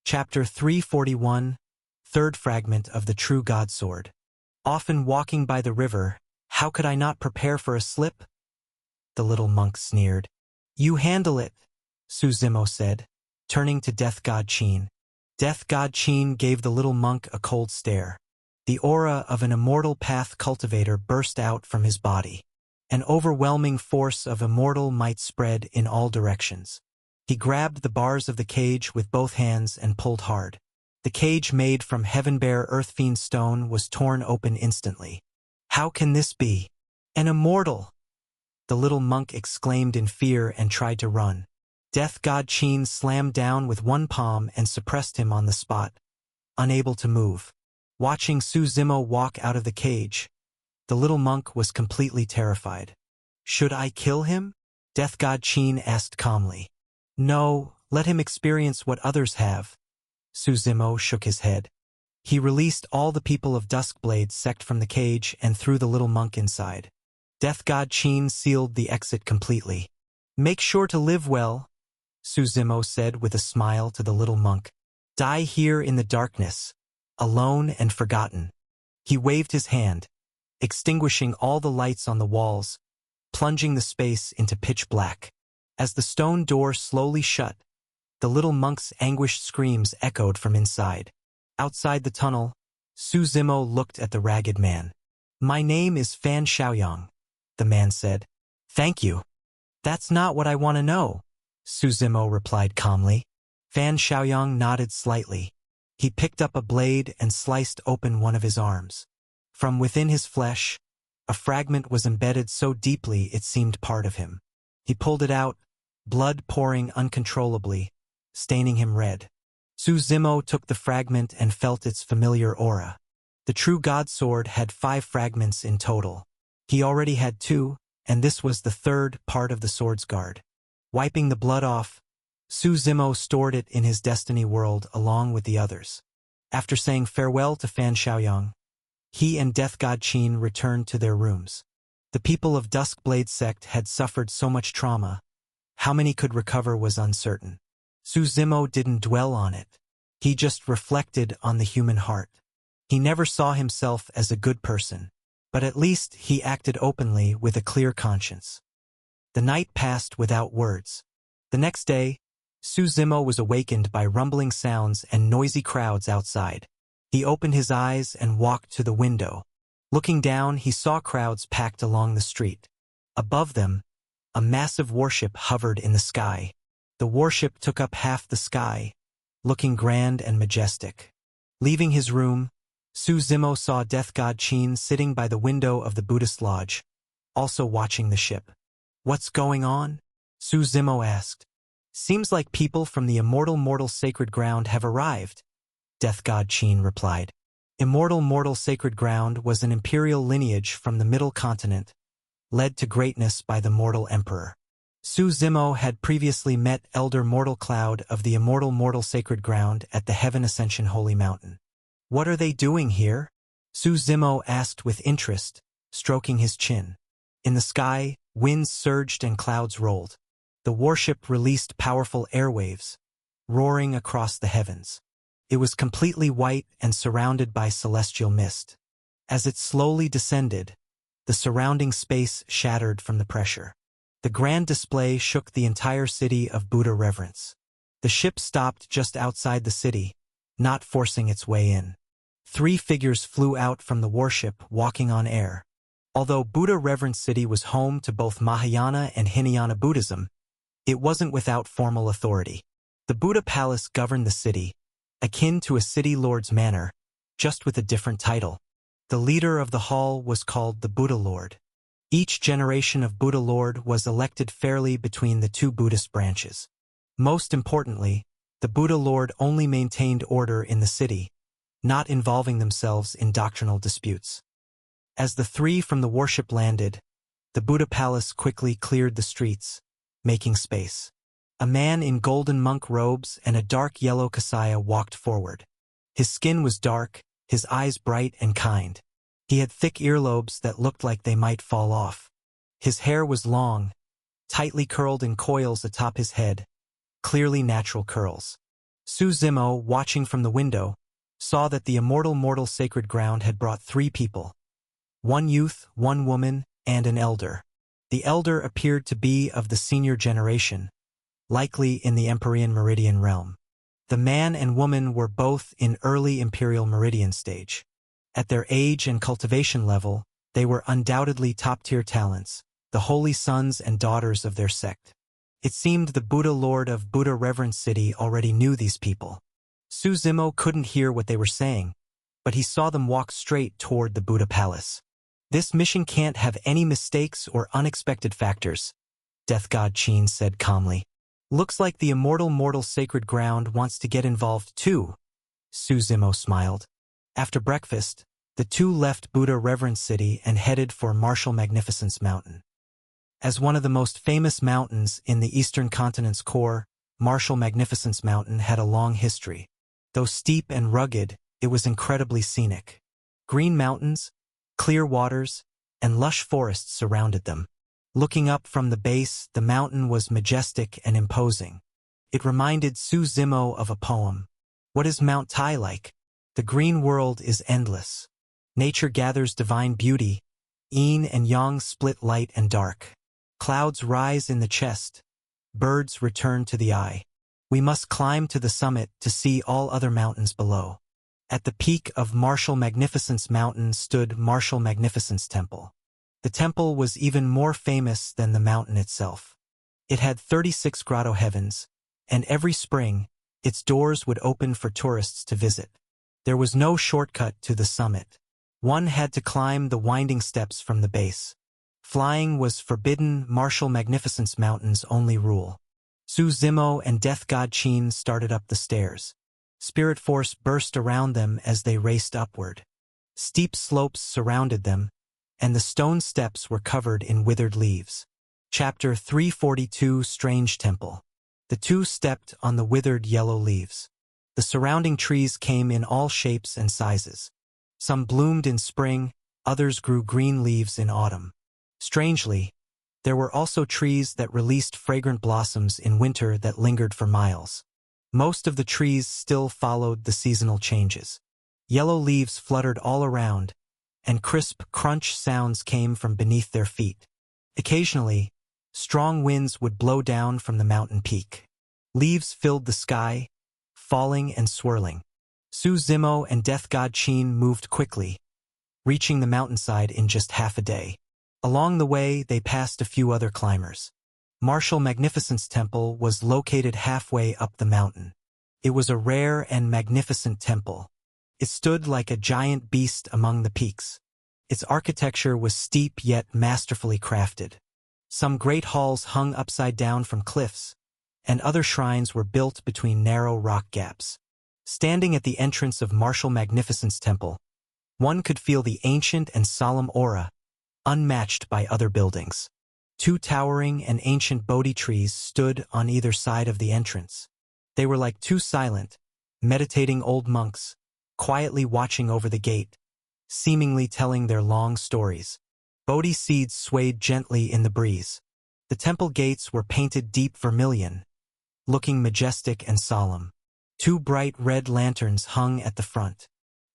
Chapter 341, Third Fragment of the True God Sword. Often walking by the river, how could I not prepare for a slip? The little monk sneered. You handle it, Suzumo said, turning to Death God Chin. Death God Chin gave the little monk a cold stare. The aura of an immortal path cultivator burst out from his body. An overwhelming force of immortal might spread in all directions. He grabbed the bars of the cage with both hands and pulled hard. The cage made from Heavenbear Earthfiend stone was torn open instantly. How can this be? An immortal! The little monk exclaimed in fear and tried to run. Death God Chin slammed down with one palm and suppressed him on the spot, unable to move. Watching Suzumo walk out of the cage, the little monk was completely terrified. Should I kill him? Death God Chin asked calmly. No, let him experience what others have. Suzumo shook his head. He released all the people of Duskblade sect from the cage and threw the little monk inside. Death God Chin sealed the exit completely. Make sure to live well, Suzumo said with a smile to the little monk. Die here in the darkness, alone and forgotten. He waved his hand, extinguishing all the lights on the walls, plunging the space into pitch black. As the stone door slowly shut, the little monk's anguished screams echoed from inside. Outside the tunnel, Suzumo looked at the ragged man. My name is Fan Xiaoyang, the man said. Thank you. That's not what I want to know, Suzumo replied calmly. Fan Xiaoyang nodded slightly. He picked up a blade and sliced open one of his arms. From within his flesh, a fragment was embedded so deeply it seemed part of him. He pulled it out, blood pouring uncontrollably, staining him red. Suzumo took the fragment and felt its familiar aura. The true God sword had 5 fragments in total. He already had 2, and this was the third part of the sword's guard. Wiping the blood off, Suzumo stored it in his destiny world along with the others. After saying farewell to Fan Xiaoyang, he and Death God Chin returned to their rooms. The people of Duskblade sect had suffered so much trauma. How many could recover was uncertain. Suzumo didn't dwell on it. He just reflected on the human heart. He never saw himself as a good person, but at least he acted openly with a clear conscience. The night passed without words. The next day, Suzumo was awakened by rumbling sounds and noisy crowds outside. He opened his eyes and walked to the window. Looking down, he saw crowds packed along the street. Above them, a massive warship hovered in the sky. The warship took up half the sky, looking grand and majestic. Leaving his room, Suzumo saw Death God Chin sitting by the window of the Buddhist lodge, also watching the ship. What's going on? Suzumo asked. Seems like people from the Immortal Mortal Sacred Ground have arrived, Death God Chin replied. Immortal Mortal Sacred Ground was an imperial lineage from the Middle Continent, led to greatness by the Mortal Emperor. Suzumo had previously met Elder Mortal Cloud of the Immortal Mortal Sacred Ground at the Heaven Ascension Holy Mountain. What are they doing here? Suzumo asked with interest, stroking his chin. In the sky, winds surged and clouds rolled. The warship released powerful airwaves, roaring across the heavens. It was completely white and surrounded by celestial mist. As it slowly descended, the surrounding space shattered from the pressure. The grand display shook the entire city of Buddha reverence. The ship stopped just outside the city, not forcing its way in. 3 figures flew out from the warship, walking on air. Although Buddha Reverence City was home to both Mahayana and Hinayana Buddhism, it wasn't without formal authority. The Buddha Palace governed the city, akin to a city lord's manor, just with a different title. The leader of the hall was called the Buddha Lord. Each generation of Buddha Lord was elected fairly between the 2 Buddhist branches. Most importantly, the Buddha Lord only maintained order in the city, not involving themselves in doctrinal disputes. As the 3 from the warship landed, the Buddha Palace quickly cleared the streets, making space. A man in golden monk robes and a dark yellow kasaya walked forward. His skin was dark, his eyes bright and kind. He had thick earlobes that looked like they might fall off. His hair was long, tightly curled in coils atop his head, clearly natural curls. Su Zimo, watching from the window, saw that the immortal mortal sacred ground had brought 3 people. 1 youth, 1 woman, and an elder. The elder appeared to be of the senior generation, likely in the Empyrean Meridian realm. The man and woman were both in early Imperial Meridian stage. At their age and cultivation level, they were undoubtedly top-tier talents, the holy sons and daughters of their sect. It seemed the Buddha Lord of Buddha Reverence City already knew these people. Su Zimo couldn't hear what they were saying, but he saw them walk straight toward the Buddha Palace. This mission can't have any mistakes or unexpected factors, Death God Qin said calmly. Looks like the immortal mortal sacred ground wants to get involved too, Su Zimo smiled. After breakfast, the 2 left Buddha Reverence City and headed for Martial Magnificence Mountain. As one of the most famous mountains in the Eastern Continent's core, Martial Magnificence Mountain had a long history. Though steep and rugged, it was incredibly scenic. Green mountains, clear waters, and lush forests surrounded them. Looking up from the base, the mountain was majestic and imposing. It reminded Su Zimo of a poem. What is Mount Tai like? The green world is endless. Nature gathers divine beauty. Yin and yang split light and dark. Clouds rise in the chest. Birds return to the eye. We must climb to the summit to see all other mountains below. At the peak of Martial Magnificence Mountain stood Martial Magnificence Temple. The temple was even more famous than the mountain itself. It had 36 grotto heavens, and every spring, its doors would open for tourists to visit. There was no shortcut to the summit. One had to climb the winding steps from the base. Flying was forbidden, Martial Magnificence Mountain's only rule. Su Zimo and Death God Qin started up the stairs. Spirit force burst around them as they raced upward. Steep slopes surrounded them, and the stone steps were covered in withered leaves. Chapter 342 Strange Temple. The 2 stepped on the withered yellow leaves. The surrounding trees came in all shapes and sizes. Some bloomed in spring, others grew green leaves in autumn. Strangely, there were also trees that released fragrant blossoms in winter that lingered for miles. Most of the trees still followed the seasonal changes. Yellow leaves fluttered all around, and crisp crunch sounds came from beneath their feet. Occasionally, strong winds would blow down from the mountain peak. Leaves filled the sky, falling and swirling. Su Zimo and Death God Qin moved quickly, reaching the mountainside in just half a day. Along the way, they passed a few other climbers. Martial Magnificence Temple was located halfway up the mountain. It was a rare and magnificent temple. It stood like a giant beast among the peaks. Its architecture was steep yet masterfully crafted. Some great halls hung upside down from cliffs, and other shrines were built between narrow rock gaps. Standing at the entrance of Martial Magnificence Temple, one could feel the ancient and solemn aura, unmatched by other buildings. 2 towering and ancient Bodhi trees stood on either side of the entrance. They were like 2 silent, meditating old monks, quietly watching over the gate, seemingly telling their long stories. Bodhi seeds swayed gently in the breeze. The temple gates were painted deep vermilion, looking majestic and solemn. 2 bright red lanterns hung at the front.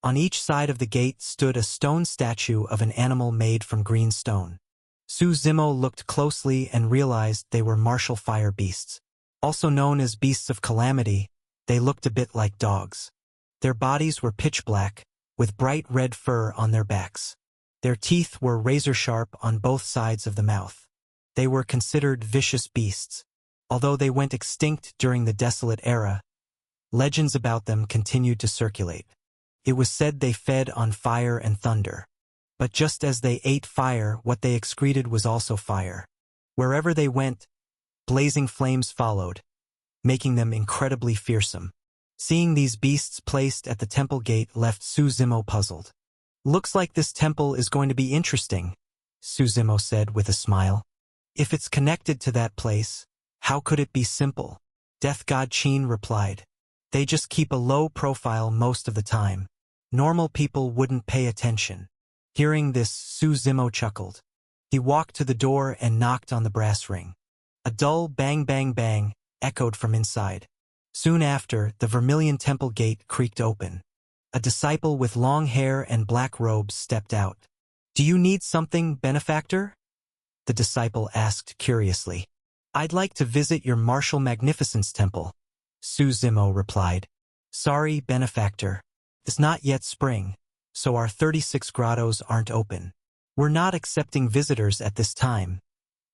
On each side of the gate stood a stone statue of an animal made from green stone. Su Zimo looked closely and realized they were martial fire beasts. Also known as beasts of calamity, they looked a bit like dogs. Their bodies were pitch black, with bright red fur on their backs. Their teeth were razor-sharp on both sides of the mouth. They were considered vicious beasts. Although they went extinct during the Desolate Era, legends about them continued to circulate. It was said they fed on fire and thunder. But just as they ate fire, what they excreted was also fire. Wherever they went, blazing flames followed, making them incredibly fearsome. Seeing these beasts placed at the temple gate left Su Zimo puzzled. "Looks like this temple is going to be interesting," Su Zimo said with a smile. "If it's connected to that place, how could it be simple?" Death God Qin replied. "They just keep a low profile most of the time. Normal people wouldn't pay attention." Hearing this, Su Zimo chuckled. He walked to the door and knocked on the brass ring. A dull bang bang bang echoed from inside. Soon after, the Vermilion Temple gate creaked open. A disciple with long hair and black robes stepped out. "Do you need something, benefactor?" the disciple asked curiously. "I'd like to visit your martial magnificence temple," Su Zimo replied. "Sorry, benefactor. It's not yet spring, so our 36 grottos aren't open. We're not accepting visitors at this time,"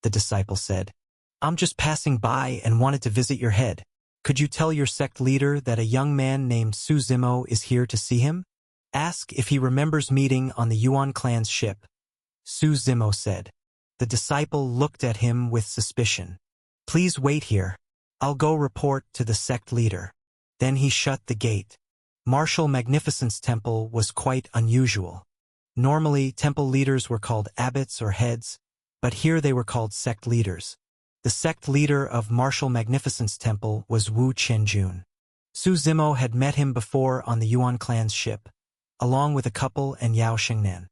the disciple said. "I'm just passing by and wanted to visit your head. Could you tell your sect leader that a young man named Su Zimo is here to see him? Ask if he remembers meeting on the Yuan clan's ship," Su Zimo said. The disciple looked at him with suspicion. "Please wait here. I'll go report to the sect leader." Then he shut the gate. Martial Magnificence Temple was quite unusual. Normally, temple leaders were called abbots or heads, but here they were called sect leaders. The sect leader of Martial Magnificence Temple was Wu Qianjun. Su Zimo had met him before on the Yuan clan's ship, along with a couple and Yao Shengnan.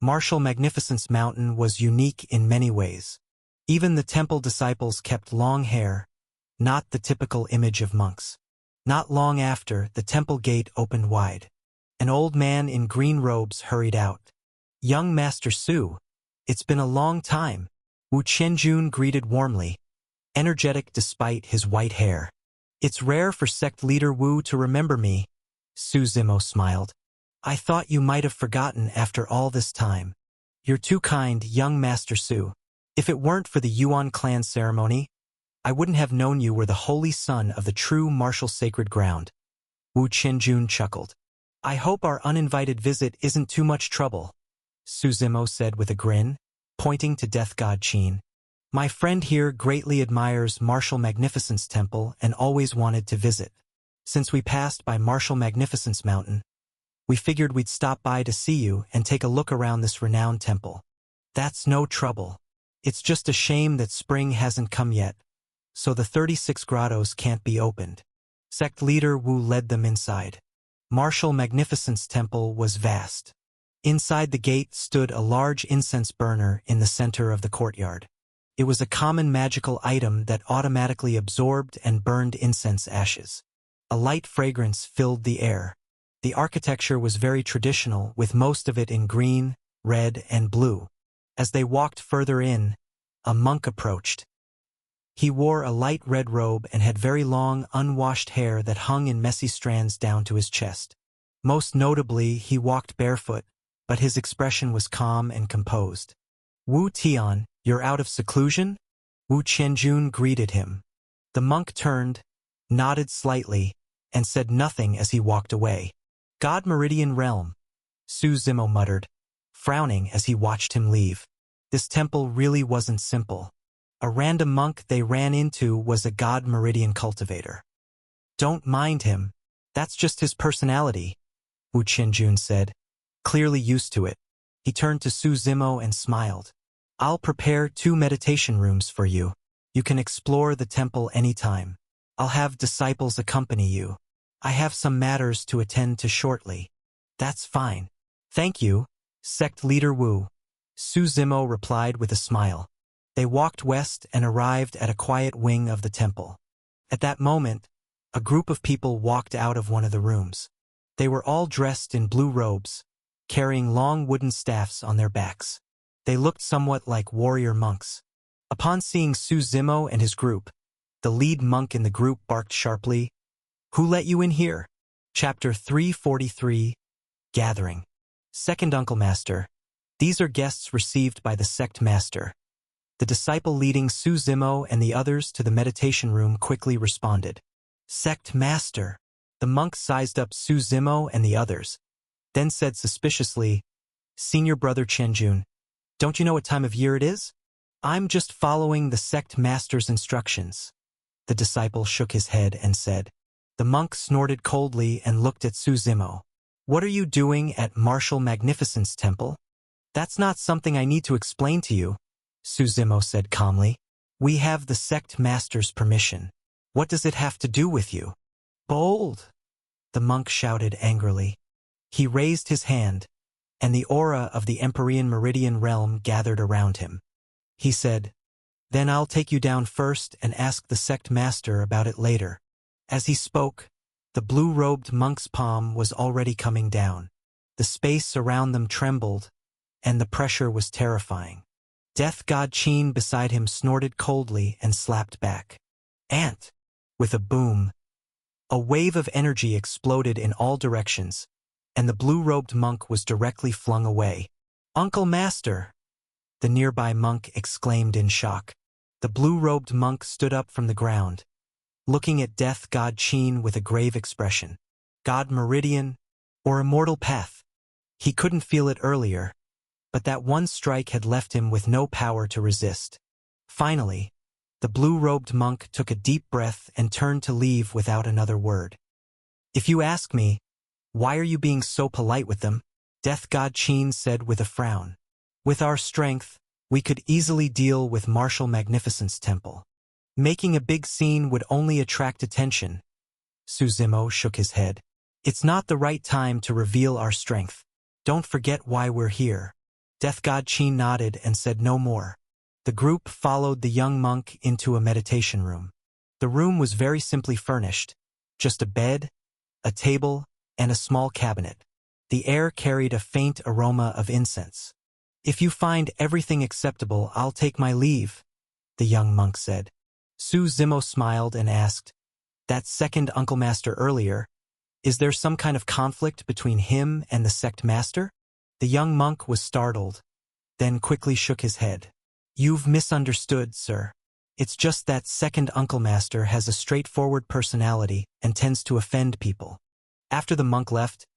Martial Magnificence Mountain was unique in many ways. Even the temple disciples kept long hair, not the typical image of monks. Not long after, the temple gate opened wide. An old man in green robes hurried out. "Young Master Su, it's been a long time," Wu Qianjun greeted warmly, energetic despite his white hair. "It's rare for sect leader Wu to remember me," Su Zimo smiled. "I thought you might have forgotten after all this time. You're too kind, young Master Su. If it weren't for the Yuan clan ceremony, I wouldn't have known you were the holy son of the true martial sacred ground." Wu Qianjun chuckled. "I hope our uninvited visit isn't too much trouble," Su Zimo said with a grin, pointing to Death God Qin. "My friend here greatly admires Martial Magnificence Temple and always wanted to visit. Since we passed by Martial Magnificence Mountain, we figured we'd stop by to see you and take a look around this renowned temple. That's no trouble. It's just a shame that spring hasn't come yet, so the 36 grottos can't be opened." Sect leader Wu led them inside. Martial Magnificence Temple was vast. Inside the gate stood a large incense burner in the center of the courtyard. It was a common magical item that automatically absorbed and burned incense ashes. A light fragrance filled the air. The architecture was very traditional, with most of it in green, red, and blue. As they walked further in, a monk approached. He wore a light red robe and had very long, unwashed hair that hung in messy strands down to his chest. Most notably, he walked barefoot, but his expression was calm and composed. "Wu Tian, you're out of seclusion?" Wu Qianjun greeted him. The monk turned, nodded slightly, and said nothing as he walked away. "God Meridian Realm," Su Zimo muttered, frowning as he watched him leave. This temple really wasn't simple. A random monk they ran into was a God Meridian cultivator. "Don't mind him. That's just his personality," Wu Qianjun said, clearly used to it. He turned to Su Zimo and smiled. "I'll prepare 2 meditation rooms for you. You can explore the temple anytime. I'll have disciples accompany you. I have some matters to attend to shortly." "That's fine. Thank you, Sect Leader Wu," Su Zimo replied with a smile. They walked west and arrived at a quiet wing of the temple. At that moment, a group of people walked out of one of the rooms. They were all dressed in blue robes, carrying long wooden staffs on their backs. They looked somewhat like warrior monks. Upon seeing Su Zimo and his group, the lead monk in the group barked sharply, "Who let you in here?" Chapter 343, Gathering. Second Uncle Master. These are guests received by the sect master. The disciple leading Su Zimo and the others to the meditation room quickly responded. "Sect master." The monk sized up Su Zimo and the others, then said suspiciously, "Senior brother Qianjun, don't you know what time of year it is?" "I'm just following the sect master's instructions." The disciple shook his head and said. The monk snorted coldly and looked at Su Zimo. "What are you doing at Martial Magnificence Temple?" "That's not something I need to explain to you," Su Zimo said calmly. "We have the sect master's permission. What does it have to do with you?" "Bold!" the monk shouted angrily. He raised his hand, and the aura of the Empyrean Meridian realm gathered around him. He said, "Then I'll take you down first and ask the sect master about it later." As he spoke, the blue-robed monk's palm was already coming down. The space around them trembled, and the pressure was terrifying. Death God Qin beside him snorted coldly and slapped back. Ant! With a boom, a wave of energy exploded in all directions, and the blue-robed monk was directly flung away. "Uncle Master!" the nearby monk exclaimed in shock. The blue-robed monk stood up from the ground, looking at Death God Qin with a grave expression. God Meridian, or Immortal Path? He couldn't feel it earlier, but that one strike had left him with no power to resist. Finally, the blue-robed monk took a deep breath and turned to leave without another word. "If you ask me, why are you being so polite with them?" Death God Qin said with a frown. "With our strength, we could easily deal with Martial Magnificence Temple. Making a big scene would only attract attention." Su Zimo shook his head. "It's not the right time to reveal our strength. Don't forget why we're here." Death God Qin nodded and said no more. The group followed the young monk into a meditation room. The room was very simply furnished, just a bed, a table, and a small cabinet. The air carried a faint aroma of incense. "If you find everything acceptable, I'll take my leave," the young monk said. Su Zimo smiled and asked, "That second Uncle Master earlier, is there some kind of conflict between him and the sect master?" The young monk was startled, then quickly shook his head. "You've misunderstood, sir. It's just that second Uncle Master has a straightforward personality and tends to offend people." After the monk left,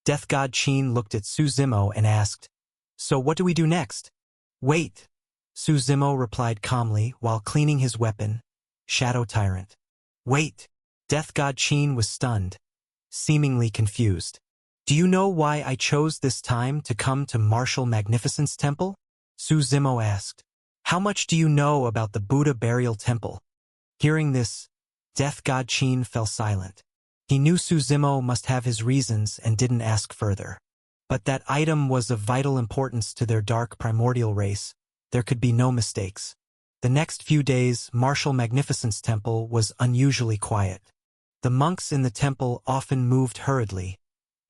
Death God Qin looked at Su Zimo and asked, "So what do we do next?" "Wait," Su Zimo replied calmly while cleaning his weapon, Shadow Tyrant. "Wait." Death God Qin was stunned, seemingly confused. "Do you know why I chose this time to come to Martial Magnificence Temple?" Su Zimo asked. "How much do you know about the Buddha Burial Temple?" Hearing this, Death God Qin fell silent. He knew Su Zimo must have his reasons and didn't ask further. But that item was of vital importance to their dark primordial race. There could be no mistakes. The next few days, Martial Magnificence Temple was unusually quiet. The monks in the temple often moved hurriedly,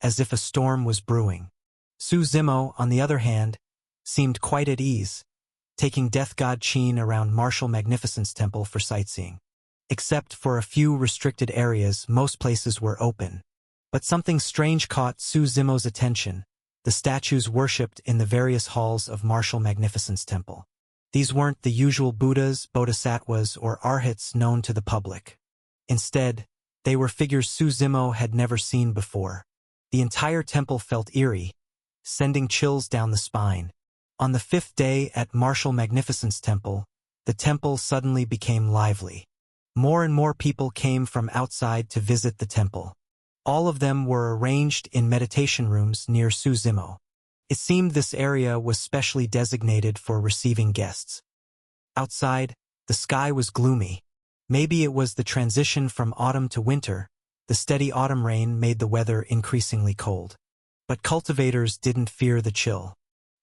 as if a storm was brewing. Su Zimo, on the other hand, seemed quite at ease, taking Death God Qin around Martial Magnificence Temple for sightseeing. Except for a few restricted areas, most places were open. But something strange caught Su Zimo's attention: the statues worshipped in the various halls of Martial Magnificence Temple. These weren't the usual Buddhas, Bodhisattvas, or Arhats known to the public. Instead, they were figures Su Zimo had never seen before. The entire temple felt eerie, sending chills down the spine. On the 5th day at Martial Magnificence Temple, the temple suddenly became lively. More and more people came from outside to visit the temple. All of them were arranged in meditation rooms near Su Zimo. It seemed this area was specially designated for receiving guests. Outside, the sky was gloomy. Maybe it was the transition from autumn to winter. The steady autumn rain made the weather increasingly cold. But cultivators didn't fear the chill.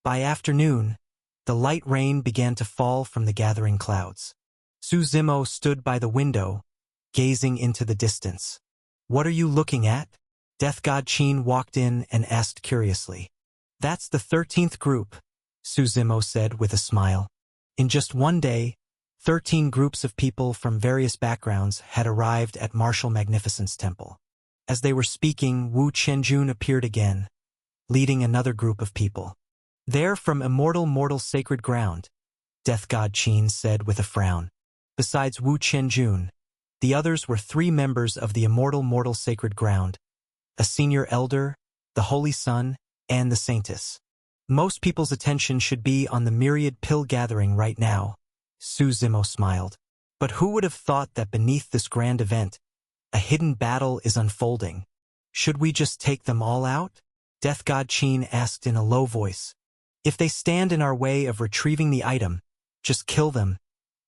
By afternoon, the light rain began to fall from the gathering clouds. Su Zimo stood by the window, gazing into the distance. "What are you looking at?" Death God Qin walked in and asked curiously. "That's the 13th group," Su Zimo said with a smile. In just one day, 13 groups of people from various backgrounds had arrived at Martial Magnificence Temple. As they were speaking, Wu Qianjun appeared again, leading another group of people. "They're from Immortal Mortal Sacred Ground," Death God Qin said with a frown. Besides Wu Qianjun, the others were 3 members of the Immortal Mortal Sacred Ground, a senior elder, the Holy Sun, and the Saintess. Most people's attention should be on the myriad pill gathering right now, Su Zimo smiled. But who would have thought that beneath this grand event, a hidden battle is unfolding? "Should we just take them all out?" Death God Qin asked in a low voice. "If they stand in our way of retrieving the item, just kill them,"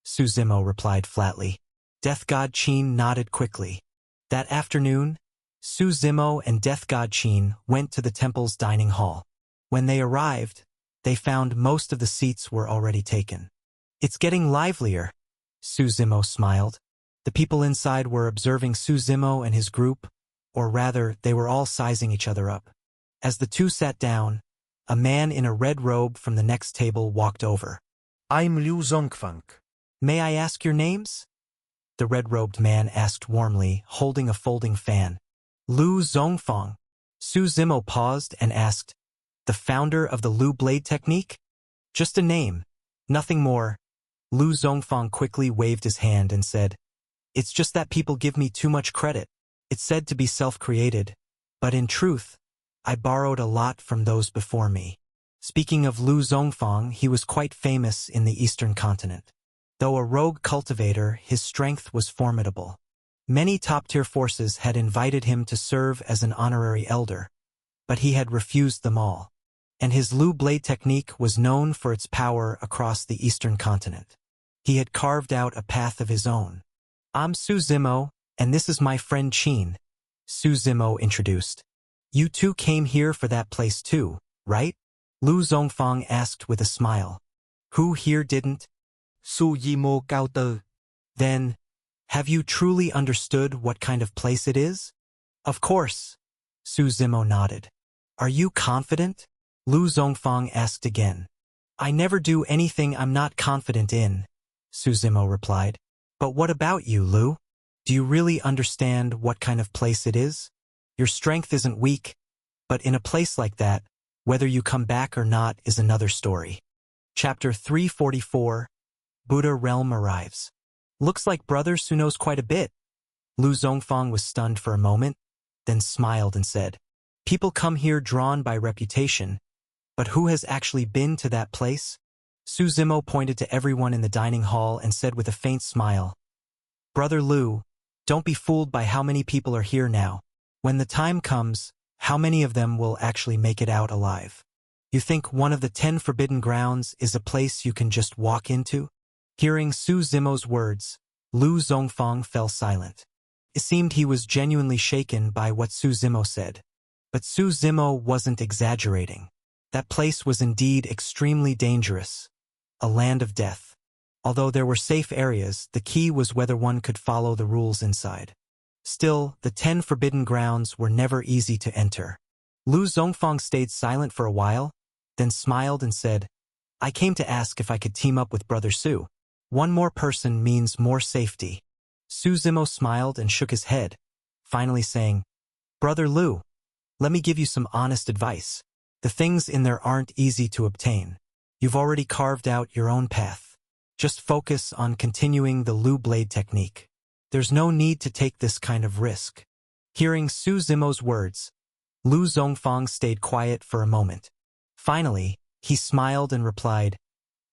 Su Zimo replied flatly. Death God Qin nodded quickly. That afternoon, Su Zimo and Death God Qin went to the temple's dining hall. When they arrived, they found most of the seats were already taken. "It's getting livelier," Su Zimo smiled. The people inside were observing Suzimo and his group, or rather, they were all sizing each other up. As the two sat down, a man in a red robe from the next table walked over. I'm Liu Zongfang. May I ask your names? The red-robed man asked warmly, holding a folding fan. Liu Zongfang. Suzimo paused and asked, the founder of the Liu Blade technique? Just a name, nothing more. Liu Zongfang quickly waved his hand and said, it's just that people give me too much credit. It's said to be self-created, but in truth, I borrowed a lot from those before me. Speaking of Liu Zongfang, he was quite famous in the Eastern continent. Though a rogue cultivator, his strength was formidable. Many top-tier forces had invited him to serve as an honorary elder, but he had refused them all. And his Liu Blade technique was known for its power across the Eastern continent. He had carved out a path of his own. I'm Suzimo, and this is my friend Qin, Suzimo introduced. You two came here for that place too, right? Liu Zongfang asked with a smile. Who here didn't? Suzimo Cao Te. Then, have you truly understood what kind of place it is? Of course. Suzimo nodded. Are you confident? Liu Zongfang asked again. I never do anything I'm not confident in, Suzimo replied. But what about you, Liu? Do you really understand what kind of place it is? Your strength isn't weak, but in a place like that, whether you come back or not is another story. Chapter 344, Buddha Realm Arrives. Looks like Brother Su knows quite a bit. Liu Zongfang was stunned for a moment, then smiled and said, people come here drawn by reputation, but who has actually been to that place? Suzimo pointed to everyone in the dining hall and said with a faint smile, Brother Liu, don't be fooled by how many people are here now. When the time comes, how many of them will actually make it out alive? You think one of the 10 forbidden grounds is a place you can just walk into? Hearing Suzimo's words, Liu Zongfang fell silent. It seemed he was genuinely shaken by what Suzimo said. But Suzimo wasn't exaggerating. That place was indeed extremely dangerous. A land of death. Although there were safe areas, the key was whether one could follow the rules inside. Still, the 10 forbidden grounds were never easy to enter. Liu Zongfang stayed silent for a while, then smiled and said, I came to ask if I could team up with Brother Su. One more person means more safety. Suzimo smiled and shook his head, finally saying, Brother Liu, let me give you some honest advice. The things in there aren't easy to obtain. You've already carved out your own path. Just focus on continuing the Liu Blade technique. There's no need to take this kind of risk. Hearing Suzimo's words, Liu Zongfang stayed quiet for a moment. Finally, he smiled and replied,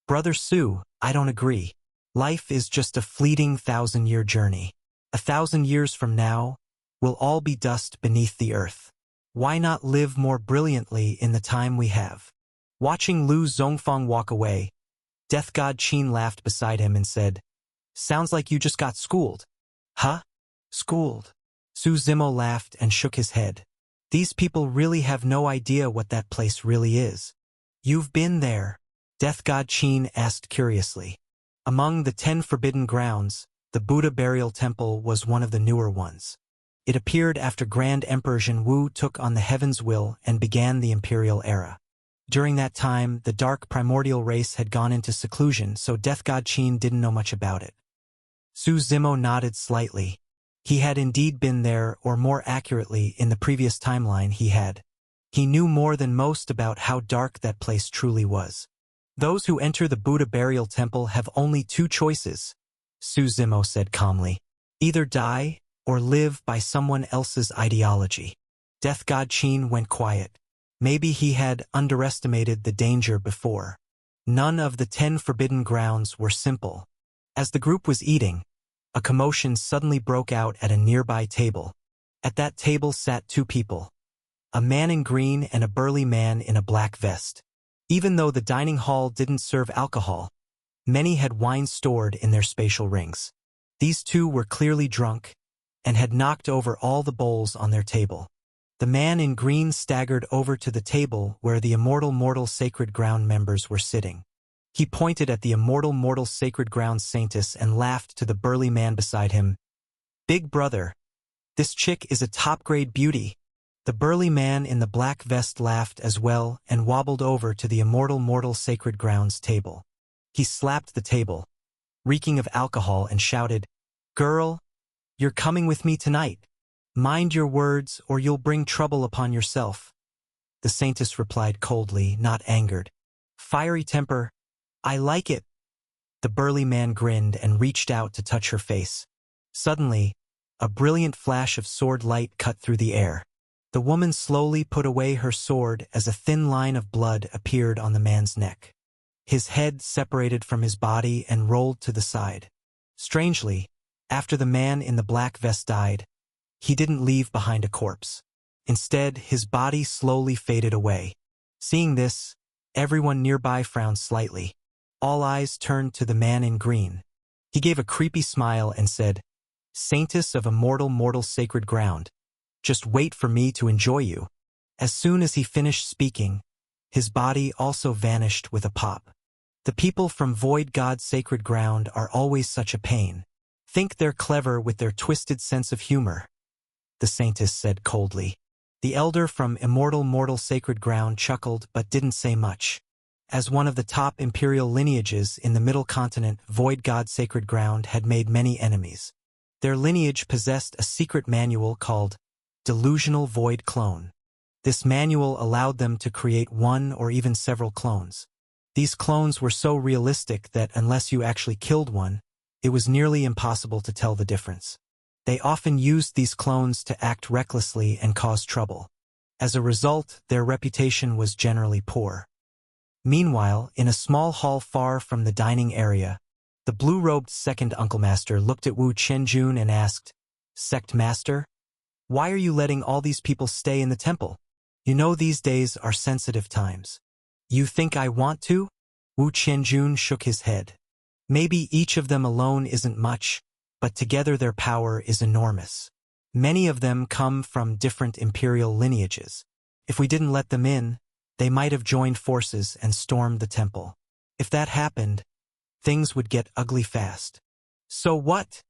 Brother Su, I don't agree. Life is just a fleeting 1,000-year journey. 1,000 years from now, we'll all be dust beneath the earth. Why not live more brilliantly in the time we have? Watching Liu Zongfang walk away, Death God Qin laughed beside him and said, Sounds like you just got schooled. Huh? Schooled? Suzimo laughed and shook his head. These people really have no idea what that place really is. You've been there? Death God Qin asked curiously. Among the 10 forbidden grounds, the Buddha Burial Temple was one of the newer ones. It appeared after Grand Emperor Zhenwu took on the Heaven's Will and began the imperial era. During that time, the dark primordial race had gone into seclusion, so Death God Qin didn't know much about it. Suzimo nodded slightly. He had indeed been there, or more accurately, in the previous timeline he had. He knew more than most about how dark that place truly was. Those who enter the Buddha Burial Temple have only 2 choices, Suzimo said calmly. Either die, or live by someone else's ideology. Death God Qin went quiet. Maybe he had underestimated the danger before. None of the 10 forbidden grounds were simple. As the group was eating, a commotion suddenly broke out at a nearby table. At that table sat 2 people. A man in green and a burly man in a black vest. Even though the dining hall didn't serve alcohol, many had wine stored in their spatial rings. These 2 were clearly drunk and had knocked over all the bowls on their table. The man in green staggered over to the table where the Immortal Mortal Sacred Ground members were sitting. He pointed at the Immortal Mortal Sacred Ground Saintess and laughed to the burly man beside him. Big brother, this chick is a top-grade beauty. The burly man in the black vest laughed as well and wobbled over to the immortal mortal sacred grounds table. He slapped the table, reeking of alcohol, and shouted, "Girl, you're coming with me tonight. Mind your words or you'll bring trouble upon yourself." The saintess replied coldly, not angered. "Fiery temper, I like it." The burly man grinned and reached out to touch her face. Suddenly, a brilliant flash of sword light cut through the air. The woman slowly put away her sword as a thin line of blood appeared on the man's neck. His head separated from his body and rolled to the side. Strangely, after the man in the black vest died, he didn't leave behind a corpse. Instead, his body slowly faded away. Seeing this, everyone nearby frowned slightly. All eyes turned to the man in green. He gave a creepy smile and said, "Saintess of immortal mortal sacred ground, just wait for me to enjoy you." As soon as he finished speaking, his body also vanished with a pop. The people from Void God's sacred ground are always such a pain. Think they're clever with their twisted sense of humor, the saintess said coldly. The elder from immortal mortal sacred ground chuckled but didn't say much. As one of the top imperial lineages in the Middle Continent, Void God Sacred Ground had made many enemies. Their lineage possessed a secret manual called Delusional Void Clone. This manual allowed them to create one or even several clones. These clones were so realistic that unless you actually killed one, it was nearly impossible to tell the difference. They often used these clones to act recklessly and cause trouble. As a result, their reputation was generally poor. Meanwhile, in a small hall far from the dining area, the blue-robed second Uncle Master looked at Wu Qianjun and asked, "Sect Master, why are you letting all these people stay in the temple? You know these days are sensitive times." "You think I want to?" Wu Qianjun shook his head. "Maybe each of them alone isn't much, but together their power is enormous. Many of them come from different imperial lineages. If we didn't let them in, they might have joined forces and stormed the temple. If that happened, things would get ugly fast." "So what?"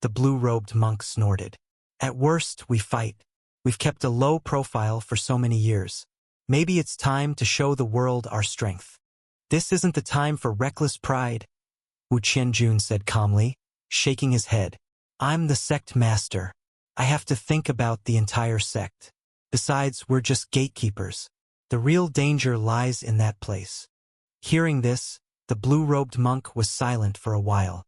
The blue-robed monk snorted. "At worst, we fight. We've kept a low profile for so many years. Maybe it's time to show the world our strength." "This isn't the time for reckless pride," Wu Qianjun said calmly, shaking his head. "I'm the sect master. I have to think about the entire sect. Besides, we're just gatekeepers. The real danger lies in that place." Hearing this, the blue-robed monk was silent for a while.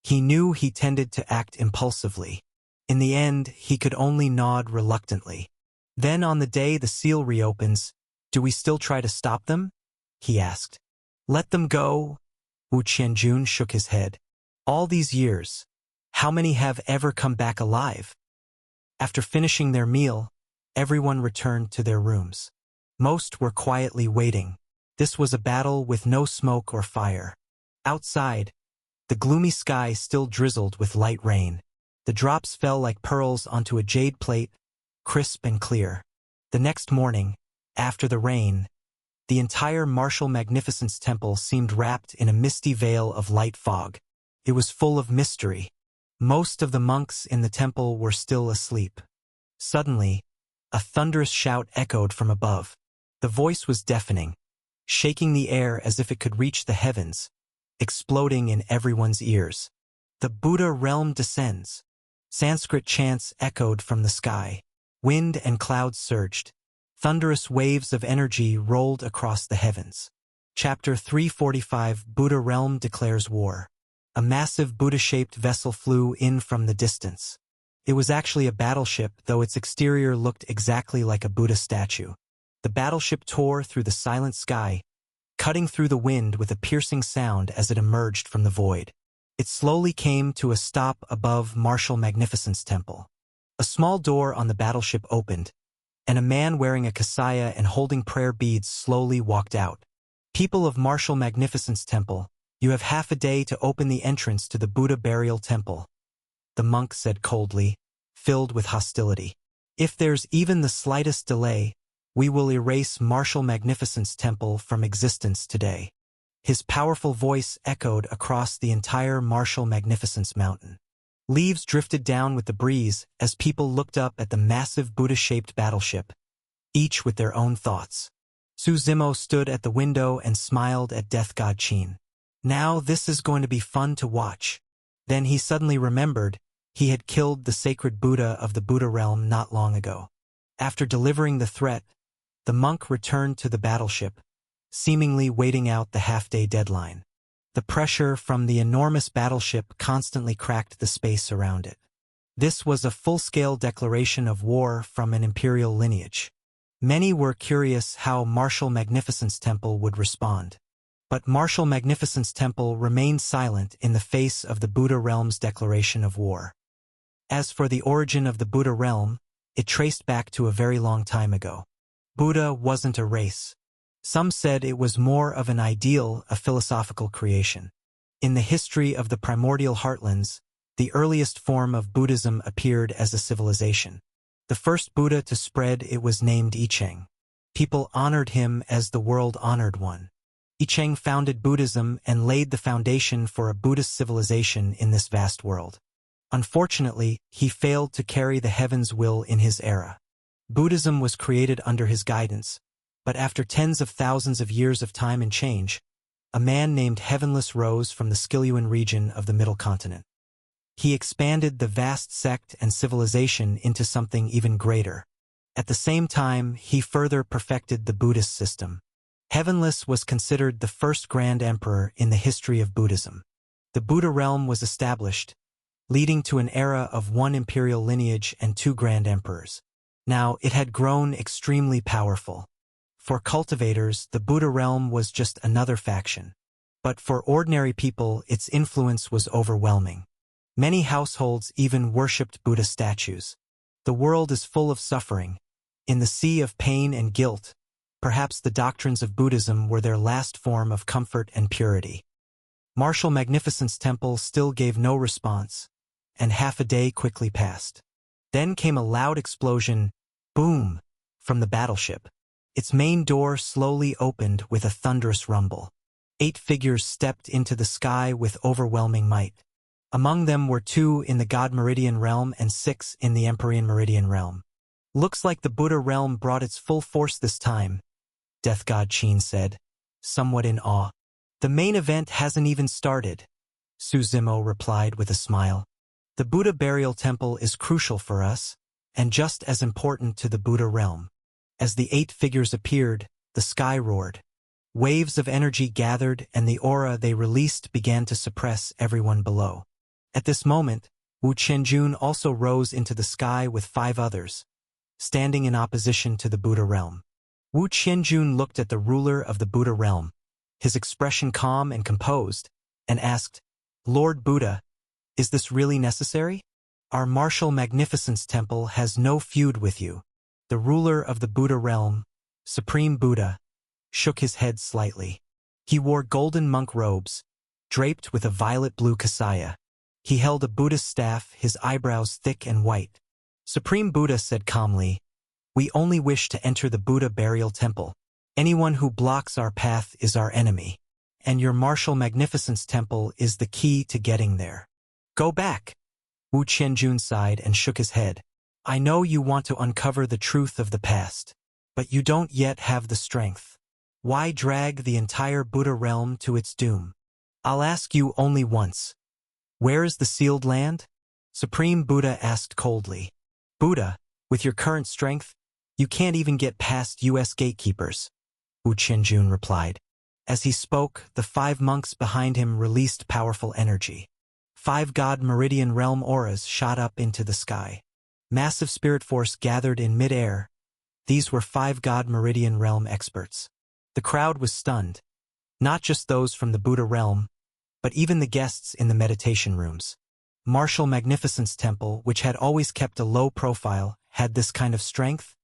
He knew he tended to act impulsively. In the end, he could only nod reluctantly. "Then on the day the seal reopens, do we still try to stop them?" he asked. "Let them go?" Wu Qianjun shook his head. "All these years, how many have ever come back alive?" After finishing their meal, everyone returned to their rooms. Most were quietly waiting. This was a battle with no smoke or fire. Outside, the gloomy sky still drizzled with light rain. The drops fell like pearls onto a jade plate, crisp and clear. The next morning, after the rain, the entire martial magnificence temple seemed wrapped in a misty veil of light fog. It was full of mystery. Most of the monks in the temple were still asleep. Suddenly, a thunderous shout echoed from above. The voice was deafening, shaking the air as if it could reach the heavens, exploding in everyone's ears. "The Buddha realm descends." Sanskrit chants echoed from the sky. Wind and clouds surged. Thunderous waves of energy rolled across the heavens. Chapter 345 Buddha Realm Declares War. A massive Buddha-shaped vessel flew in from the distance. It was actually a battleship, though its exterior looked exactly like a Buddha statue. The battleship tore through the silent sky, cutting through the wind with a piercing sound as it emerged from the void. It slowly came to a stop above Martial Magnificence Temple. A small door on the battleship opened, and a man wearing a kasaya and holding prayer beads slowly walked out. "People of Martial Magnificence Temple, you have half a day to open the entrance to the Buddha Burial Temple," the monk said coldly, filled with hostility. "If there's even the slightest delay, we will erase Martial Magnificence Temple from existence today." His powerful voice echoed across the entire Martial Magnificence Mountain. Leaves drifted down with the breeze as people looked up at the massive Buddha-shaped battleship, each with their own thoughts. Su Zimo stood at the window and smiled at Death God Qin. Now this is going to be fun to watch. Then he suddenly remembered he had killed the sacred Buddha of the Buddha realm not long ago. After delivering the threat, the monk returned to the battleship, seemingly waiting out the half-day deadline. The pressure from the enormous battleship constantly cracked the space around it. This was a full-scale declaration of war from an imperial lineage. Many were curious how Martial Magnificence Temple would respond. But Martial Magnificence Temple remained silent in the face of the Buddha realm's declaration of war. As for the origin of the Buddha realm, it traced back to a very long time ago. Buddha wasn't a race. Some said it was more of an ideal, a philosophical creation. In the history of the primordial heartlands, the earliest form of Buddhism appeared as a civilization. The first Buddha to spread it was named I Ching. People honored him as the world-honored one. I Ching founded Buddhism and laid the foundation for a Buddhist civilization in this vast world. Unfortunately, he failed to carry the heaven's will in his era. Buddhism was created under his guidance, but after tens of thousands of years of time and change, a man named Heavenless rose from the Skiluan region of the Middle Continent. He expanded the vast sect and civilization into something even greater. At the same time, he further perfected the Buddhist system. Heavenless was considered the first grand emperor in the history of Buddhism. The Buddha realm was established, leading to an era of one imperial lineage and two grand emperors. Now, it had grown extremely powerful. For cultivators, the Buddha realm was just another faction. But for ordinary people, its influence was overwhelming. Many households even worshipped Buddha statues. The world is full of suffering. In the sea of pain and guilt, perhaps the doctrines of Buddhism were their last form of comfort and purity. Martial Magnificence Temple still gave no response, and half a day quickly passed. Then came a loud explosion, boom, from the battleship. Its main door slowly opened with a thunderous rumble. 8 figures stepped into the sky with overwhelming might. Among them were 2 in the God Meridian realm and 6 in the Empyrean Meridian realm. Looks like the Buddha realm brought its full force this time, Death God Qin said, somewhat in awe. The main event hasn't even started, Su Zimo replied with a smile. The Buddha burial temple is crucial for us, and just as important to the Buddha realm. As the 8 figures appeared, the sky roared. Waves of energy gathered and the aura they released began to suppress everyone below. At this moment, Wu Qianjun also rose into the sky with 5 others, standing in opposition to the Buddha realm. Wu Qianjun looked at the ruler of the Buddha realm, his expression calm and composed, and asked, Lord Buddha, is this really necessary? Our Martial Magnificence Temple has no feud with you. The ruler of the Buddha realm, Supreme Buddha, shook his head slightly. He wore golden monk robes, draped with a violet-blue kasaya. He held a Buddhist staff, his eyebrows thick and white. Supreme Buddha said calmly, We only wish to enter the Buddha burial temple. Anyone who blocks our path is our enemy, and your Martial Magnificence Temple is the key to getting there. Go back. Wu Qianjun sighed and shook his head. I know you want to uncover the truth of the past, but you don't yet have the strength. Why drag the entire Buddha realm to its doom? I'll ask you only once. Where is the sealed land? Supreme Buddha asked coldly. Buddha, with your current strength, you can't even get past U.S. gatekeepers, Wu Qianjun replied. As he spoke, the 5 monks behind him released powerful energy. 5 God Meridian realm auras shot up into the sky. Massive spirit force gathered in mid-air. These were 5 God Meridian realm experts. The crowd was stunned. Not just those from the Buddha realm, but even the guests in the meditation rooms. Martial Magnificence Temple, which had always kept a low profile, had this kind of strength.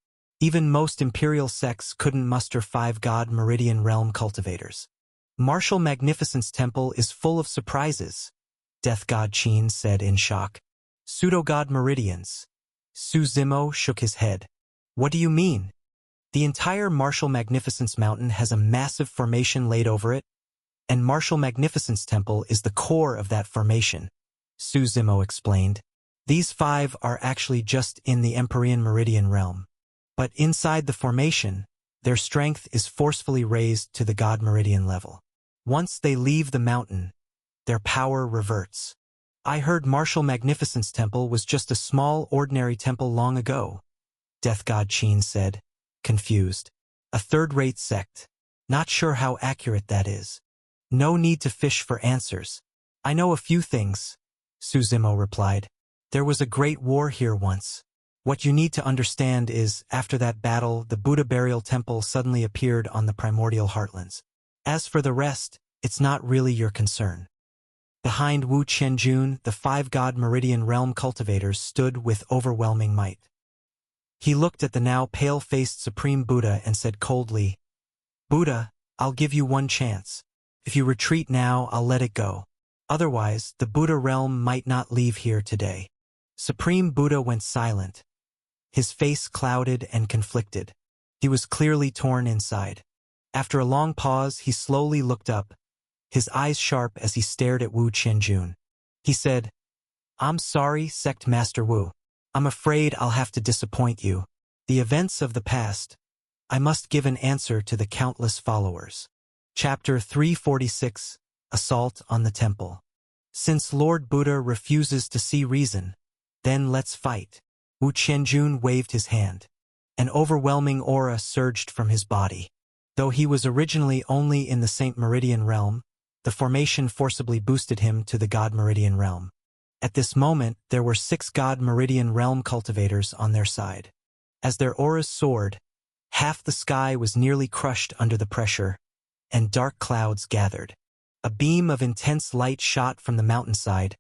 Even most imperial sects couldn't muster 5 God Meridian realm cultivators. Martial Magnificence Temple is full of surprises, Death God Qin said in shock. Pseudo-God Meridians. Su Zimo shook his head. What do you mean? The entire Martial Magnificence Mountain has a massive formation laid over it, and Martial Magnificence Temple is the core of that formation. Su Zimo explained. These 5 are actually just in the Empyrean Meridian realm. But inside the formation, their strength is forcefully raised to the God Meridian level. Once they leave the mountain, their power reverts. I heard Martial Magnificence Temple was just a small, ordinary temple long ago, Death God Qin said, confused. A third-rate sect. Not sure how accurate that is. No need to fish for answers. I know a few things, Su Zimo replied. There was a great war here once. What you need to understand is, after that battle, the Buddha burial temple suddenly appeared on the primordial heartlands. As for the rest, it's not really your concern. Behind Wu Qianjun, the 5 God Meridian realm cultivators stood with overwhelming might. He looked at the now pale-faced Supreme Buddha and said coldly, Buddha, I'll give you one chance. If you retreat now, I'll let it go. Otherwise, the Buddha realm might not leave here today. Supreme Buddha went silent. His face clouded and conflicted. He was clearly torn inside. After a long pause, he slowly looked up, his eyes sharp as he stared at Wu Qianjun. He said, I'm sorry, Sect Master Wu. I'm afraid I'll have to disappoint you. The events of the past. I must give an answer to the countless followers. Chapter 346, Assault on the Temple. Since Lord Buddha refuses to see reason, then let's fight. Wu Qianjun waved his hand. An overwhelming aura surged from his body. Though he was originally only in the Saint Meridian realm, the formation forcibly boosted him to the God Meridian realm. At this moment, there were 6 God Meridian realm cultivators on their side. As their auras soared, half the sky was nearly crushed under the pressure, and dark clouds gathered. A beam of intense light shot from the mountainside,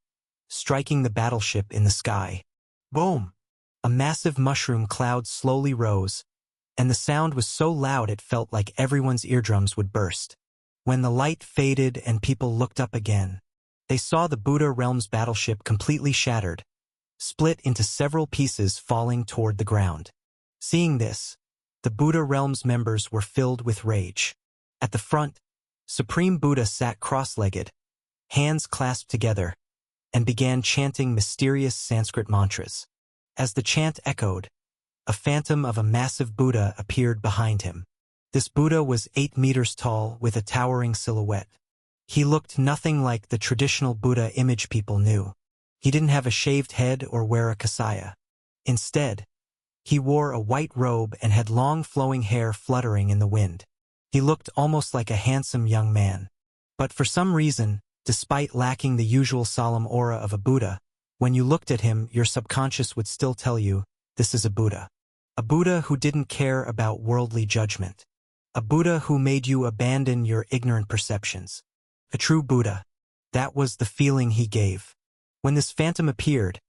striking the battleship in the sky. Boom! A massive mushroom cloud slowly rose, and the sound was so loud it felt like everyone's eardrums would burst. When the light faded and people looked up again, they saw the Buddha realm's battleship completely shattered, split into several pieces falling toward the ground. Seeing this, the Buddha realm's members were filled with rage. At the front, Supreme Buddha sat cross-legged, hands clasped together, and began chanting mysterious Sanskrit mantras. As the chant echoed, a phantom of a massive Buddha appeared behind him. This Buddha was 8 meters tall with a towering silhouette. He looked nothing like the traditional Buddha image people knew. He didn't have a shaved head or wear a kasaya. Instead, he wore a white robe and had long flowing hair fluttering in the wind. He looked almost like a handsome young man. But for some reason, despite lacking the usual solemn aura of a Buddha, when you looked at him, your subconscious would still tell you, this is a Buddha. A Buddha who didn't care about worldly judgment. A Buddha who made you abandon your ignorant perceptions. A true Buddha. That was the feeling he gave. When this phantom appeared,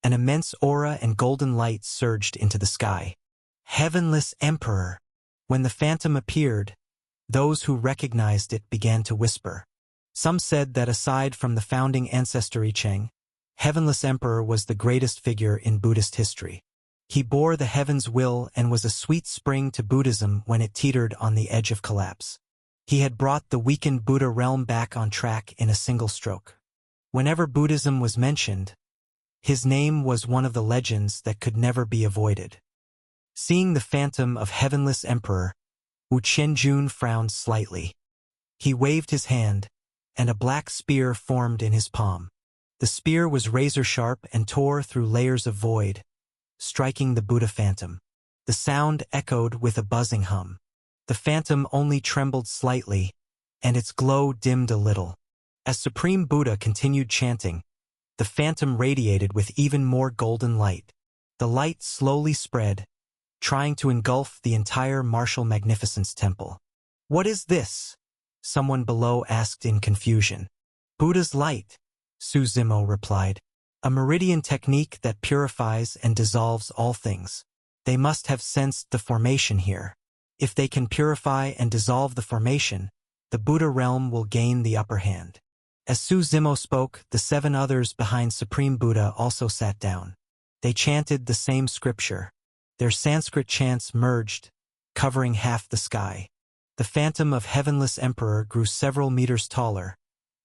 an immense aura and golden light surged into the sky. Heavenless Emperor. When the phantom appeared, those who recognized it began to whisper. Some said that aside from the founding ancestor I Ching, Heavenless Emperor was the greatest figure in Buddhist history. He bore the heaven's will and was a sweet spring to Buddhism when it teetered on the edge of collapse. He had brought the weakened Buddha realm back on track in a single stroke. Whenever Buddhism was mentioned, his name was one of the legends that could never be avoided. Seeing the phantom of Heavenless Emperor, Wu Qianjun frowned slightly. He waved his hand, and a black spear formed in his palm. The spear was razor-sharp and tore through layers of void, striking the Buddha phantom. The sound echoed with a buzzing hum. The phantom only trembled slightly, and its glow dimmed a little. As Supreme Buddha continued chanting, the phantom radiated with even more golden light. The light slowly spread, trying to engulf the entire Martial Magnificence Temple. What is this? Someone below asked in confusion. Buddha's light, Su Zimo replied. A meridian technique that purifies and dissolves all things. They must have sensed the formation here. If they can purify and dissolve the formation, the Buddha realm will gain the upper hand. As Su Zimo spoke, the 7 others behind Supreme Buddha also sat down. They chanted the same scripture. Their Sanskrit chants merged, covering half the sky. The phantom of Heavenless Emperor grew several meters taller,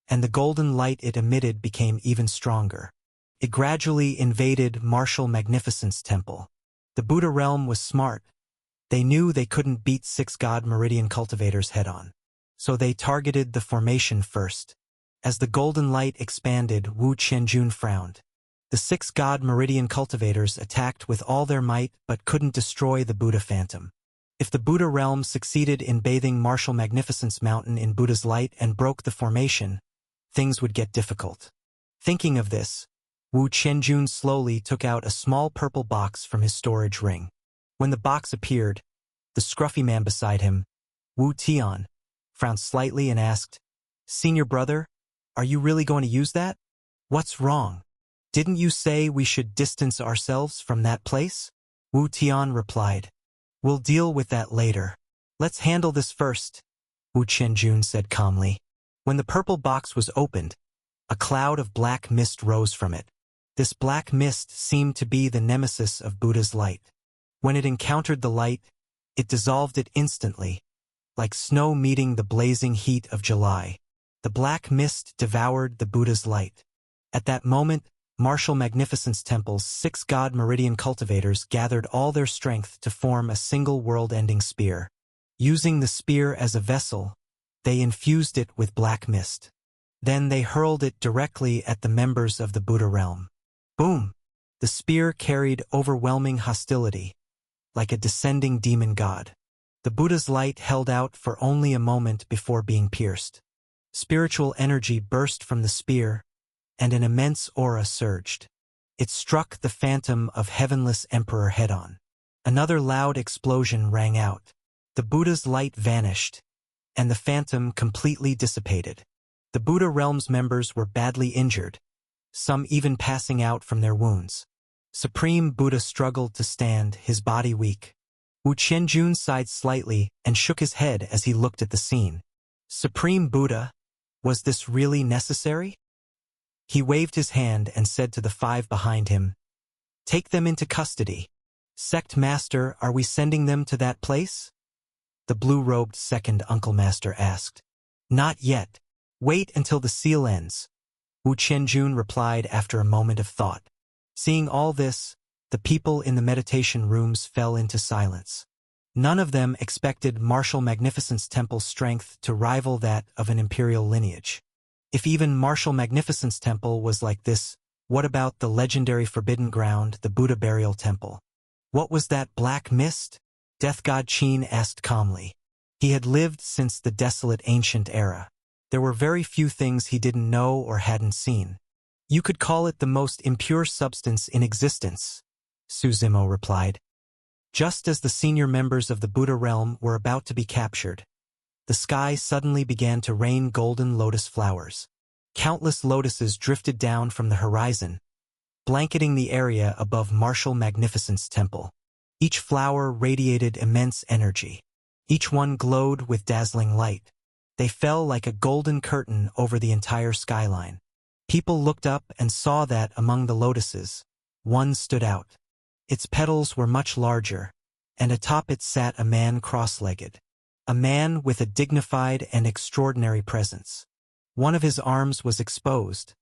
and the golden light it emitted became even stronger. It gradually invaded Martial Magnificent's temple. The Buddha realm was smart. They knew they couldn't beat 6 God Meridian cultivators head-on. So they targeted the formation first. As the golden light expanded, Wu Qianjun frowned. The 6 God Meridian cultivators attacked with all their might but couldn't destroy the Buddha phantom. If the Buddha realm succeeded in bathing Martial Magnificent's mountain in Buddha's light and broke the formation, things would get difficult. Thinking of this, Wu Qianjun slowly took out a small purple box from his storage ring. When the box appeared, the scruffy man beside him, Wu Tian, frowned slightly and asked, "Senior brother, are you really going to use that? What's wrong? Didn't you say we should distance ourselves from that place?" Wu Tian replied, "We'll deal with that later. Let's handle this first," Wu Qianjun said calmly. When the purple box was opened, a cloud of black mist rose from it. This black mist seemed to be the nemesis of Buddha's light. When it encountered the light, it dissolved it instantly, like snow meeting the blazing heat of July. The black mist devoured the Buddha's light. At that moment, Martial Magnificent's temple's 6 God Meridian cultivators gathered all their strength to form a single world-ending spear. Using the spear as a vessel, they infused it with black mist. Then they hurled it directly at the members of the Buddha realm. Boom! The spear carried overwhelming hostility, like a descending demon god. The Buddha's light held out for only a moment before being pierced. Spiritual energy burst from the spear, and an immense aura surged. It struck the phantom of Heavenless Emperor head-on. Another loud explosion rang out. The Buddha's light vanished, and the phantom completely dissipated. The Buddha realm's members were badly injured, some even passing out from their wounds. Supreme Buddha struggled to stand, his body weak. Wu Qianjun sighed slightly and shook his head as he looked at the scene. Supreme Buddha, was this really necessary? He waved his hand and said to the 5 behind him, "Take them into custody. Sect Master, are we sending them to that place?" The blue-robed second Uncle Master asked. "Not yet. Wait until the seal ends," Wu Qianjun replied after a moment of thought. Seeing all this, the people in the meditation rooms fell into silence. None of them expected Martial Magnificent's temple's strength to rival that of an imperial lineage. If even Martial Magnificent's temple was like this, what about the legendary Forbidden Ground, the Buddha Burial Temple? What was that black mist? Death God Qin asked calmly. He had lived since the desolate ancient era. There were very few things he didn't know or hadn't seen. "You could call it the most impure substance in existence," Su Zimo replied. Just as the senior members of the Buddha realm were about to be captured, the sky suddenly began to rain golden lotus flowers. Countless lotuses drifted down from the horizon, blanketing the area above Martial Magnificent's temple. Each flower radiated immense energy. Each one glowed with dazzling light. They fell like a golden curtain over the entire skyline. People looked up and saw that among the lotuses, one stood out. Its petals were much larger, and atop it sat a man cross-legged. A man with a dignified and extraordinary presence. One of his arms was exposed,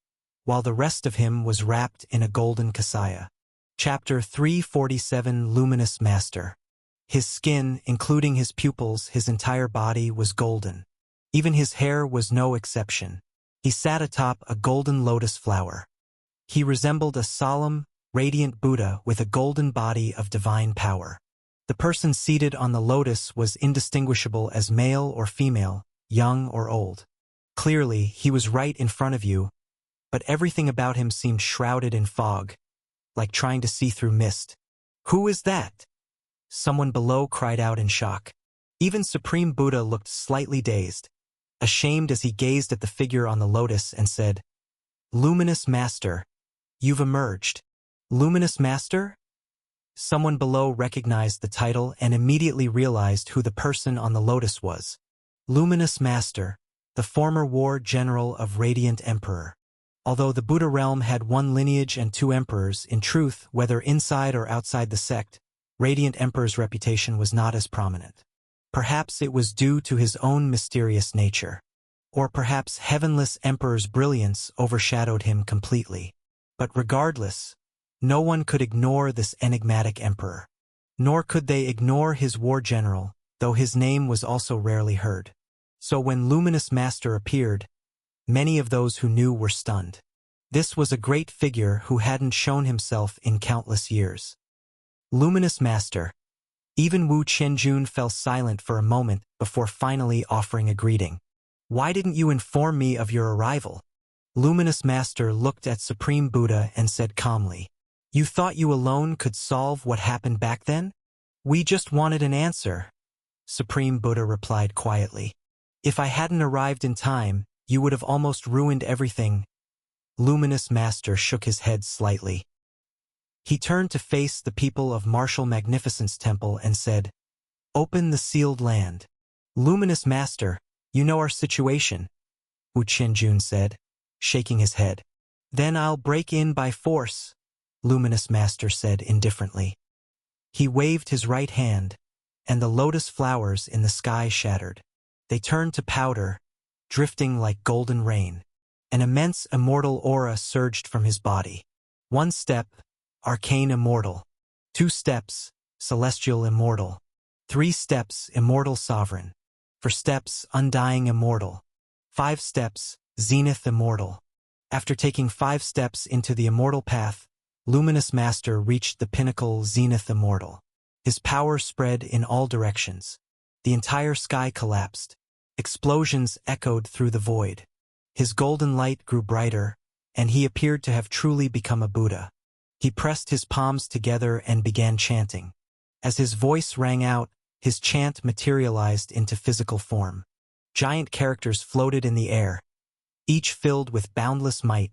while the rest of him was wrapped in a golden kasaya. Chapter 347 Luminous Master. His skin, including his pupils, his entire body was golden. Even his hair was no exception. He sat atop a golden lotus flower. He resembled a solemn, radiant Buddha with a golden body of divine power. The person seated on the lotus was indistinguishable as male or female, young or old. Clearly, he was right in front of you, but everything about him seemed shrouded in fog, like trying to see through mist. "Who is that?" Someone below cried out in shock. Even Supreme Buddha looked slightly dazed, ashamed as he gazed at the figure on the lotus and said, "Luminous Master, you've emerged." "Luminous Master?" Someone below recognized the title and immediately realized who the person on the lotus was. Luminous Master, the former war general of Radiant Emperor. Although the Buddha realm had one lineage and 2 emperors, in truth, whether inside or outside the sect, Radiant Emperor's reputation was not as prominent. Perhaps it was due to his own mysterious nature. or perhaps Heavenless Emperor's brilliance overshadowed him completely. But regardless, no one could ignore this enigmatic emperor. Nor could they ignore his war general, though his name was also rarely heard. So when Luminous Master appeared, many of those who knew were stunned. This was a great figure who hadn't shown himself in countless years. Luminous Master. Even Wu Qianjun fell silent for a moment before finally offering a greeting. Why didn't you inform me of your arrival? Luminous Master looked at Supreme Buddha and said calmly, You thought you alone could solve what happened back then? We just wanted an answer. Supreme Buddha replied quietly. If I hadn't arrived in time, you would have almost ruined everything. Luminous Master shook his head slightly. He turned to face the people of Martial Magnificence Temple and said, Open the sealed land. Luminous Master, you know our situation, Wu Qianjun said, shaking his head. Then I'll break in by force, Luminous Master said indifferently. He waved his right hand, and the lotus flowers in the sky shattered. They turned to powder, drifting like golden rain. An immense immortal aura surged from his body. 1 step, arcane immortal. 2 steps, celestial immortal. 3 steps, immortal sovereign. 4 steps, undying immortal. 5 steps, zenith immortal. After taking 5 steps into the immortal path, Luminous Master reached the pinnacle zenith immortal. His power spread in all directions. The entire sky collapsed. Explosions echoed through the void. His golden light grew brighter, and he appeared to have truly become a Buddha. He pressed his palms together and began chanting. As his voice rang out, his chant materialized into physical form. Giant characters floated in the air, each filled with boundless might,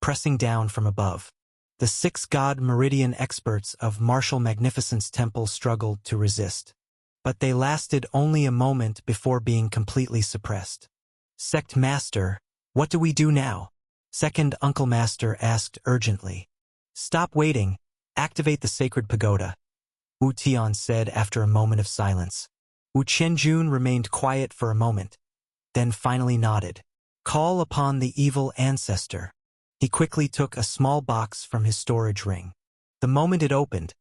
pressing down from above. The 6 God Meridian experts of Martial Magnificence Temple struggled to resist. But they lasted only a moment before being completely suppressed. Sect Master, what do we do now? Second Uncle Master asked urgently. Stop waiting. Activate the sacred pagoda, Wu Tian said after a moment of silence. Wu Qianjun remained quiet for a moment, then finally nodded. Call upon the evil ancestor. He quickly took a small box from his storage ring. The moment it opened,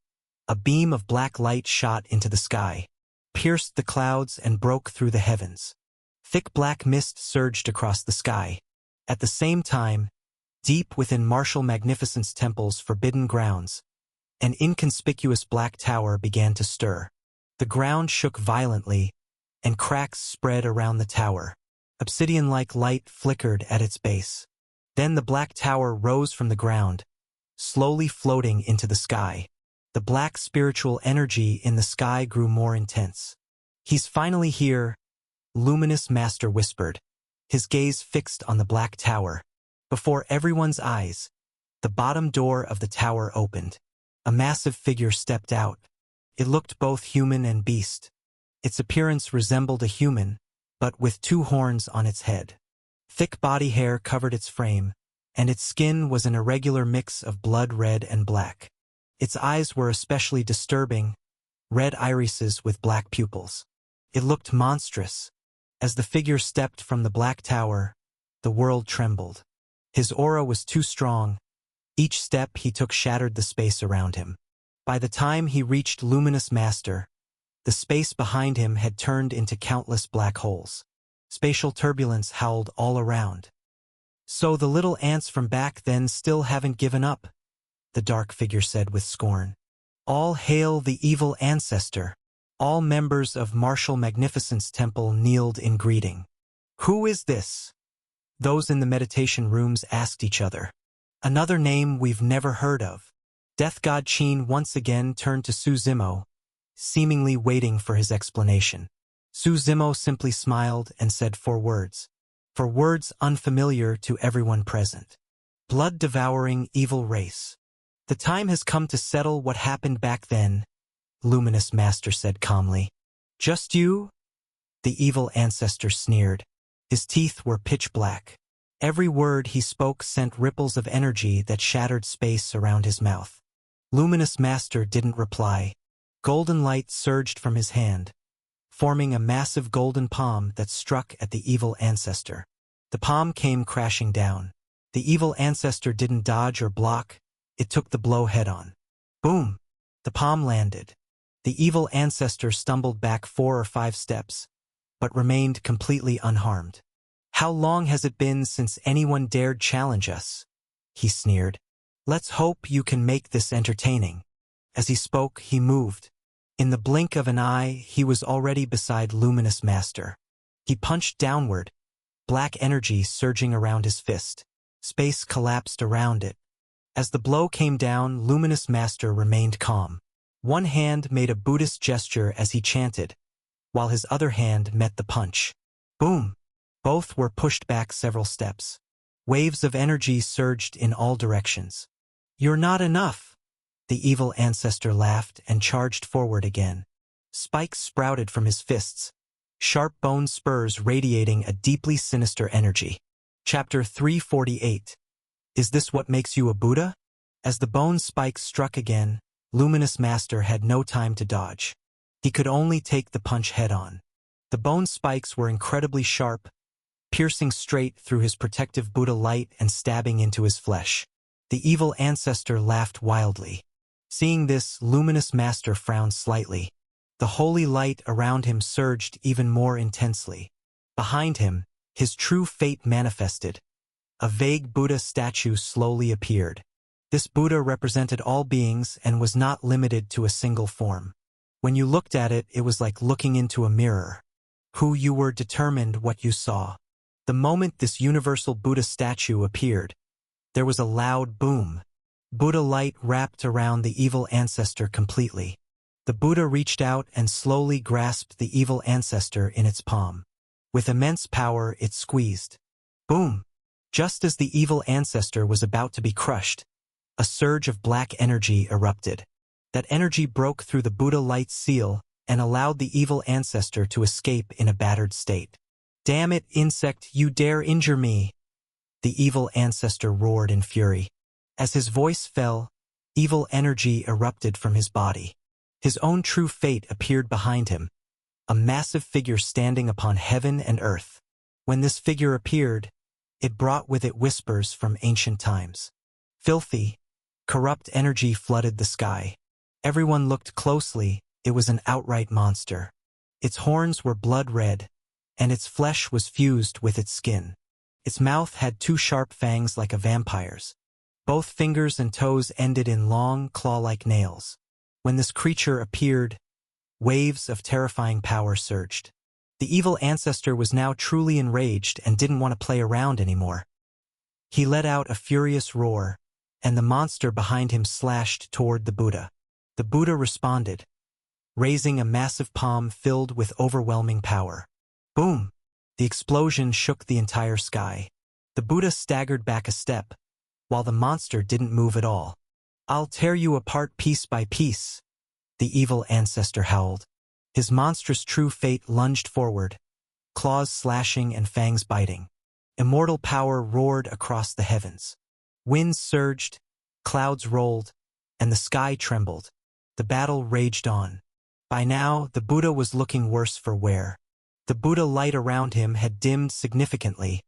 a beam of black light shot into the sky, pierced the clouds and broke through the heavens. Thick black mist surged across the sky. At the same time, deep within Martial Magnificence Temple's forbidden grounds, an inconspicuous black tower began to stir. The ground shook violently, and cracks spread around the tower. Obsidian-like light flickered at its base. Then the black tower rose from the ground, slowly floating into the sky. The black spiritual energy in the sky grew more intense. He's finally here, Luminous Master whispered, his gaze fixed on the black tower. Before everyone's eyes, the bottom door of the tower opened. A massive figure stepped out. It looked both human and beast. Its appearance resembled a human, but with 2 horns on its head. Thick body hair covered its frame, and its skin was an irregular mix of blood red and black. Its eyes were especially disturbing, red irises with black pupils. It looked monstrous. As the figure stepped from the black tower, the world trembled. His aura was too strong. Each step he took shattered the space around him. By the time he reached Luminous Master, the space behind him had turned into countless black holes. Spatial turbulence howled all around. So the little ants from back then still haven't given up, the dark figure said with scorn. All hail the evil ancestor. All members of Martial Magnificence Temple kneeled in greeting. Who is this? Those in the meditation rooms asked each other. Another name we've never heard of. Death God Qin once again turned to Su Zimo, seemingly waiting for his explanation. Su Zimo simply smiled and said 4 words. 4 words unfamiliar to everyone present. Blood-devouring evil race. The time has come to settle what happened back then, Luminous Master said calmly. Just you? The evil ancestor sneered. His teeth were pitch black. Every word he spoke sent ripples of energy that shattered space around his mouth. Luminous Master didn't reply. Golden light surged from his hand, forming a massive golden palm that struck at the evil ancestor. The palm came crashing down. The evil ancestor didn't dodge or block. It took the blow head-on. Boom! The palm landed. The evil ancestor stumbled back 4 or 5 steps, but remained completely unharmed. "How long has it been since anyone dared challenge us?" he sneered. "Let's hope you can make this entertaining." As he spoke, he moved. In the blink of an eye, he was already beside Luminous Master. He punched downward, black energy surging around his fist. Space collapsed around it. As the blow came down, Luminous Master remained calm. One hand made a Buddhist gesture as he chanted, while his other hand met the punch. Boom! Both were pushed back several steps. Waves of energy surged in all directions. "You're not enough!" The evil ancestor laughed and charged forward again. Spikes sprouted from his fists, sharp bone spurs radiating a deeply sinister energy. Chapter 348. Is this what makes you a Buddha? As the bone spikes struck again, Luminous Master had no time to dodge. He could only take the punch head-on. The bone spikes were incredibly sharp, piercing straight through his protective Buddha light and stabbing into his flesh. The evil ancestor laughed wildly. Seeing this, Luminous Master frowned slightly. The holy light around him surged even more intensely. Behind him, his true fate manifested. A vague Buddha statue slowly appeared. This Buddha represented all beings and was not limited to a single form. When you looked at it, it was like looking into a mirror. Who you were determined what you saw. The moment this universal Buddha statue appeared, there was a loud boom. Buddha light wrapped around the evil ancestor completely. The Buddha reached out and slowly grasped the evil ancestor in its palm. With immense power, it squeezed. Boom! Just as the evil ancestor was about to be crushed, a surge of black energy erupted. That energy broke through the Buddha light's seal and allowed the evil ancestor to escape in a battered state. "Damn it, insect, you dare injure me!" The evil ancestor roared in fury. As his voice fell, evil energy erupted from his body. His own true fate appeared behind him, a massive figure standing upon heaven and earth. When this figure appeared, it brought with it whispers from ancient times. Filthy, corrupt energy flooded the sky. Everyone looked closely. It was an outright monster. Its horns were blood red, and its flesh was fused with its skin. Its mouth had 2 sharp fangs like a vampire's. Both fingers and toes ended in long, claw-like nails. When this creature appeared, waves of terrifying power surged. The evil ancestor was now truly enraged and didn't want to play around anymore. He let out a furious roar, and the monster behind him slashed toward the Buddha. The Buddha responded, raising a massive palm filled with overwhelming power. Boom! The explosion shook the entire sky. The Buddha staggered back a step, while the monster didn't move at all. "I'll tear you apart piece by piece," the evil ancestor howled. His monstrous true fate lunged forward, claws slashing and fangs biting. Immortal power roared across the heavens. Winds surged, clouds rolled, and the sky trembled. The battle raged on. By now, the Buddha was looking worse for wear. The Buddha light around him had dimmed significantly,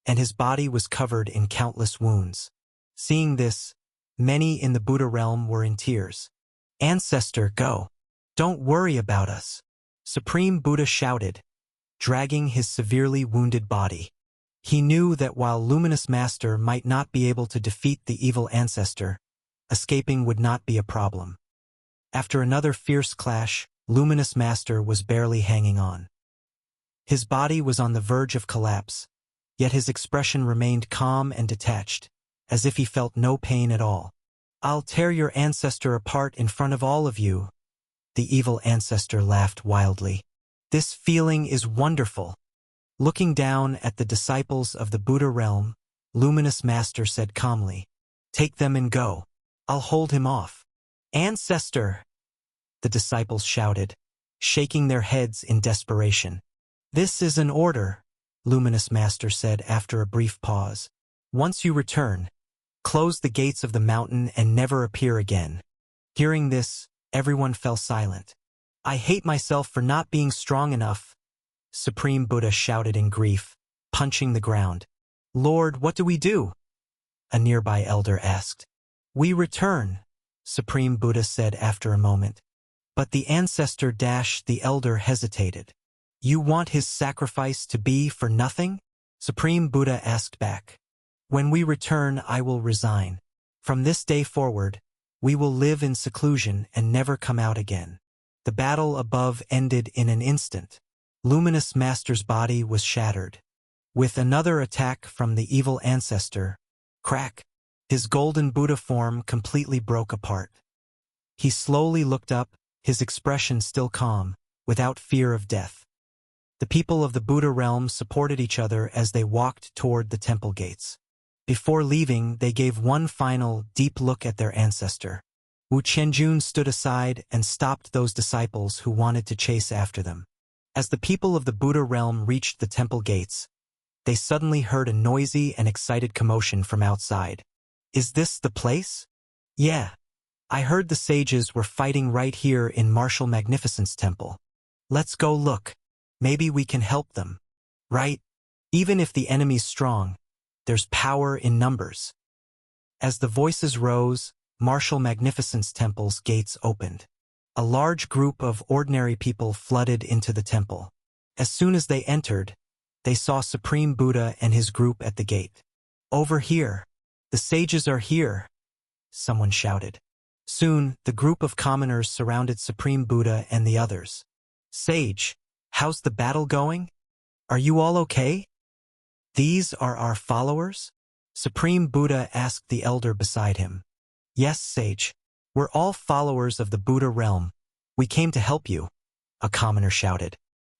and his body was covered in countless wounds. Seeing this, many in the Buddha realm were in tears. "Ancestor, go. Don't worry about us," Supreme Buddha shouted, dragging his severely wounded body. He knew that while Luminous Master might not be able to defeat the evil ancestor, escaping would not be a problem. After another fierce clash, Luminous Master was barely hanging on. His body was on the verge of collapse, yet his expression remained calm and detached, as if he felt no pain at all. "I'll tear your ancestor apart in front of all of you," the evil ancestor laughed wildly. "This feeling is wonderful." Looking down at the disciples of the Buddha realm, Luminous Master said calmly, "Take them and go. I'll hold him off." "Ancestor!" the disciples shouted, shaking their heads in desperation. "This is an order," Luminous Master said after a brief pause. "Once you return, close the gates of the mountain and never appear again." Hearing this, everyone fell silent. "I hate myself for not being strong enough," Supreme Buddha shouted in grief, punching the ground. Lord, what do we do? A nearby elder asked. We return, Supreme Buddha said after a moment. But the ancestor the elder hesitated. You want his sacrifice to be for nothing? Supreme Buddha asked back. When we return, I will resign. From this day forward, we will live in seclusion and never come out again. The battle above ended in an instant. Luminous Master's body was shattered. With another attack from the evil ancestor, crack, his golden Buddha form completely broke apart. He slowly looked up, his expression still calm, without fear of death. The people of the Buddha realm supported each other as they walked toward the temple gates. Before leaving, they gave one final, deep look at their ancestor. Wu Qianjun stood aside and stopped those disciples who wanted to chase after them. As the people of the Buddha realm reached the temple gates, they suddenly heard a noisy and excited commotion from outside. Is this the place? Yeah. I heard the sages were fighting right here in Martial Magnificence Temple. Let's go look. Maybe we can help them. Right? Even if the enemy's strong, there's power in numbers. As the voices rose, Martial Magnificence Temple's gates opened. A large group of ordinary people flooded into the temple. As soon as they entered, they saw Supreme Buddha and his group at the gate. Over here. The sages are here, someone shouted. Soon, the group of commoners surrounded Supreme Buddha and the others. Sage, how's the battle going? Are you all okay? These are our followers? Supreme Buddha asked the elder beside him. Yes, Sage. We're all followers of the Buddha realm. We came to help you, a commoner shouted.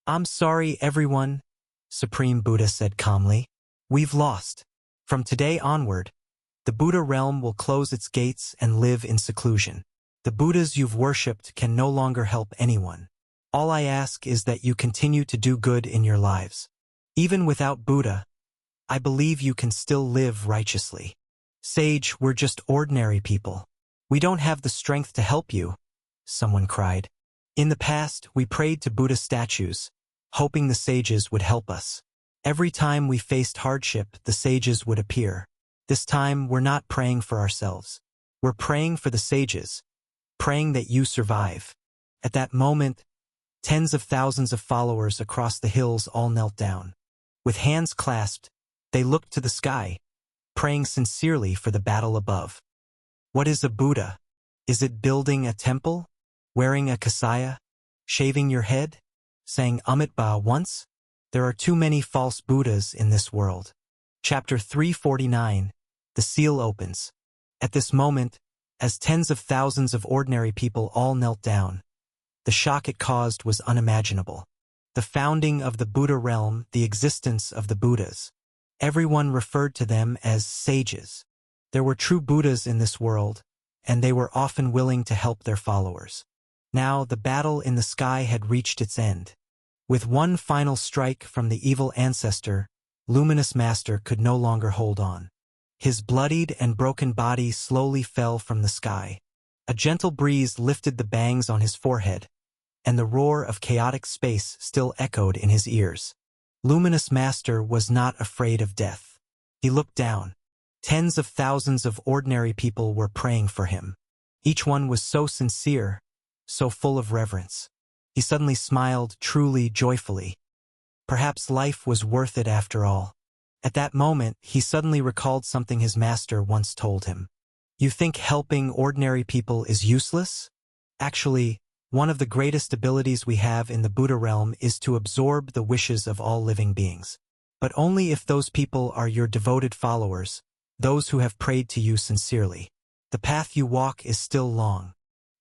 I'm sorry, everyone, Supreme Buddha said calmly. We've lost. From today onward, the Buddha realm will close its gates and live in seclusion. The Buddhas you've worshipped can no longer help anyone. All I ask is that you continue to do good in your lives. Even without Buddha, I believe you can still live righteously. Sage, we're just ordinary people. We don't have the strength to help you, someone cried. In the past, we prayed to Buddha statues, hoping the sages would help us. Every time we faced hardship, the sages would appear. This time, we're not praying for ourselves. We're praying for the sages, praying that you survive. At that moment, tens of thousands of followers across the hills all knelt down. With hands clasped, they looked to the sky, praying sincerely for the battle above. What is a Buddha? Is it building a temple? Wearing a kasaya? Shaving your head? Saying Amitabha once? There are too many false Buddhas in this world. Chapter 349, the seal opens. At this moment, as tens of thousands of ordinary people all knelt down, the shock it caused was unimaginable. The founding of the Buddha realm, the existence of the Buddhas. Everyone referred to them as sages. There were true Buddhas in this world, and they were often willing to help their followers. Now the battle in the sky had reached its end. With one final strike from the evil ancestor, Luminous Master could no longer hold on. His bloodied and broken body slowly fell from the sky. A gentle breeze lifted the bangs on his forehead, and the roar of chaotic space still echoed in his ears. Luminous Master was not afraid of death. He looked down. Tens of thousands of ordinary people were praying for him. Each one was so sincere, so full of reverence. He suddenly smiled truly joyfully. Perhaps life was worth it after all. At that moment, he suddenly recalled something his master once told him. You think helping ordinary people is useless? Actually, one of the greatest abilities we have in the Buddha realm is to absorb the wishes of all living beings. But only if those people are your devoted followers, those who have prayed to you sincerely. The path you walk is still long.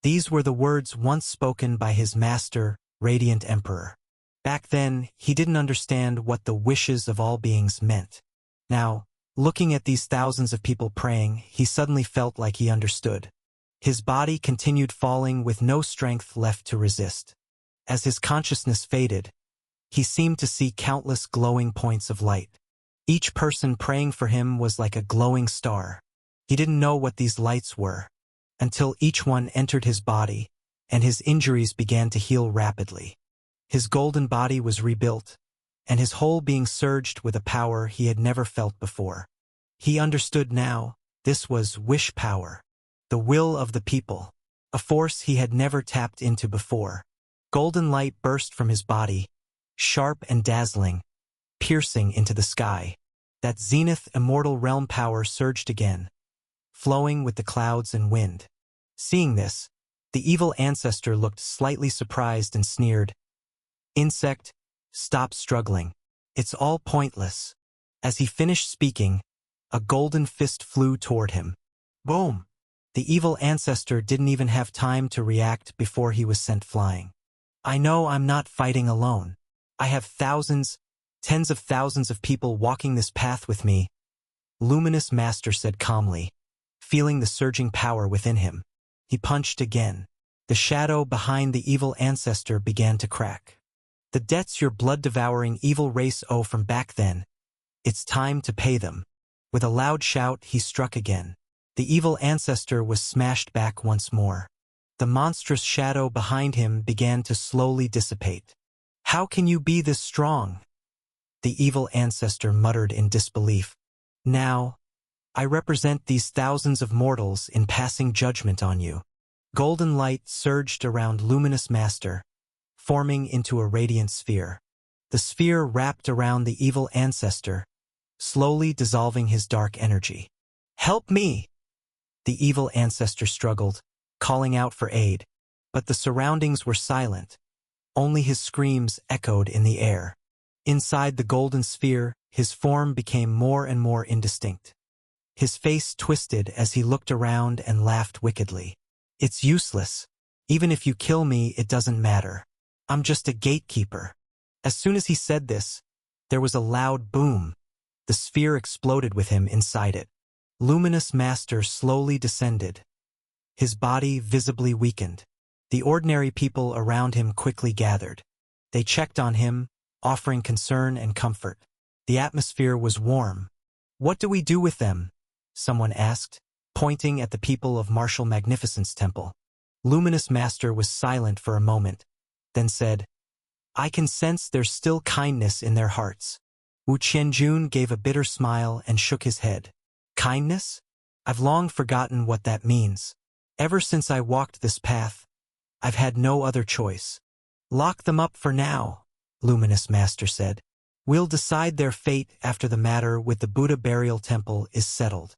These were the words once spoken by his master, Radiant Emperor. Back then, he didn't understand what the wishes of all beings meant. Now, looking at these thousands of people praying, he suddenly felt like he understood. His body continued falling with no strength left to resist. As his consciousness faded, he seemed to see countless glowing points of light. Each person praying for him was like a glowing star. He didn't know what these lights were, until each one entered his body, and his injuries began to heal rapidly. His golden body was rebuilt, and his whole being surged with a power he had never felt before. He understood now, this was wish power, the will of the people, a force he had never tapped into before. Golden light burst from his body, sharp and dazzling, piercing into the sky. That zenith immortal realm power surged again, flowing with the clouds and wind. Seeing this, the evil ancestor looked slightly surprised and sneered. "Insect, stop struggling. It's all pointless." As he finished speaking, a golden fist flew toward him. Boom! The evil ancestor didn't even have time to react before he was sent flying. "I know I'm not fighting alone. I have thousands, tens of thousands of people walking this path with me," Luminous Master said calmly, feeling the surging power within him. He punched again. The shadow behind the evil ancestor began to crack. "The debts your blood-devouring evil race owe from back then. It's time to pay them." With a loud shout, he struck again. The evil ancestor was smashed back once more. The monstrous shadow behind him began to slowly dissipate. "How can you be this strong?" the evil ancestor muttered in disbelief. "Now, I represent these thousands of mortals in passing judgment on you." Golden light surged around Luminous Master, forming into a radiant sphere. The sphere wrapped around the evil ancestor, slowly dissolving his dark energy. "Help me!" The evil ancestor struggled, calling out for aid, but the surroundings were silent. Only his screams echoed in the air. Inside the golden sphere, his form became more and more indistinct. His face twisted as he looked around and laughed wickedly. "It's useless. Even if you kill me, it doesn't matter. I'm just a gatekeeper." As soon as he said this, there was a loud boom. The sphere exploded with him inside it. Luminous Master slowly descended, his body visibly weakened. The ordinary people around him quickly gathered. They checked on him, offering concern and comfort. The atmosphere was warm. "What do we do with them?" someone asked, pointing at the people of Martial Magnificence Temple. Luminous Master was silent for a moment, then said, "I can sense there's still kindness in their hearts." Wu Qianjun gave a bitter smile and shook his head. "Kindness? I've long forgotten what that means. Ever since I walked this path, I've had no other choice." "Lock them up for now," Luminous Master said. "We'll decide their fate after the matter with the Buddha Burial Temple is settled.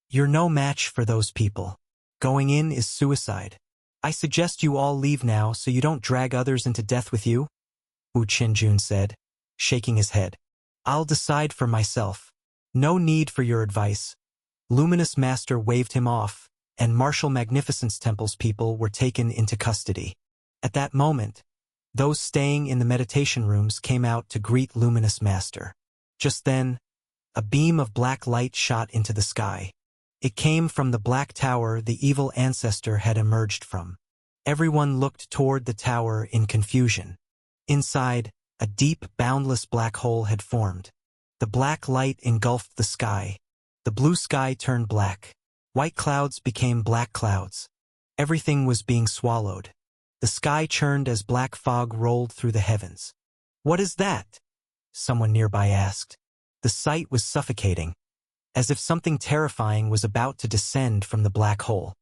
You're no match for those people. Going in is suicide. I suggest you all leave now so you don't drag others into death with you," Wu Qianjun said, shaking his head. "I'll decide for myself. No need for your advice." Luminous Master waved him off, and Martial Magnificence Temple's people were taken into custody. At that moment, those staying in the meditation rooms came out to greet Luminous Master. Just then, a beam of black light shot into the sky. It came from the black tower the evil ancestor had emerged from. Everyone looked toward the tower in confusion. Inside, a deep, boundless black hole had formed. The black light engulfed the sky. The blue sky turned black. White clouds became black clouds. Everything was being swallowed. The sky churned as black fog rolled through the heavens. "What is that?" someone nearby asked. The sight was suffocating, as if something terrifying was about to descend from the black hole.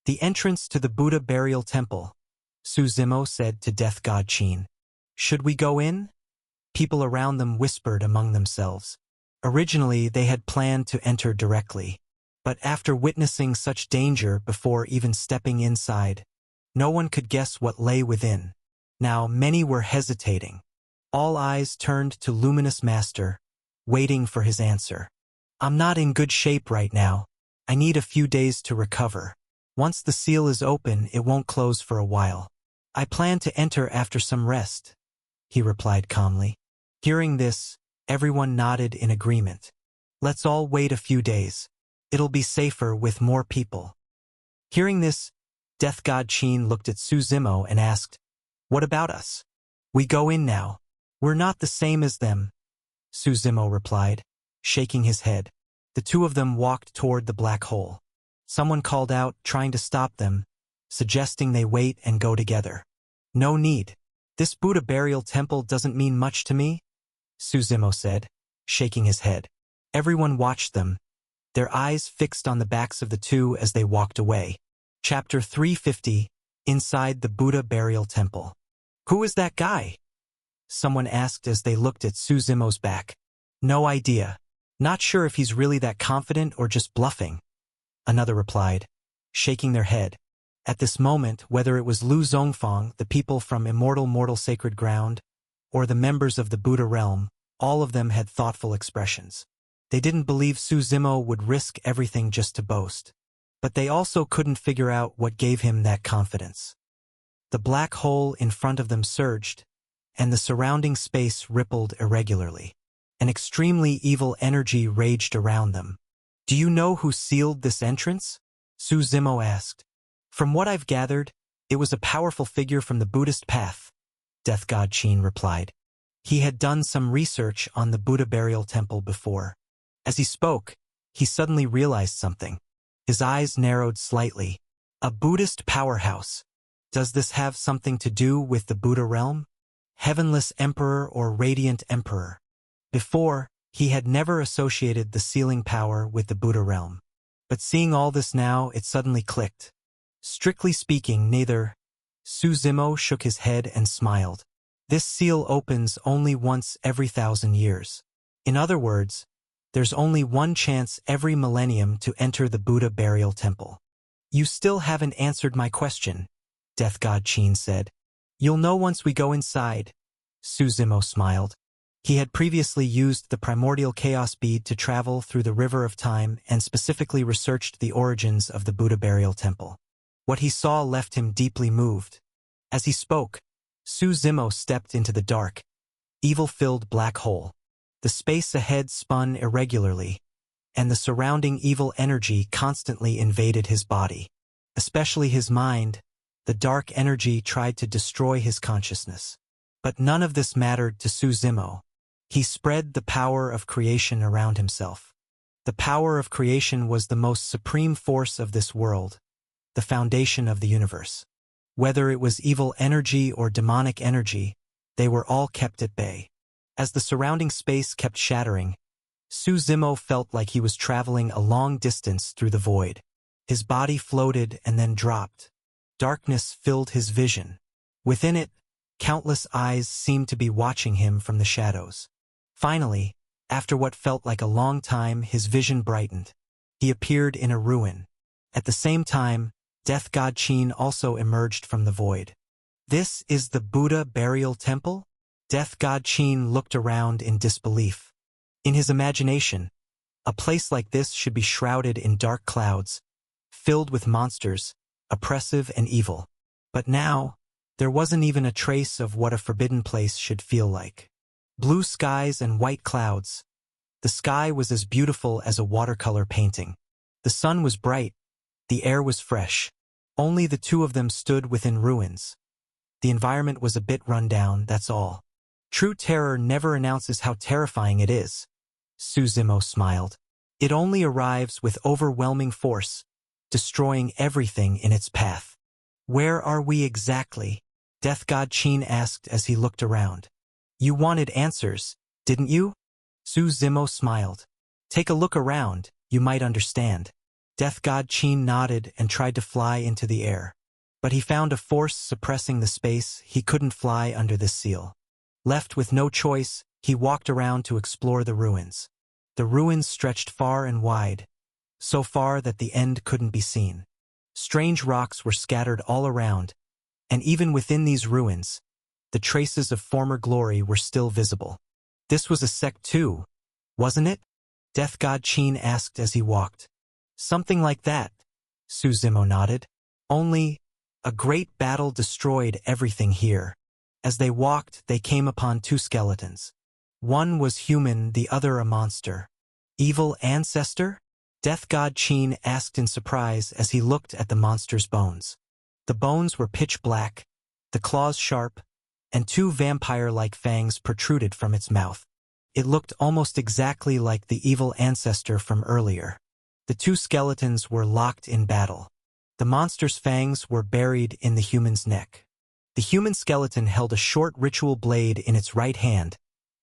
"The entrance to the Buddha Burial Temple," Su Zimo said to Death God Qin. "Should we go in?" People around them whispered among themselves. Originally, they had planned to enter directly, but after witnessing such danger before even stepping inside, no one could guess what lay within. Now many were hesitating. All eyes turned to Luminous Master, waiting for his answer. "I'm not in good shape right now. I need a few days to recover. Once the seal is open, it won't close for a while. I plan to enter after some rest," he replied calmly. Hearing this, everyone nodded in agreement. "Let's all wait a few days. It'll be safer with more people." Hearing this, Death God Qin looked at Su Zimo and asked, "What about us? We go in now." "We're not the same as them," Su Zimo replied, shaking his head. The two of them walked toward the black hole. Someone called out, trying to stop them, suggesting they wait and go together. "No need. This Buddha Burial Temple doesn't mean much to me. Suzimo said, shaking his head. Everyone watched them, their eyes fixed on the backs of the two as they walked away. Chapter 350, Inside the Buddha Burial Temple. Who is that guy? Someone asked as they looked at Suzimo's back. No idea. Not sure if he's really that confident or just bluffing. Another replied, shaking their head. At this moment, whether it was Lu Zongfang, the people from Immortal Mortal Sacred Ground, or the members of the Buddha realm, all of them had thoughtful expressions. They didn't believe Suzimo would risk everything just to boast. But they also couldn't figure out what gave him that confidence. The black hole in front of them surged, and the surrounding space rippled irregularly. An extremely evil energy raged around them. Do you know who sealed this entrance? Suzimo asked. From what I've gathered, it was a powerful figure from the Buddhist path, Death God Qin replied. He had done some research on the Buddha burial temple before. As he spoke, he suddenly realized something. His eyes narrowed slightly. A Buddhist powerhouse. Does this have something to do with the Buddha realm? Heavenless Emperor or Radiant Emperor? Before, he had never associated the sealing power with the Buddha realm. But seeing all this now, it suddenly clicked. Strictly speaking, neither. Suzimo shook his head and smiled. This seal opens only once every 1,000 years. In other words, there's only one chance every millennium to enter the Buddha burial temple. You still haven't answered my question, Death God Qin said. You'll know once we go inside. Suzimo smiled. He had previously used the primordial chaos bead to travel through the river of time and specifically researched the origins of the Buddha burial temple. What he saw left him deeply moved. As he spoke, Suzimo stepped into the dark, evil-filled black hole. The space ahead spun irregularly, and the surrounding evil energy constantly invaded his body. Especially his mind, the dark energy tried to destroy his consciousness. But none of this mattered to Suzimo. He spread the power of creation around himself. The power of creation was the most supreme force of this world, the foundation of the universe. Whether it was evil energy or demonic energy, they were all kept at bay. As the surrounding space kept shattering, Suzimo felt like he was traveling a long distance through the void. His body floated and then dropped. Darkness filled his vision. Within it, countless eyes seemed to be watching him from the shadows. Finally, after what felt like a long time, his vision brightened. He appeared in a ruin. At the same time, Death God Qin also emerged from the void. This is the Buddha burial temple? Death God Qin looked around in disbelief. In his imagination, a place like this should be shrouded in dark clouds, filled with monsters, oppressive and evil. But now, there wasn't even a trace of what a forbidden place should feel like. Blue skies and white clouds. The sky was as beautiful as a watercolor painting. The sun was bright. The air was fresh. Only the two of them stood within ruins. The environment was a bit run down, that's all. True terror never announces how terrifying it is. Suzimo smiled. It only arrives with overwhelming force, destroying everything in its path. Where are we exactly? Death God Qin asked as he looked around. You wanted answers, didn't you? Suzimo smiled. Take a look around, you might understand. Death God Qin nodded and tried to fly into the air. But he found a force suppressing the space. He couldn't fly under this seal. Left with no choice, he walked around to explore the ruins. The ruins stretched far and wide, so far that the end couldn't be seen. Strange rocks were scattered all around, and even within these ruins, the traces of former glory were still visible. This was a sect too, wasn't it? Death God Qin asked as he walked. Something like that, Suzimo nodded. Only, a great battle destroyed everything here. As they walked, they came upon two skeletons. One was human, the other a monster. Evil ancestor? Death God Qin asked in surprise as he looked at the monster's bones. The bones were pitch black, the claws sharp, and two vampire-like fangs protruded from its mouth. It looked almost exactly like the evil ancestor from earlier. The two skeletons were locked in battle. The monster's fangs were buried in the human's neck. The human skeleton held a short ritual blade in its right hand,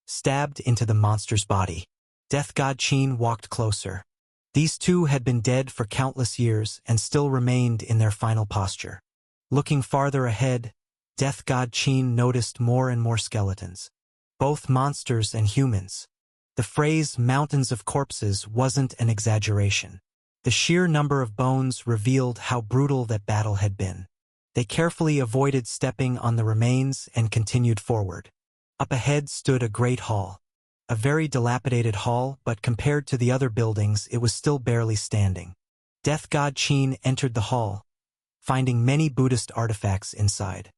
stabbed into the monster's body. Death God Qin walked closer. These two had been dead for countless years and still remained in their final posture. Looking farther ahead, Death God Qin noticed more and more skeletons. Both monsters and humans. The phrase mountains of corpses wasn't an exaggeration. The sheer number of bones revealed how brutal that battle had been. They carefully avoided stepping on the remains and continued forward. Up ahead stood a great hall. A very dilapidated hall, but compared to the other buildings it was still barely standing. Death God Qin entered the hall, finding many Buddhist artifacts inside.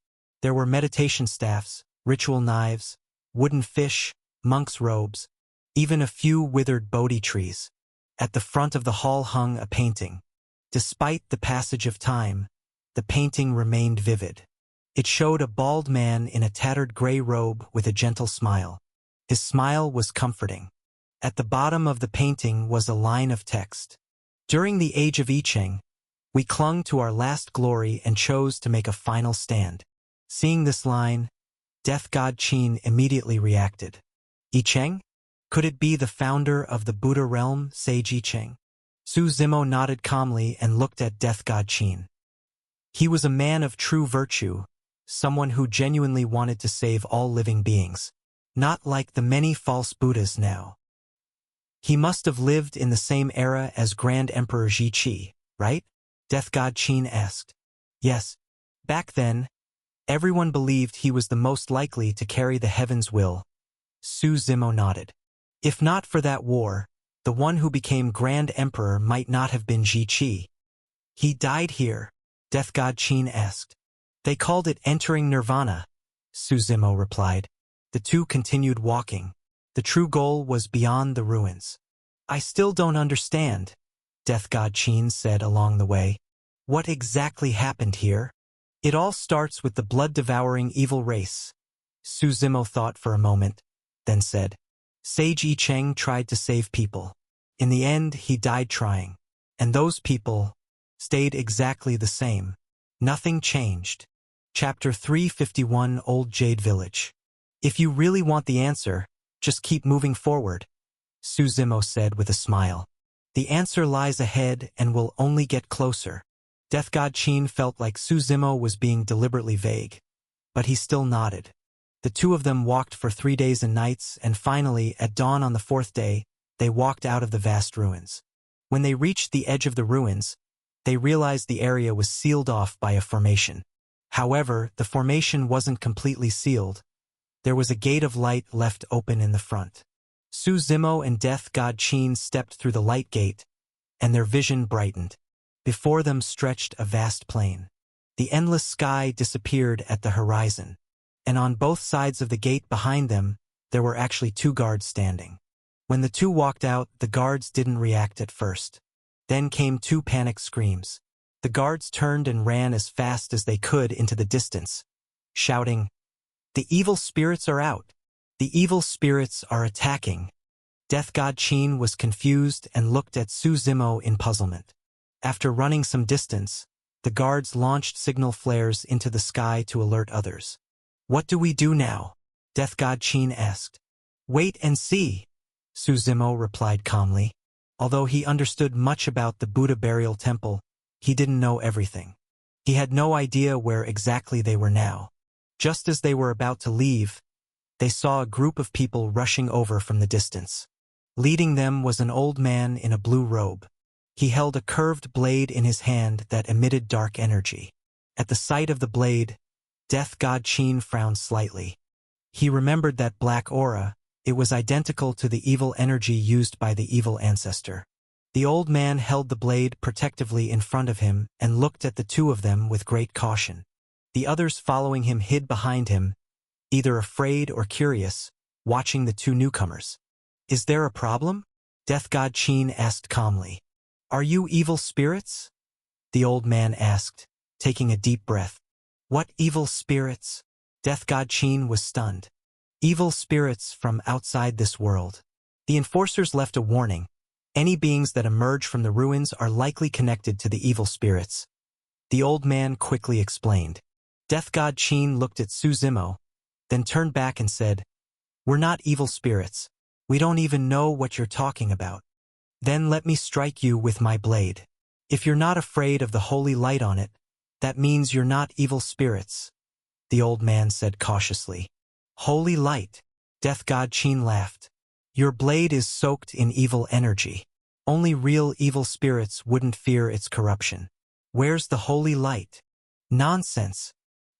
There were meditation staffs, ritual knives, wooden fish, monks' robes, even a few withered Bodhi trees. At the front of the hall hung a painting. Despite the passage of time, the painting remained vivid. It showed a bald man in a tattered gray robe with a gentle smile. His smile was comforting. At the bottom of the painting was a line of text. During the age of I Ching, we clung to our last glory and chose to make a final stand. Seeing this line, Death God Qin immediately reacted. I Ching? Could it be the founder of the Buddha realm, Sage I Ching? Su Zimo nodded calmly and looked at Death God Qin. He was a man of true virtue, someone who genuinely wanted to save all living beings. Not like the many false Buddhas now. He must have lived in the same era as Grand Emperor Ji Qi, right? Death God Qin asked. Yes. Back then, everyone believed he was the most likely to carry the heaven's will. Su Zimo nodded. If not for that war, the one who became Grand Emperor might not have been Ji Qi. He died here, Death God Qin asked. They called it entering nirvana, Su Zimo replied. The two continued walking. The true goal was beyond the ruins. I still don't understand, Death God Qin said along the way. What exactly happened here? It all starts with the blood-devouring evil race. Su Zimo thought for a moment, then said, Sage I Ching tried to save people. In the end, he died trying. And those people stayed exactly the same. Nothing changed. Chapter 351 Old Jade Village. If you really want the answer, just keep moving forward, Su Zimo said with a smile. The answer lies ahead and will only get closer. Death God Qin felt like Su Zimo was being deliberately vague, but he still nodded. The two of them walked for 3 days and nights, and finally, at dawn on the 4th day, they walked out of the vast ruins. When they reached the edge of the ruins, they realized the area was sealed off by a formation. However, the formation wasn't completely sealed. There was a gate of light left open in the front. Su Zimo and Death God Qin stepped through the light gate, and their vision brightened. Before them stretched a vast plain. The endless sky disappeared at the horizon, and on both sides of the gate behind them, there were actually 2 guards standing. When the two walked out, the guards didn't react at first. Then came 2 panicked screams. The guards turned and ran as fast as they could into the distance, shouting, The evil spirits are out. The evil spirits are attacking. Death God Qin was confused and looked at Su Zimo in puzzlement. After running some distance, the guards launched signal flares into the sky to alert others. What do we do now? Death God Qin asked. Wait and see, Su Zimo replied calmly. Although he understood much about the Buddha burial temple, he didn't know everything. He had no idea where exactly they were now. Just as they were about to leave, they saw a group of people rushing over from the distance. Leading them was an old man in a blue robe. He held a curved blade in his hand that emitted dark energy. At the sight of the blade, Death God Qin frowned slightly. He remembered that black aura. It was identical to the evil energy used by the evil ancestor. The old man held the blade protectively in front of him and looked at the two of them with great caution. The others following him hid behind him, either afraid or curious, watching the two newcomers. Is there a problem? Death God Qin asked calmly. Are you evil spirits? The old man asked, taking a deep breath. What evil spirits? Death God Qin was stunned. Evil spirits from outside this world. The enforcers left a warning. Any beings that emerge from the ruins are likely connected to the evil spirits. The old man quickly explained. Death God Qin looked at Su Zimo, then turned back and said, We're not evil spirits. We don't even know what you're talking about. Then let me strike you with my blade. If you're not afraid of the holy light on it, that means you're not evil spirits, the old man said cautiously. Holy light, Death God Qin laughed. Your blade is soaked in evil energy. Only real evil spirits wouldn't fear its corruption. Where's the holy light? Nonsense.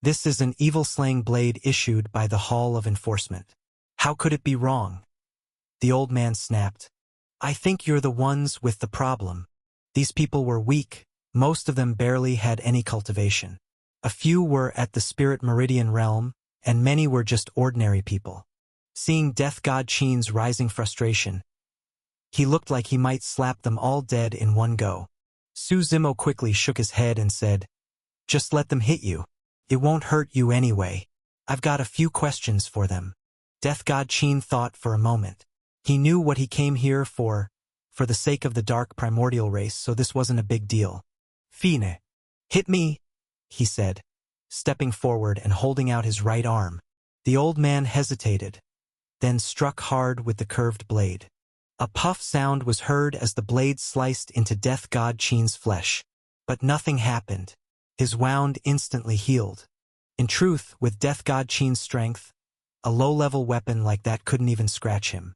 This is an evil-slaying blade issued by the Hall of Enforcement. How could it be wrong? The old man snapped. I think you're the ones with the problem. These people were weak. Most of them barely had any cultivation. A few were at the Spirit Meridian realm, and many were just ordinary people. Seeing Death God Qin's rising frustration, he looked like he might slap them all dead in one go. Su Zimo quickly shook his head and said, Just let them hit you. It won't hurt you anyway. I've got a few questions for them. Death God Qin thought for a moment. He knew what he came here for the sake of the dark primordial race, so this wasn't a big deal. Fine. Hit me, he said, stepping forward and holding out his right arm. The old man hesitated, then struck hard with the curved blade. A puff sound was heard as the blade sliced into Death God Qin's flesh. But nothing happened. His wound instantly healed. In truth, with Death God Qin's strength, a low-level weapon like that couldn't even scratch him.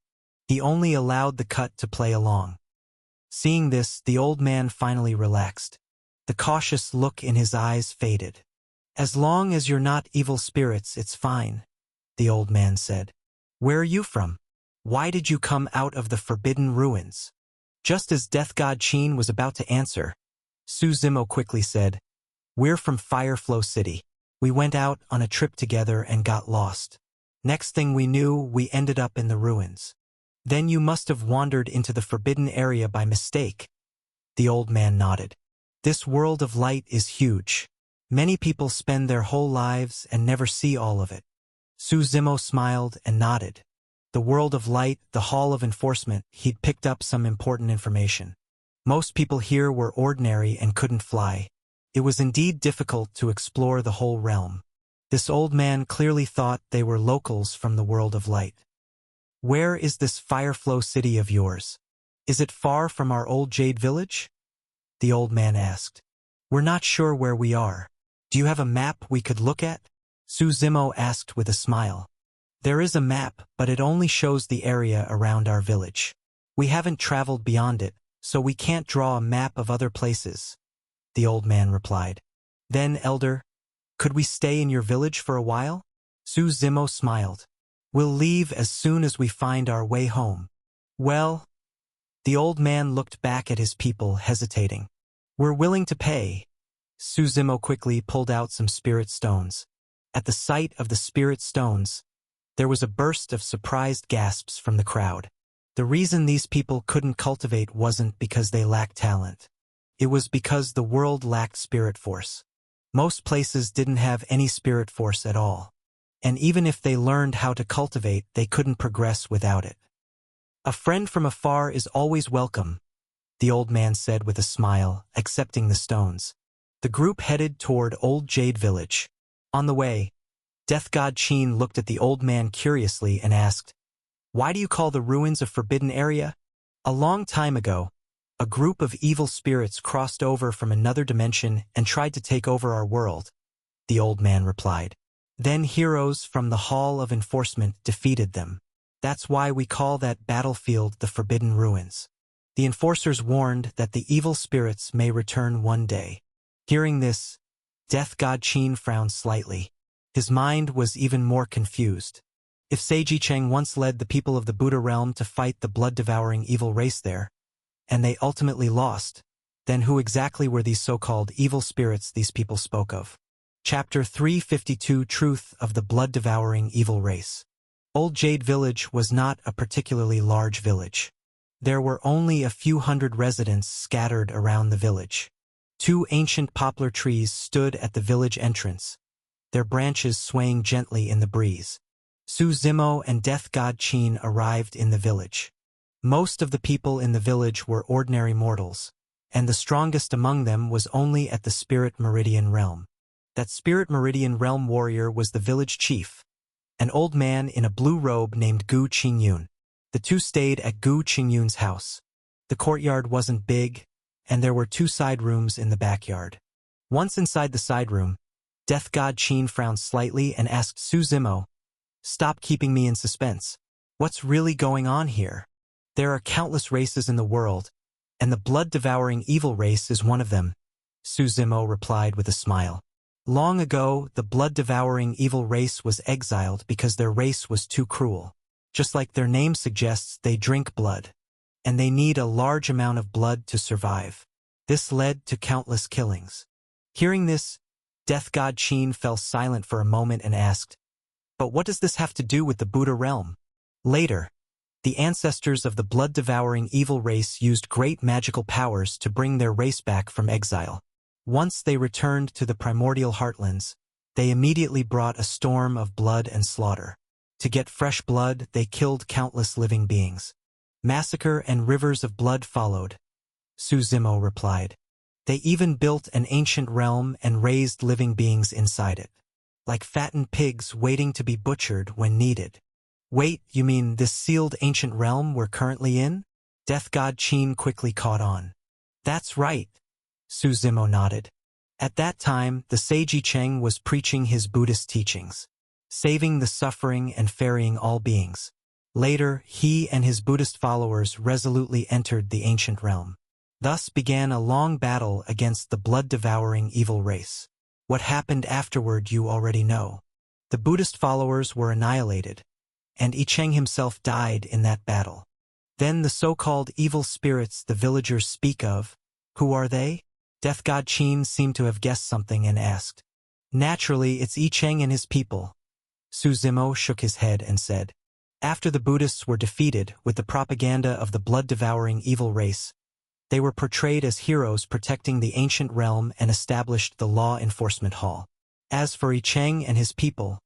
He only allowed the cut to play along. Seeing this, the old man finally relaxed. The cautious look in his eyes faded. As long as you're not evil spirits, it's fine, the old man said. Where are you from? Why did you come out of the Forbidden Ruins? Just as Death God Qin was about to answer, Su Zimo quickly said, We're from Fireflow City. We went out on a trip together and got lost. Next thing we knew, we ended up in the ruins. Then you must have wandered into the forbidden area by mistake. The old man nodded. This world of light is huge. Many people spend their whole lives and never see all of it. Su Zimo smiled and nodded. The world of light, the Hall of Enforcement, he'd picked up some important information. Most people here were ordinary and couldn't fly. It was indeed difficult to explore the whole realm. This old man clearly thought they were locals from the world of light. Where is this Fireflow City of yours? Is it far from our old Jade Village? The old man asked. We're not sure where we are. Do you have a map we could look at? Su Zimo asked with a smile. There is a map, but it only shows the area around our village. We haven't traveled beyond it, so we can't draw a map of other places, the old man replied. Then, Elder, could we stay in your village for a while? Su Zimo smiled. We'll leave as soon as we find our way home. Well, the old man looked back at his people, hesitating. We're willing to pay. Su Zimo quickly pulled out some spirit stones. At the sight of the spirit stones, there was a burst of surprised gasps from the crowd. The reason these people couldn't cultivate wasn't because they lacked talent. It was because the world lacked spirit force. Most places didn't have any spirit force at all. And even if they learned how to cultivate, they couldn't progress without it. A friend from afar is always welcome, the old man said with a smile, accepting the stones. The group headed toward Old Jade Village. On the way, Death God Qin looked at the old man curiously and asked, Why do you call the ruins a forbidden area? A long time ago, a group of evil spirits crossed over from another dimension and tried to take over our world, the old man replied. Then heroes from the Hall of Enforcement defeated them. That's why we call that battlefield the Forbidden Ruins. The enforcers warned that the evil spirits may return one day. Hearing this, Death God Qin frowned slightly. His mind was even more confused. If Seiji Cheng once led the people of the Buddha realm to fight the blood-devouring evil race there, and they ultimately lost, then who exactly were these so-called evil spirits these people spoke of? Chapter 352 Truth of the Blood-Devouring Evil Race. Old Jade Village was not a particularly large village. There were only a few hundred residents scattered around the village. 2 ancient poplar trees stood at the village entrance, their branches swaying gently in the breeze. Su Zimo and Death God Qin arrived in the village. Most of the people in the village were ordinary mortals, and the strongest among them was only at the Spirit Meridian realm. That Spirit Meridian realm warrior was the village chief, an old man in a blue robe named Gu Qingyun. The two stayed at Gu Qingyun's house. The courtyard wasn't big, and there were two side rooms in the backyard. Once inside the side room, Death God Qin frowned slightly and asked Su Zimo, "Stop keeping me in suspense. What's really going on here? There are countless races in the world, and the blood-devouring evil race is one of them," Su Zimo replied with a smile. Long ago, the blood-devouring evil race was exiled because their race was too cruel. Just like their name suggests, they drink blood, and they need a large amount of blood to survive. This led to countless killings. Hearing this, Death God Qin fell silent for a moment and asked, "But what does this have to do with the Buddha realm?" Later, the ancestors of the blood-devouring evil race used great magical powers to bring their race back from exile. Once they returned to the primordial heartlands, they immediately brought a storm of blood and slaughter. To get fresh blood, they killed countless living beings. Massacre and rivers of blood followed, Su Zimo replied. They even built an ancient realm and raised living beings inside it, like fattened pigs waiting to be butchered when needed. Wait, you mean this sealed ancient realm we're currently in? Death God Qin quickly caught on. That's right, Su Zimo nodded. At that time, the sage Yi Cheng was preaching his Buddhist teachings, saving the suffering and ferrying all beings. Later, he and his Buddhist followers resolutely entered the ancient realm. Thus began a long battle against the blood-devouring evil race. What happened afterward you already know. The Buddhist followers were annihilated, and Yi Cheng himself died in that battle. Then the so-called evil spirits the villagers speak of, who are they? Death God Qin seemed to have guessed something and asked. Naturally, it's Yi Cheng and his people. Su Zimo shook his head and said, after the Buddhists were defeated with the propaganda of the blood-devouring evil race, they were portrayed as heroes protecting the ancient realm and established the law enforcement hall. As for Yi Cheng and his people,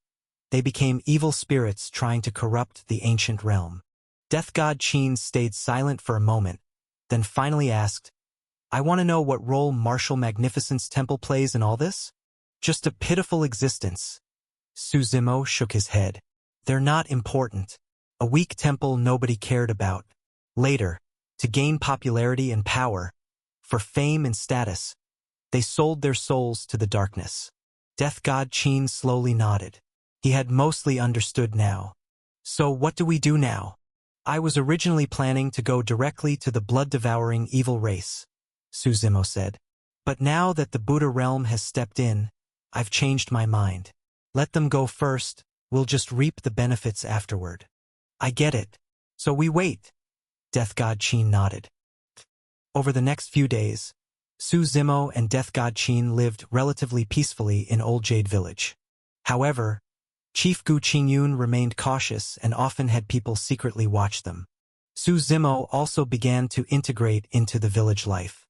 they became evil spirits trying to corrupt the ancient realm. Death God Qin stayed silent for a moment, then finally asked, I want to know what role Martial Magnificence Temple plays in all this? Just a pitiful existence. Su Zimo shook his head. They're not important. A weak temple nobody cared about. Later, to gain popularity and power, for fame and status, they sold their souls to the darkness. Death God Qin slowly nodded. He had mostly understood now. So what do we do now? I was originally planning to go directly to the blood-devouring evil race, Su Zimo said. But now that the Buddha realm has stepped in, I've changed my mind. Let them go first, we'll just reap the benefits afterward. I get it. So we wait. Death God Qin nodded. Over the next few days, Su Zimo and Death God Qin lived relatively peacefully in Old Jade Village. However, Chief Gu Qingyun remained cautious and often had people secretly watch them. Su Zimo also began to integrate into the village life.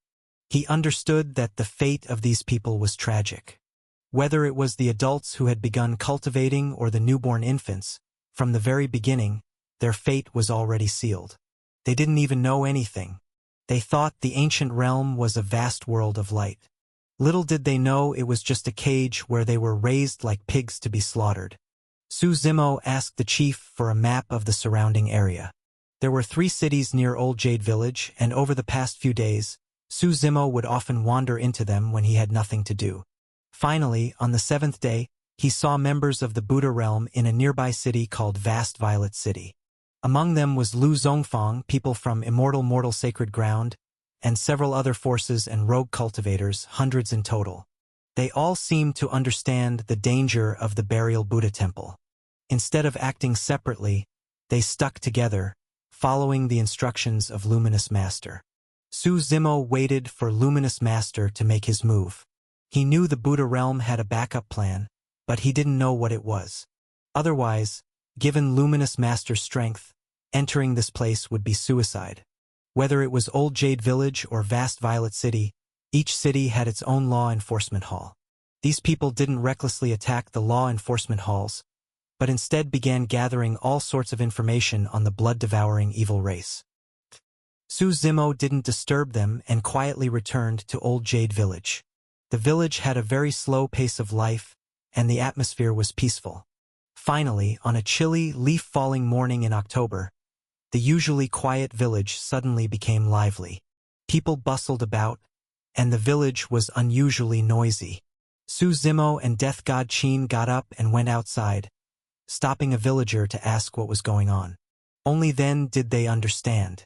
He understood that the fate of these people was tragic. Whether it was the adults who had begun cultivating or the newborn infants, from the very beginning, their fate was already sealed. They didn't even know anything. They thought the ancient realm was a vast world of light. Little did they know it was just a cage where they were raised like pigs to be slaughtered. Su Zimo asked the chief for a map of the surrounding area. There were 3 cities near Old Jade Village, and over the past few days, Su Zimo would often wander into them when he had nothing to do. Finally, on the 7th day, he saw members of the Buddha realm in a nearby city called Vast Violet City. Among them was Lu Zongfang, people from Immortal Mortal Sacred Ground, and several other forces and rogue cultivators, hundreds in total. They all seemed to understand the danger of the burial Buddha temple. Instead of acting separately, they stuck together, following the instructions of Luminous Master. Su Zimo waited for Luminous Master to make his move. He knew the Buddha realm had a backup plan, but he didn't know what it was. Otherwise, given Luminous Master's strength, entering this place would be suicide. Whether it was Old Jade Village or Vast Violet City, each city had its own law enforcement hall. These people didn't recklessly attack the law enforcement halls, but instead began gathering all sorts of information on the blood-devouring evil race. Su Zimo didn't disturb them and quietly returned to Old Jade Village. The village had a very slow pace of life, and the atmosphere was peaceful. Finally, on a chilly, leaf-falling morning in October, the usually quiet village suddenly became lively. People bustled about, and the village was unusually noisy. Su Zimo and Death God Qin got up and went outside, stopping a villager to ask what was going on. Only then did they understand.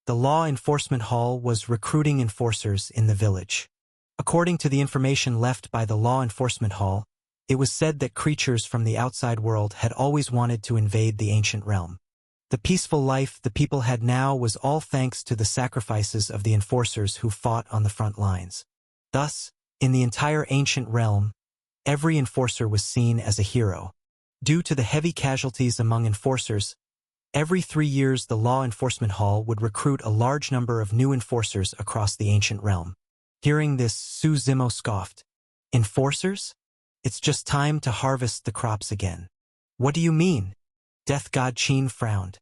The Law Enforcement Hall was recruiting enforcers in the village. According to the information left by the Law Enforcement Hall, it was said that creatures from the outside world had always wanted to invade the ancient realm. The peaceful life the people had now was all thanks to the sacrifices of the enforcers who fought on the front lines. Thus, in the entire ancient realm, every enforcer was seen as a hero. Due to the heavy casualties among enforcers, every 3 years the Law Enforcement Hall would recruit a large number of new enforcers across the ancient realm. Hearing this, Su Zimo scoffed. Enforcers? It's just time to harvest the crops again. What do you mean? Death God Qin frowned.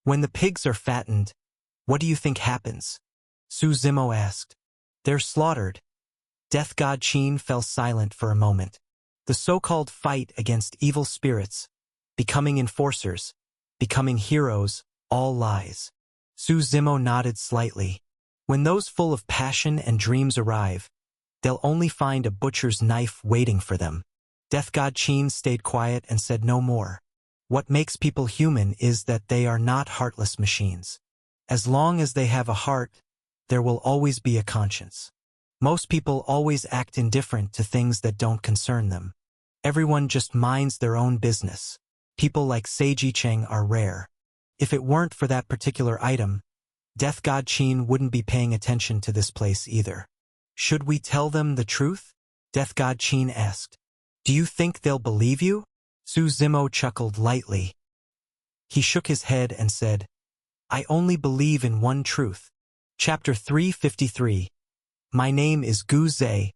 When the pigs are fattened, what do you think happens? Su Zimo asked. They're slaughtered. Death God Qin fell silent for a moment. The so-called fight against evil spirits, becoming enforcers, becoming heroes, all lies. Su Zimo nodded slightly. When those full of passion and dreams arrive, they'll only find a butcher's knife waiting for them. Death God Qin stayed quiet and said no more. What makes people human is that they are not heartless machines. As long as they have a heart, there will always be a conscience. Most people always act indifferent to things that don't concern them. Everyone just minds their own business. People like Seiji Cheng are rare. If it weren't for that particular item, Death God Qin wouldn't be paying attention to this place either. Should we tell them the truth? Death God Qin asked. Do you think they'll believe you? Su Zimo chuckled lightly. He shook his head and said, I only believe in one truth. Chapter 353. My name is Gu Zhe.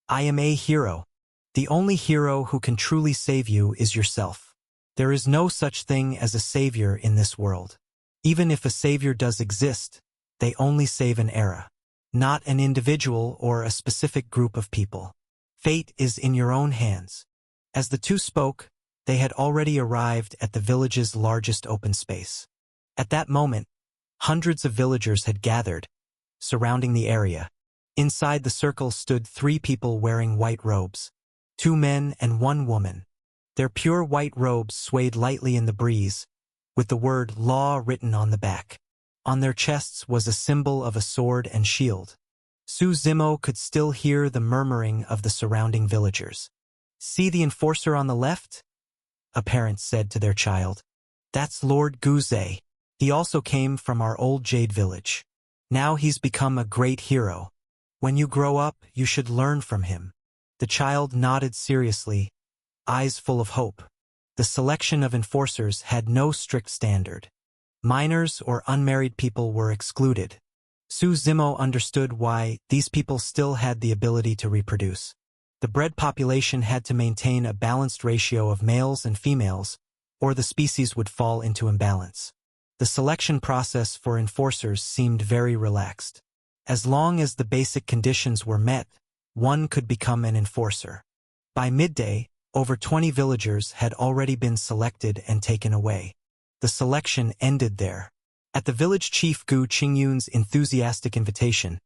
I am a hero. The only hero who can truly save you is yourself. There is no such thing as a savior in this world. Even if a savior does exist, they only save an era, not an individual or a specific group of people. Fate is in your own hands. As the two spoke, they had already arrived at the village's largest open space. At that moment, hundreds of villagers had gathered, surrounding the area. Inside the circle stood 3 people wearing white robes, 2 men and 1 woman. Their pure white robes swayed lightly in the breeze, with the word law written on the back. On their chests was a symbol of a sword and shield. Su Zimo could still hear the murmuring of the surrounding villagers. See the enforcer on the left? A parent said to their child. That's Lord Gu Zhe. He also came from our old Jade village. Now he's become a great hero. When you grow up, you should learn from him. The child nodded seriously, eyes full of hope. The selection of enforcers had no strict standard. Minors or unmarried people were excluded. Su Zimo understood why these people still had the ability to reproduce. The bred population had to maintain a balanced ratio of males and females, or the species would fall into imbalance. The selection process for enforcers seemed very relaxed. As long as the basic conditions were met, one could become an enforcer. By midday, over 20 villagers had already been selected and taken away. The selection ended there. At the village chief Gu Qingyun's enthusiastic invitation,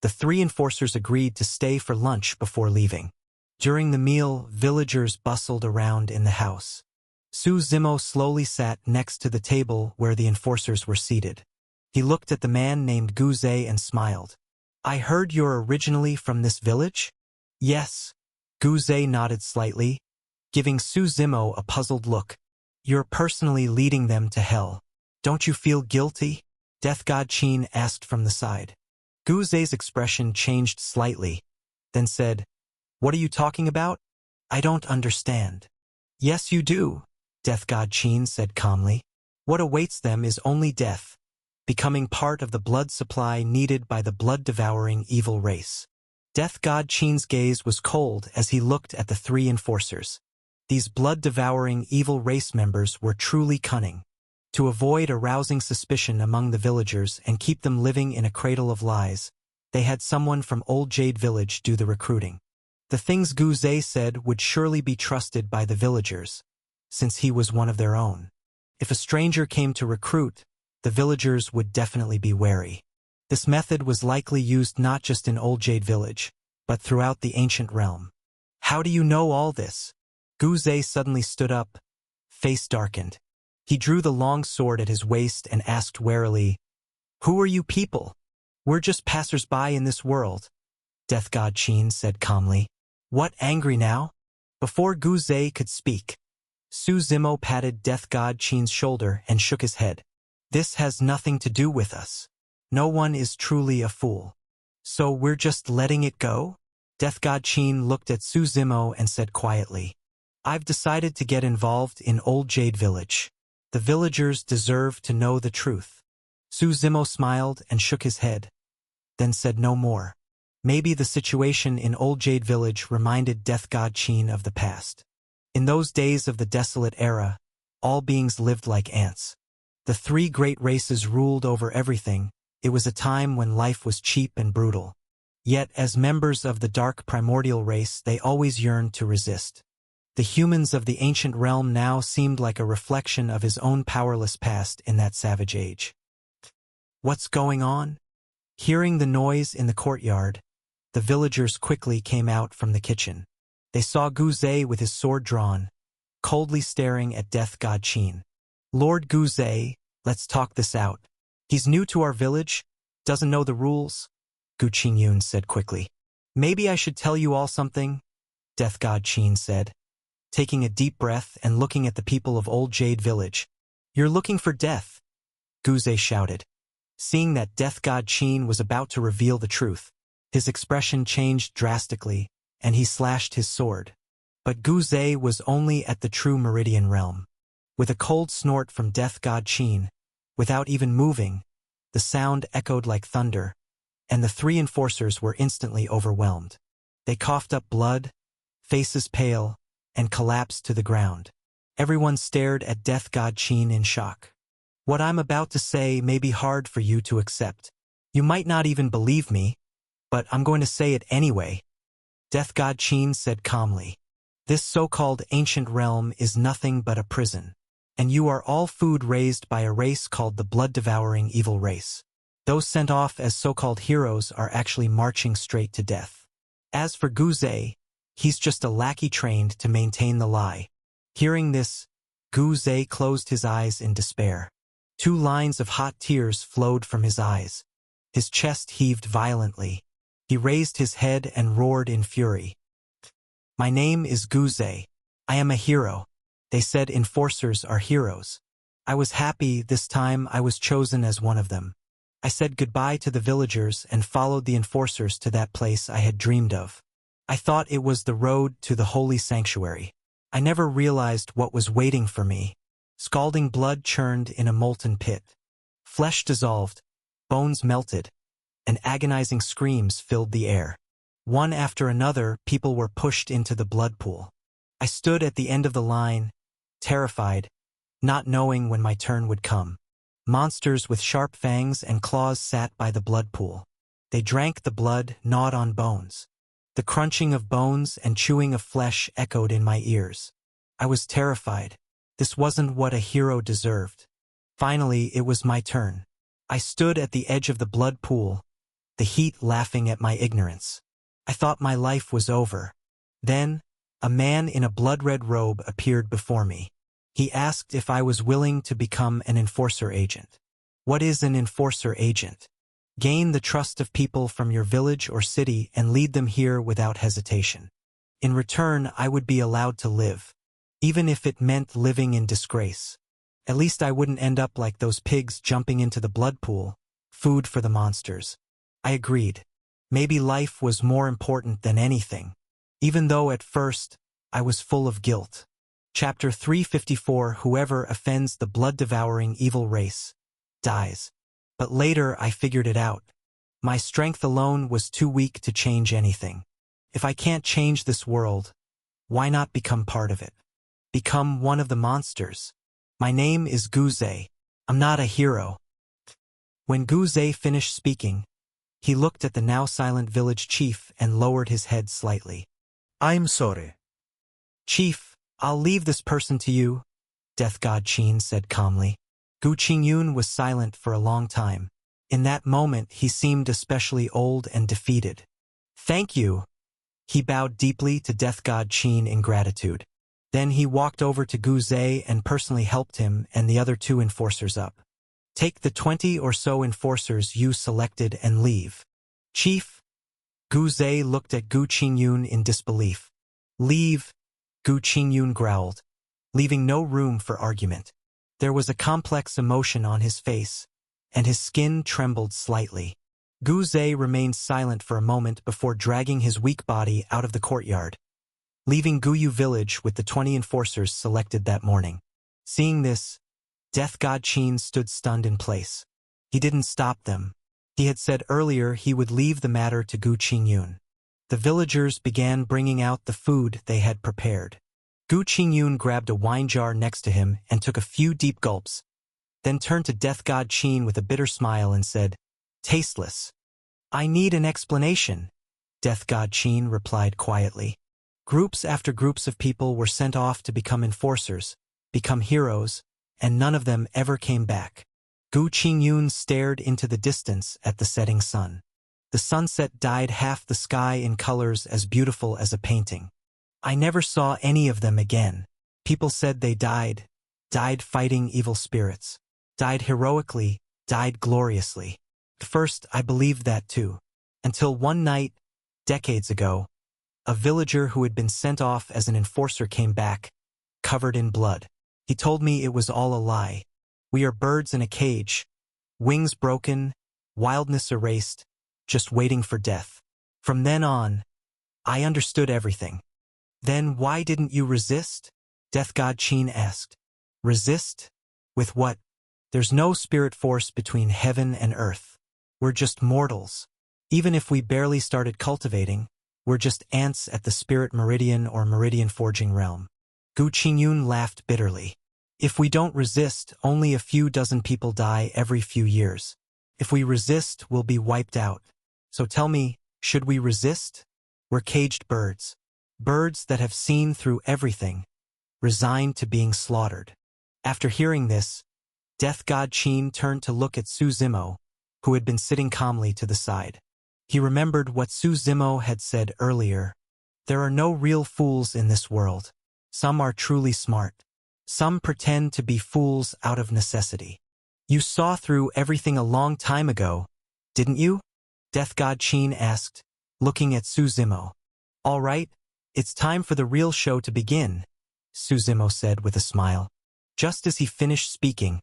the 3 enforcers agreed to stay for lunch before leaving. During the meal, villagers bustled around in the house. Su Zimo slowly sat next to the table where the enforcers were seated. He looked at the man named Gu Zhe and smiled. I heard you're originally from this village? Yes. Gu Zhe nodded slightly, giving Su Zimo a puzzled look. You're personally leading them to hell. Don't you feel guilty? Death God Qin asked from the side. Gu Zhe's expression changed slightly, then said, What are you talking about? I don't understand. Yes, you do, Death God Qin said calmly. What awaits them is only death, becoming part of the blood supply needed by the blood-devouring evil race. Death God Qin's gaze was cold as he looked at the 3 enforcers. These blood-devouring evil race members were truly cunning. To avoid arousing suspicion among the villagers and keep them living in a cradle of lies, they had someone from Old Jade Village do the recruiting. The things Gu Zhe said would surely be trusted by the villagers, since he was one of their own. If a stranger came to recruit, the villagers would definitely be wary. This method was likely used not just in Old Jade Village, but throughout the ancient realm. How do you know all this? Gu Zhe suddenly stood up, face darkened. He drew the long sword at his waist and asked warily, "Who are you people? We're just passers-by in this world." Death God Qin said calmly. "What, angry now?" Before Gu Zhe could speak, Su Zimo patted Death God Qin's shoulder and shook his head. "This has nothing to do with us. No one is truly a fool. So we're just letting it go?" Death God Qin looked at Su Zimo and said quietly, "I've decided to get involved in Old Jade Village. The villagers deserve to know the truth." Su Zimo smiled and shook his head, then said no more. Maybe the situation in Old Jade Village reminded Death God Qin of the past. In those days of the desolate era, all beings lived like ants. The three great races ruled over everything. It was a time when life was cheap and brutal. Yet, as members of the dark primordial race, they always yearned to resist. The humans of the ancient realm now seemed like a reflection of his own powerless past in that savage age. "What's going on?" Hearing the noise in the courtyard, the villagers quickly came out from the kitchen. They saw Gu Zhe with his sword drawn, coldly staring at Death God Qin. "Lord Gu Zhe, let's talk this out. He's new to our village, doesn't know the rules," Gu Qingyun said quickly. "Maybe I should tell you all something," Death God Qin said, taking a deep breath and looking at the people of Old Jade Village. "You're looking for death," Gu Zhe shouted. Seeing that Death God Qin was about to reveal the truth, his expression changed drastically, and he slashed his sword. But Gu Zhe was only at the true Meridian realm. With a cold snort from Death God Qin, without even moving, the sound echoed like thunder, and the three enforcers were instantly overwhelmed. They coughed up blood, faces pale, and collapsed to the ground. Everyone stared at Death God Qin in shock. "What I'm about to say may be hard for you to accept. You might not even believe me, but I'm going to say it anyway," Death God Qin said calmly. "This so-called ancient realm is nothing but a prison, and you are all food raised by a race called the blood-devouring evil race. Those sent off as so-called heroes are actually marching straight to death. As for Gu Zhe, he's just a lackey trained to maintain the lie." Hearing this, Gu Zhe closed his eyes in despair. 2 lines of hot tears flowed from his eyes. His chest heaved violently. He raised his head and roared in fury. "My name is Gu Zhe. I am a hero. They said enforcers are heroes. I was happy this time I was chosen as one of them. I said goodbye to the villagers and followed the enforcers to that place I had dreamed of. I thought it was the road to the holy sanctuary. I never realized what was waiting for me. Scalding blood churned in a molten pit. Flesh dissolved, bones melted, and agonizing screams filled the air. One after another, people were pushed into the blood pool. I stood at the end of the line, terrified, not knowing when my turn would come. Monsters with sharp fangs and claws sat by the blood pool. They drank the blood, gnawed on bones. The crunching of bones and chewing of flesh echoed in my ears. I was terrified. This wasn't what a hero deserved. Finally, it was my turn. I stood at the edge of the blood pool, the heat laughing at my ignorance. I thought my life was over. Then, a man in a blood-red robe appeared before me. He asked if I was willing to become an enforcer agent. What is an enforcer agent? Gain the trust of people from your village or city and lead them here without hesitation. In return, I would be allowed to live, even if it meant living in disgrace. At least I wouldn't end up like those pigs jumping into the blood pool, food for the monsters. I agreed. Maybe life was more important than anything, even though at first I was full of guilt. Chapter 354. Whoever offends the blood-devouring evil race dies. But later I figured it out. My strength alone was too weak to change anything. If I can't change this world, why not become part of it? Become one of the monsters. My name is Gu Zhe. I'm not a hero. When Gu Zhe finished speaking, he looked at the now silent village chief and lowered his head slightly. "I'm sorry." "Chief," I'll leave this person to you, Death God Qin said calmly. Gu Qingyun was silent for a long time. In that moment he seemed especially old and defeated. Thank you. He bowed deeply to Death God Qin in gratitude. Then he walked over to Gu Zhe and personally helped him and the other 2 enforcers up. Take the 20 or so enforcers you selected and leave. Chief? Gu Zhe looked at Gu Qingyun in disbelief. Leave, Gu Qingyun growled, leaving no room for argument. There was a complex emotion on his face, and his skin trembled slightly. Gu Zhe remained silent for a moment before dragging his weak body out of the courtyard, leaving Guyu village with the 20 enforcers selected that morning. Seeing this, Death God Qin stood stunned in place. He didn't stop them. He had said earlier he would leave the matter to Gu Qingyun. The villagers began bringing out the food they had prepared. Gu Qingyun grabbed a wine jar next to him and took a few deep gulps, then turned to Death God Qin with a bitter smile and said, "Tasteless. I need an explanation," Death God Qin replied quietly. Groups after groups of people were sent off to become enforcers, become heroes, and none of them ever came back. Gu Qingyun stared into the distance at the setting sun. The sunset dyed half the sky in colors as beautiful as a painting. I never saw any of them again. People said they died fighting evil spirits, died heroically, died gloriously. At first, I believed that too. Until one night, decades ago, a villager who had been sent off as an enforcer came back, covered in blood. He told me it was all a lie. We are birds in a cage, wings broken, wildness erased, just waiting for death. From then on, I understood everything. Then why didn't you resist? Death God Qin asked. Resist? With what? There's no spirit force between heaven and earth. We're just mortals. Even if we barely started cultivating, we're just ants at the spirit meridian or meridian forging realm. Gu Qingyun laughed bitterly. If we don't resist, only a few dozen people die every few years. If we resist, we'll be wiped out. So tell me, should we resist? We're caged birds. Birds that have seen through everything, resigned to being slaughtered. After hearing this, Death God Qin turned to look at Su Zimo, who had been sitting calmly to the side. He remembered what Su Zimo had said earlier. There are no real fools in this world. Some are truly smart. Some pretend to be fools out of necessity. You saw through everything a long time ago, didn't you? Death God Qin asked, looking at Su Zimo. All right, it's time for the real show to begin, Su Zimo said with a smile. Just as he finished speaking,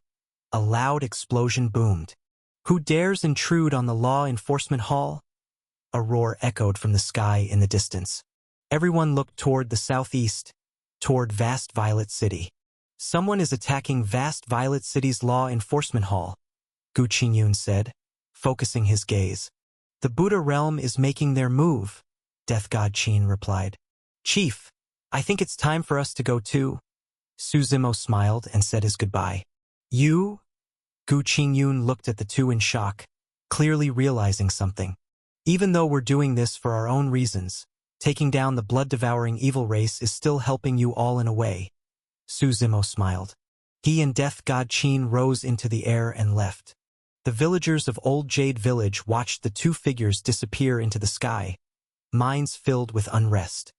a loud explosion boomed. Who dares intrude on the law enforcement hall? A roar echoed from the sky in the distance. Everyone looked toward the southeast, toward Vast Violet City. Someone is attacking Vast Violet City's law enforcement hall, Gu Qingyun said, focusing his gaze. The Buddha realm is making their move, Death God Qin replied. Chief, I think it's time for us to go too. Su Zimo smiled and said his goodbye. You? Gu Qingyun looked at the two in shock, clearly realizing something. Even though we're doing this for our own reasons, taking down the blood-devouring evil race is still helping you all in a way. Su Zimo smiled. He and Death God Qin rose into the air and left. The villagers of Old Jade Village watched the two figures disappear into the sky, minds filled with unrest.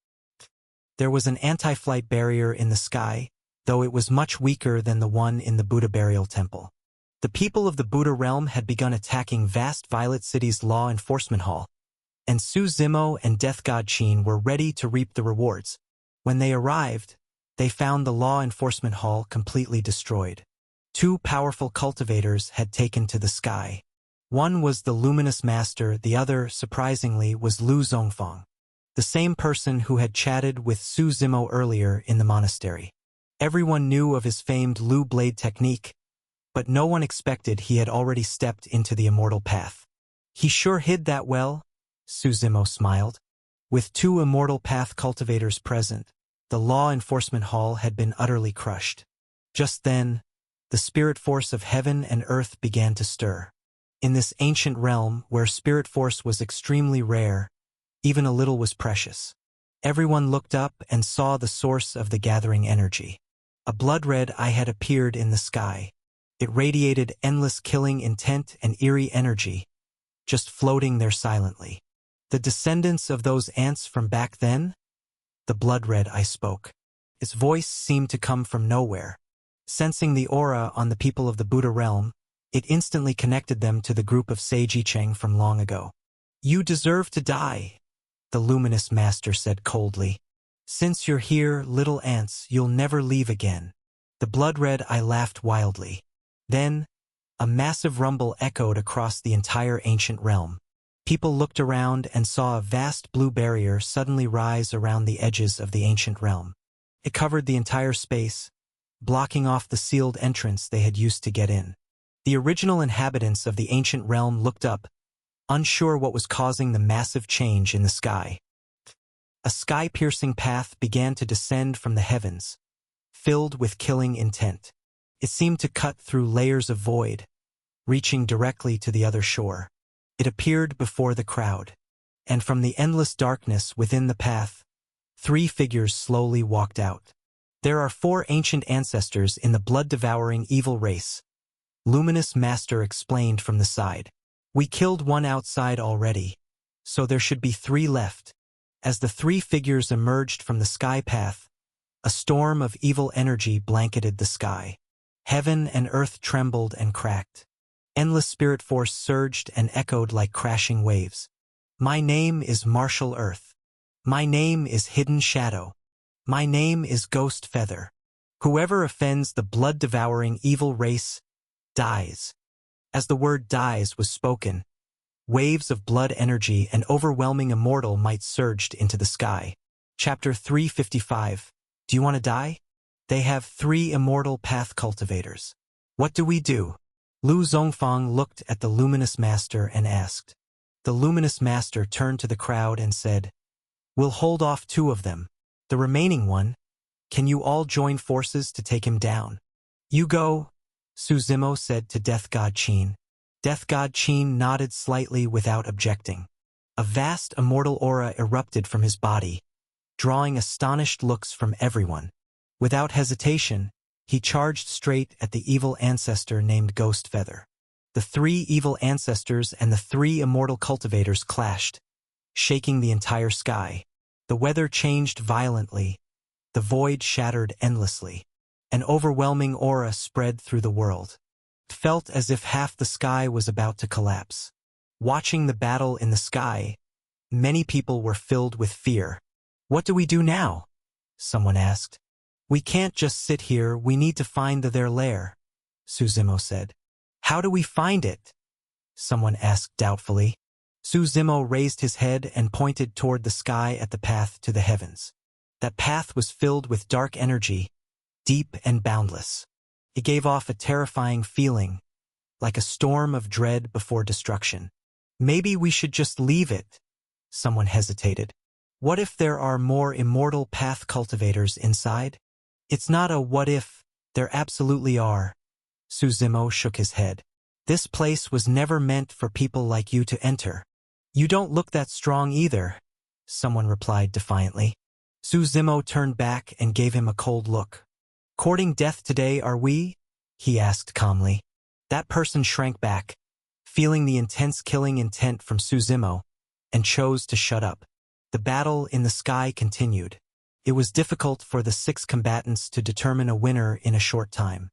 There was an anti-flight barrier in the sky, though it was much weaker than the one in the Buddha burial temple. The people of the Buddha realm had begun attacking Vast Violet City's law enforcement hall, and Su Zimo and Death God Qin were ready to reap the rewards. When they arrived, they found the law enforcement hall completely destroyed. Two powerful cultivators had taken to the sky. One was the luminous master, the other, surprisingly, was Lu Zongfang, the same person who had chatted with Su Zimo earlier in the monastery. Everyone knew of his famed Lu blade technique, but no one expected he had already stepped into the immortal path. He sure hid that well, Su Zimo smiled. With two immortal path cultivators present, the law enforcement hall had been utterly crushed. Just then, the spirit force of heaven and earth began to stir. In this ancient realm where spirit force was extremely rare, even a little was precious. Everyone looked up and saw the source of the gathering energy. A blood-red eye had appeared in the sky. It radiated endless killing intent and eerie energy, just floating there silently. The descendants of those ants from back then? The blood-red eye spoke. Its voice seemed to come from nowhere. Sensing the aura on the people of the Buddha realm, it instantly connected them to the group of Sage Cheng from long ago. "You deserve to die," the luminous master said coldly. "Since you're here, little ants, you'll never leave again." The blood-red eye laughed wildly. Then, a massive rumble echoed across the entire ancient realm. People looked around and saw a vast blue barrier suddenly rise around the edges of the ancient realm. It covered the entire space, blocking off the sealed entrance they had used to get in. The original inhabitants of the ancient realm looked up, unsure what was causing the massive change in the sky. A sky-piercing path began to descend from the heavens, filled with killing intent. It seemed to cut through layers of void, reaching directly to the other shore. It appeared before the crowd, and from the endless darkness within the path, 3 figures slowly walked out. "There are 4 ancient ancestors in the blood-devouring evil race," Luminous Master explained from the side. "We killed one outside already, so there should be 3 left." As the 3 figures emerged from the sky path, a storm of evil energy blanketed the sky. Heaven and earth trembled and cracked. Endless spirit force surged and echoed like crashing waves. "My name is Martial Earth. My name is Hidden Shadow. My name is Ghost Feather. Whoever offends the blood-devouring evil race dies." As the word "dies" was spoken, waves of blood energy and overwhelming immortal might surged into the sky. Chapter 355. Do you want to die? They have 3 immortal path cultivators. What do we do? Lu Zongfang looked at the Luminous Master and asked. The Luminous Master turned to the crowd and said, "We'll hold off 2 of them. The remaining one, can you all join forces to take him down?" "You go," Su Zimo said to Death God Qin. Death God Qin nodded slightly without objecting. A vast immortal aura erupted from his body, drawing astonished looks from everyone. Without hesitation, he charged straight at the evil ancestor named Ghost Feather. The 3 evil ancestors and the 3 immortal cultivators clashed, shaking the entire sky. The weather changed violently. The void shattered endlessly. An overwhelming aura spread through the world. It felt as if half the sky was about to collapse. Watching the battle in the sky, many people were filled with fear. "What do we do now?" someone asked. "We can't just sit here, we need to find their lair," Su Zimo said. "How do we find it?" someone asked doubtfully. Su Zimo raised his head and pointed toward the sky at the path to the heavens. That path was filled with dark energy, deep and boundless. It gave off a terrifying feeling, like a storm of dread before destruction. "Maybe we should just leave it," someone hesitated. "What if there are more immortal path cultivators inside?" "It's not a what if, there absolutely are." Su Zimo shook his head. "This place was never meant for people like you to enter." "You don't look that strong either," someone replied defiantly. Su Zimo turned back and gave him a cold look. "Courting death today, are we?" he asked calmly. That person shrank back, feeling the intense killing intent from Su Zimo, and chose to shut up. The battle in the sky continued. It was difficult for the 6 combatants to determine a winner in a short time.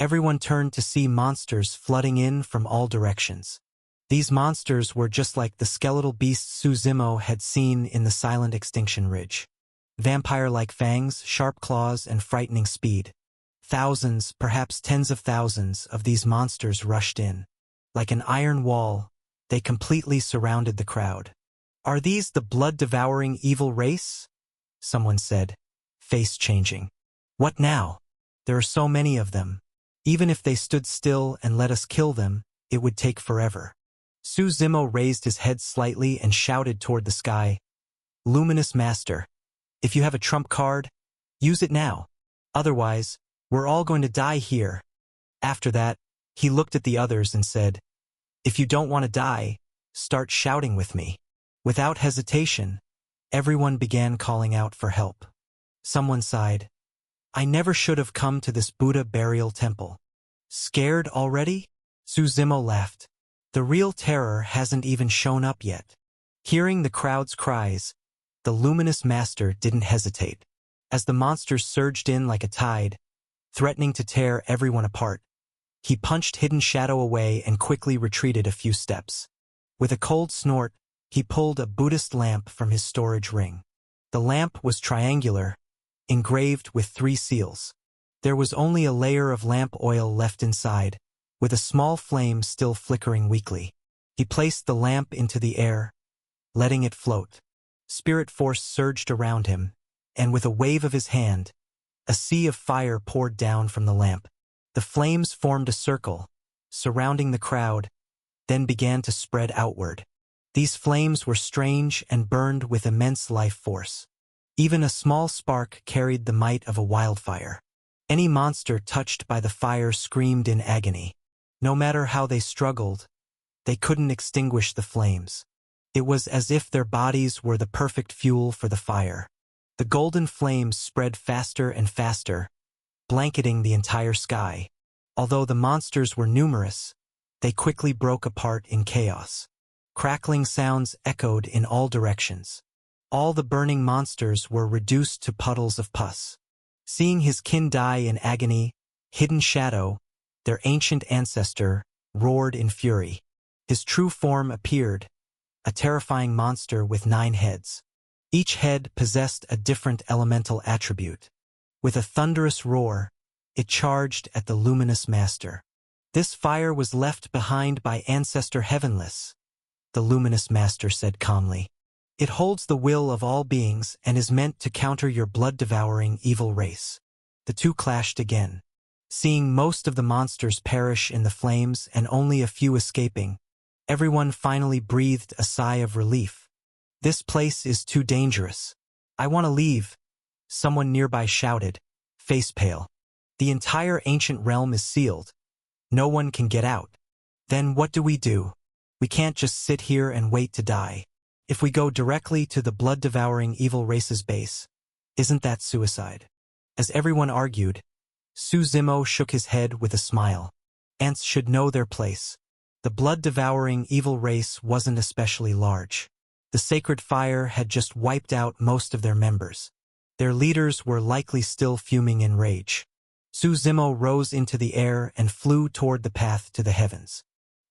Everyone turned to see monsters flooding in from all directions. These monsters were just like the skeletal beasts Su Zimo had seen in the Silent Extinction Ridge. Vampire-like fangs, sharp claws, and frightening speed. Thousands, perhaps tens of thousands, of these monsters rushed in. Like an iron wall, they completely surrounded the crowd. "Are these the blood-devouring evil race?" someone said, face changing. "What now? There are so many of them. Even if they stood still and let us kill them, it would take forever." Su Zimo raised his head slightly and shouted toward the sky, "Luminous Master, if you have a trump card, use it now. Otherwise, we're all going to die here." After that, he looked at the others and said, "If you don't want to die, start shouting with me." Without hesitation, Everyone began calling out for help. Someone sighed, "I never should have come to this Buddha burial temple." "Scared already?" Suzimo laughed. "The real terror hasn't even shown up yet." Hearing the crowd's cries, the luminous master didn't hesitate. As the monsters surged in like a tide, threatening to tear everyone apart, he punched Hidden Shadow away and quickly retreated a few steps. With a cold snort, he pulled a Buddhist lamp from his storage ring. The lamp was triangular, engraved with 3 seals. There was only a layer of lamp oil left inside, with a small flame still flickering weakly. He placed the lamp into the air, letting it float. Spirit force surged around him, and with a wave of his hand, a sea of fire poured down from the lamp. The flames formed a circle, surrounding the crowd, then began to spread outward. These flames were strange and burned with immense life force. Even a small spark carried the might of a wildfire. Any monster touched by the fire screamed in agony. No matter how they struggled, they couldn't extinguish the flames. It was as if their bodies were the perfect fuel for the fire. The golden flames spread faster and faster, blanketing the entire sky. Although the monsters were numerous, they quickly broke apart in chaos. Crackling sounds echoed in all directions. All the burning monsters were reduced to puddles of pus. Seeing his kin die in agony, Hidden Shadow, their ancient ancestor, roared in fury. His true form appeared, a terrifying monster with 9 heads. Each head possessed a different elemental attribute. With a thunderous roar, it charged at the luminous master. "This fire was left behind by Ancestor Heavenless," the luminous master said calmly. "It holds the will of all beings and is meant to counter your blood-devouring evil race." The two clashed again. Seeing most of the monsters perish in the flames and only a few escaping, everyone finally breathed a sigh of relief. "This place is too dangerous. I want to leave," someone nearby shouted, face pale. "The entire ancient realm is sealed. No one can get out." "Then what do? We can't just sit here and wait to die. If we go directly to the blood-devouring evil race's base, isn't that suicide?" As everyone argued, Suzimo shook his head with a smile. Ants should know their place. The blood-devouring evil race wasn't especially large. The sacred fire had just wiped out most of their members. Their leaders were likely still fuming in rage. Suzimo rose into the air and flew toward the path to the heavens.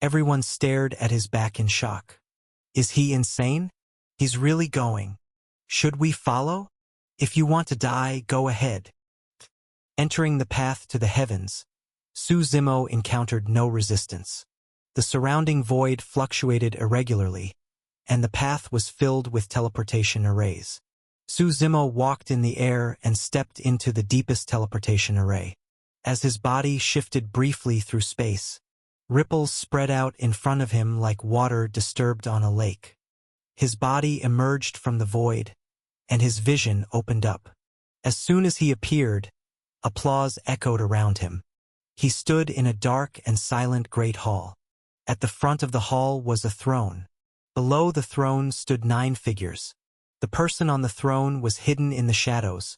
Everyone stared at his back in shock. Is he insane? He's really going. Should we follow? If you want to die, go ahead. Entering the path to the heavens, Suzimo encountered no resistance. The surrounding void fluctuated irregularly, and the path was filled with teleportation arrays. Suzimo walked in the air and stepped into the deepest teleportation array. As his body shifted briefly through space, ripples spread out in front of him like water disturbed on a lake. His body emerged from the void, and his vision opened up. As soon as he appeared, applause echoed around him. He stood in a dark and silent great hall. At the front of the hall was a throne. Below the throne stood 9 figures. The person on the throne was hidden in the shadows.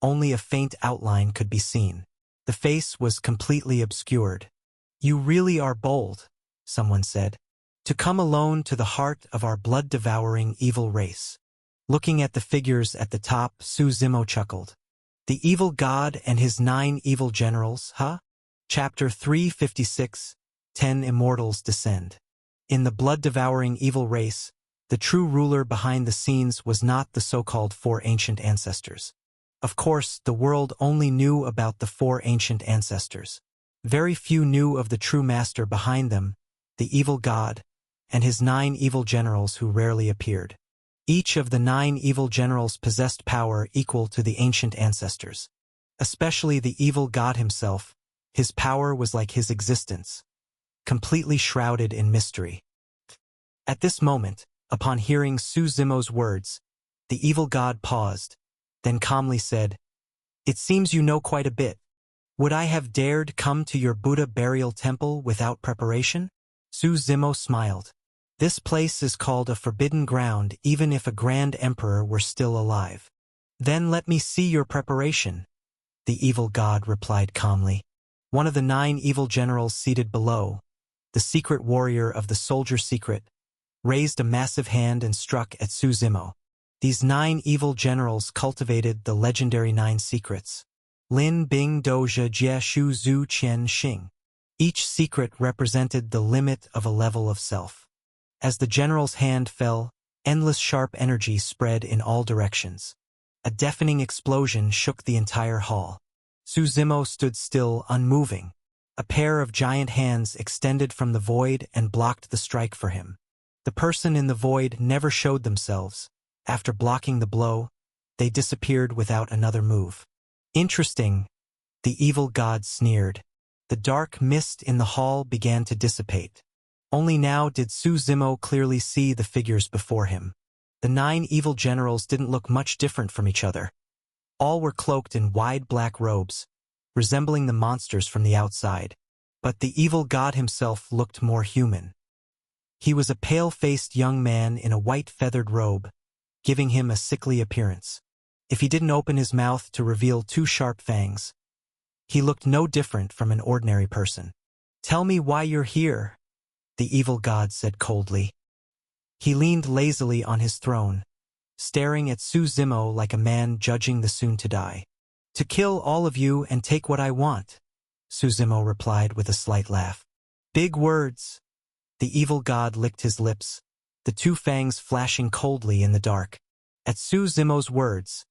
Only a faint outline could be seen. The face was completely obscured. "You really are bold," someone said, "to come alone to the heart of our blood-devouring evil race." Looking at the figures at the top, Suzimo chuckled. "The evil god and his 9 evil generals, huh?" Chapter 356, 10 Immortals Descend. In the blood-devouring evil race, the true ruler behind the scenes was not the so-called 4 ancient ancestors. Of course, the world only knew about the 4 ancient ancestors. Very few knew of the true master behind them, the evil god, and his 9 evil generals who rarely appeared. Each of the 9 evil generals possessed power equal to the ancient ancestors. Especially the evil god himself, his power was like his existence, completely shrouded in mystery. At this moment, upon hearing Suzimo's words, the evil god paused, then calmly said, "It seems you know quite a bit. Would I have dared come to your Buddha burial temple without preparation?" Suzimo smiled. This place is called a forbidden ground even if a grand emperor were still alive. Then let me see your preparation, the evil god replied calmly. One of the 9 evil generals seated below, the secret warrior of the soldier secret, raised a massive hand and struck at Su Zimo. These 9 evil generals cultivated the legendary 9 secrets. Lin Bing Doja Jie Shu Zhu Qian Xing. Each secret represented the limit of a level of self. As the general's hand fell, endless sharp energy spread in all directions. A deafening explosion shook the entire hall. Su Zimo stood still, unmoving. A pair of giant hands extended from the void and blocked the strike for him. The person in the void never showed themselves. After blocking the blow, they disappeared without another move. Interesting, the evil god sneered. The dark mist in the hall began to dissipate. Only now did Su Zimo clearly see the figures before him. The 9 evil generals didn't look much different from each other. All were cloaked in wide black robes, resembling the monsters from the outside. But the evil god himself looked more human. He was a pale-faced young man in a white feathered robe, giving him a sickly appearance. If he didn't open his mouth to reveal 2 sharp fangs, he looked no different from an ordinary person. "Tell me why you're here," the evil god said coldly. He leaned lazily on his throne, staring at Su Zimo like a man judging the soon-to-die. "To kill all of you and take what I want," Su Zimo replied with a slight laugh. "Big words." The evil god licked his lips, the 2 fangs flashing coldly in the dark. At Su Zimo's words,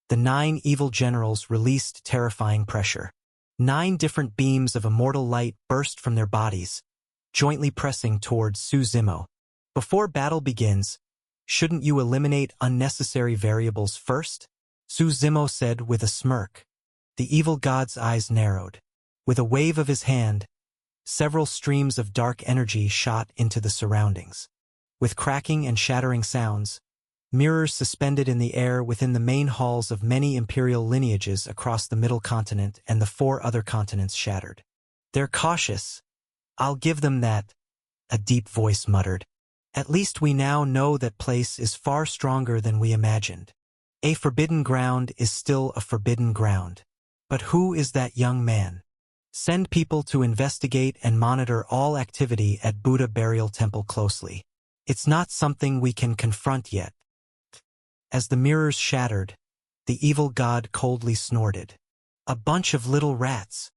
the 9 evil generals released terrifying pressure. 9 different beams of immortal light burst from their bodies, jointly pressing towards Su Zimo. "Before battle begins, shouldn't you eliminate unnecessary variables first?" Su Zimo said with a smirk. The evil god's eyes narrowed. With a wave of his hand, several streams of dark energy shot into the surroundings. With cracking and shattering sounds, mirrors suspended in the air within the main halls of many imperial lineages across the Middle Continent and the 4 other continents shattered. "They're cautious. I'll give them that," a deep voice muttered. "At least we now know that place is far stronger than we imagined. A forbidden ground is still a forbidden ground. But who is that young man? Send people to investigate and monitor all activity at Buddha Burial Temple closely. It's not something we can confront yet." As the mirrors shattered, the evil god coldly snorted. "A bunch of little rats.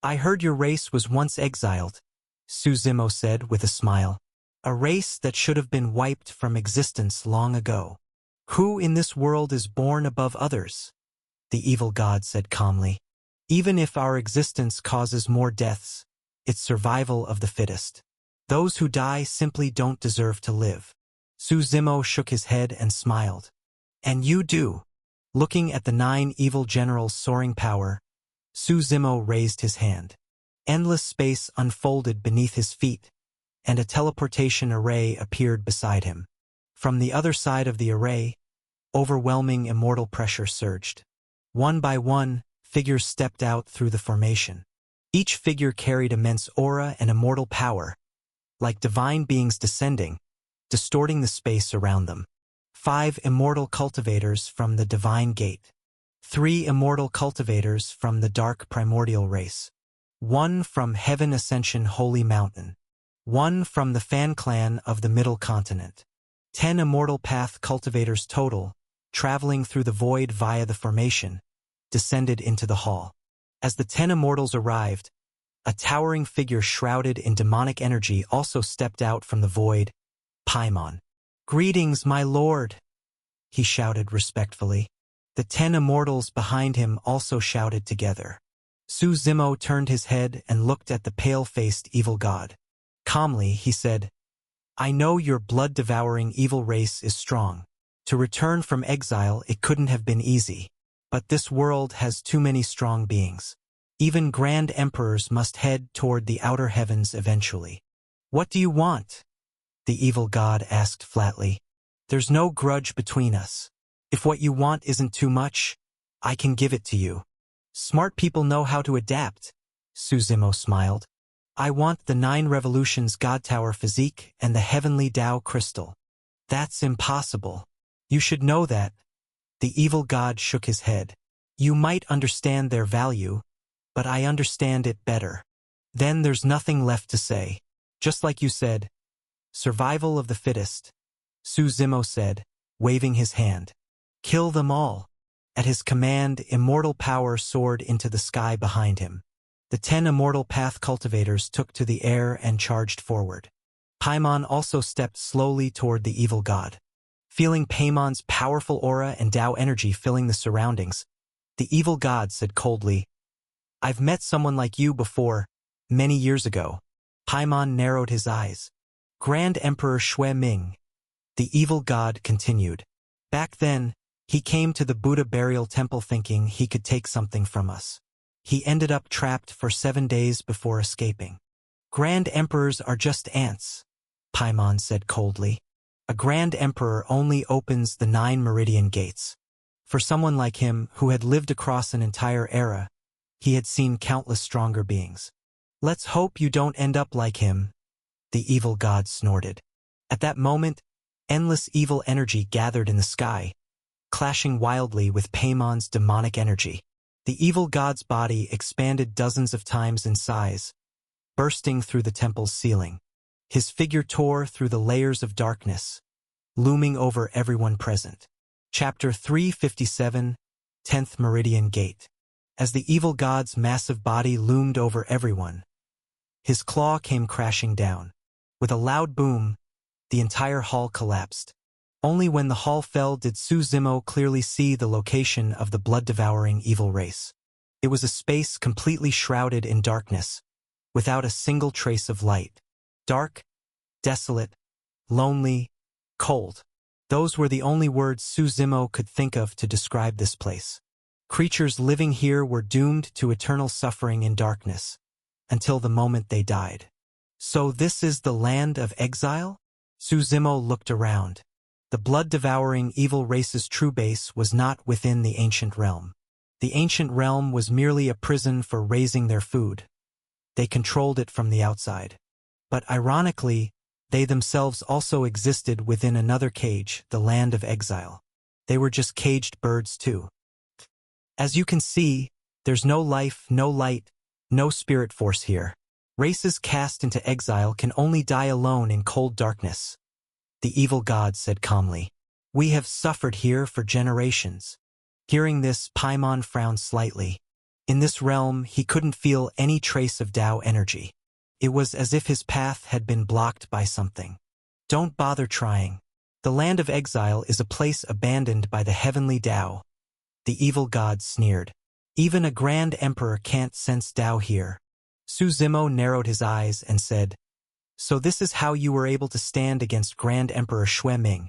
I heard your race was once exiled," Su Zimo said with a smile. "A race that should have been wiped from existence long ago. Who in this world is born above others?" The evil god said calmly. "Even if our existence causes more deaths, it's survival of the fittest. Those who die simply don't deserve to live." Su Zimo shook his head and smiled. "And you do." Looking at the 9 evil generals' soaring power, Su Zimo raised his hand. Endless space unfolded beneath his feet, and a teleportation array appeared beside him. From the other side of the array, overwhelming immortal pressure surged. One by one, figures stepped out through the formation. Each figure carried immense aura and immortal power, like divine beings descending, distorting the space around them. 5 immortal cultivators from the Divine Gate. 3 immortal cultivators from the Dark Primordial Race. 1 from Heaven Ascension Holy Mountain. 1 from the Fan Clan of the Middle Continent. 10 immortal path cultivators total, traveling through the void via the formation, descended into the hall. As the 10 immortals arrived, a towering figure shrouded in demonic energy also stepped out from the void, Paimon. "Greetings, my lord," he shouted respectfully. The 10 immortals behind him also shouted together. Su Zimo turned his head and looked at the pale-faced evil god. Calmly, he said, "I know your blood-devouring evil race is strong. To return from exile, it couldn't have been easy. But this world has too many strong beings. Even grand emperors must head toward the outer heavens eventually. What do you want?" the evil god asked flatly. "There's no grudge between us. If what you want isn't too much, I can give it to you." "Smart people know how to adapt," Su Zimo smiled. I want the 9 revolutions God Tower physique and the heavenly Tao crystal. That's impossible. You should know that. The evil god shook his head. You might understand their value, but I understand it better. Then there's nothing left to say. Just like you said, survival of the fittest. Su Zimo said, waving his hand. Kill them all. At his command, immortal power soared into the sky behind him. The 10 immortal path cultivators took to the air and charged forward. Paimon also stepped slowly toward the evil god. Feeling Paimon's powerful aura and Tao energy filling the surroundings, the evil god said coldly, I've met someone like you before, many years ago. Paimon narrowed his eyes. Grand Emperor Shui Ming. The evil god continued. Back then, he came to the Buddha burial temple thinking he could take something from us. He ended up trapped for 7 days before escaping. Grand Emperors are just ants, Paimon said coldly. A Grand Emperor only opens the 9 meridian gates. For someone like him who had lived across an entire era, he had seen countless stronger beings. Let's hope you don't end up like him, the evil god snorted. At that moment, endless evil energy gathered in the sky, clashing wildly with Paimon's demonic energy. The evil god's body expanded dozens of times in size, bursting through the temple's ceiling. His figure tore through the layers of darkness, looming over everyone present. Chapter 357, 10th Meridian Gate. As the evil god's massive body loomed over everyone, his claw came crashing down. With a loud boom, the entire hall collapsed. Only when the hall fell did Su Zimo clearly see the location of the blood-devouring evil race. It was a space completely shrouded in darkness, without a single trace of light. Dark, desolate, lonely, cold. Those were the only words Su Zimo could think of to describe this place. Creatures living here were doomed to eternal suffering in darkness, until the moment they died. So this is the land of exile? Su Zimo looked around. The blood-devouring evil race's true base was not within the ancient realm. The ancient realm was merely a prison for raising their food. They controlled it from the outside. But ironically, they themselves also existed within another cage, the land of exile. They were just caged birds too. As you can see, there's no life, no light, no spirit force here. Races cast into exile can only die alone in cold darkness. The evil god said calmly. We have suffered here for generations. Hearing this, Paimon frowned slightly. In this realm, he couldn't feel any trace of Tao energy. It was as if his path had been blocked by something. Don't bother trying. The land of exile is a place abandoned by the heavenly Tao. The evil god sneered. Even a grand emperor can't sense Tao here. Su Zimo narrowed his eyes and said, So this is how you were able to stand against Grand Emperor Shui Ming.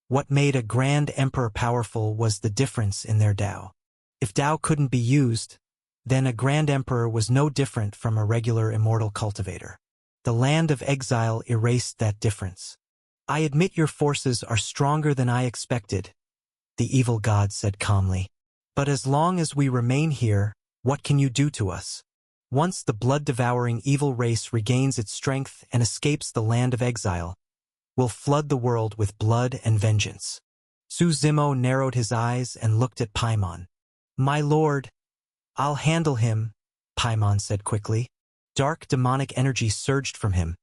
What made a Grand Emperor powerful was the difference in their Tao. If Tao couldn't be used, then a Grand Emperor was no different from a regular immortal cultivator. The land of exile erased that difference. I admit your forces are stronger than I expected, the evil god said calmly. But as long as we remain here, what can you do to us? Once the blood-devouring evil race regains its strength and escapes the land of exile, we'll flood the world with blood and vengeance. Su Zimo narrowed his eyes and looked at Paimon. My lord, I'll handle him, Paimon said quickly. Dark demonic energy surged from him,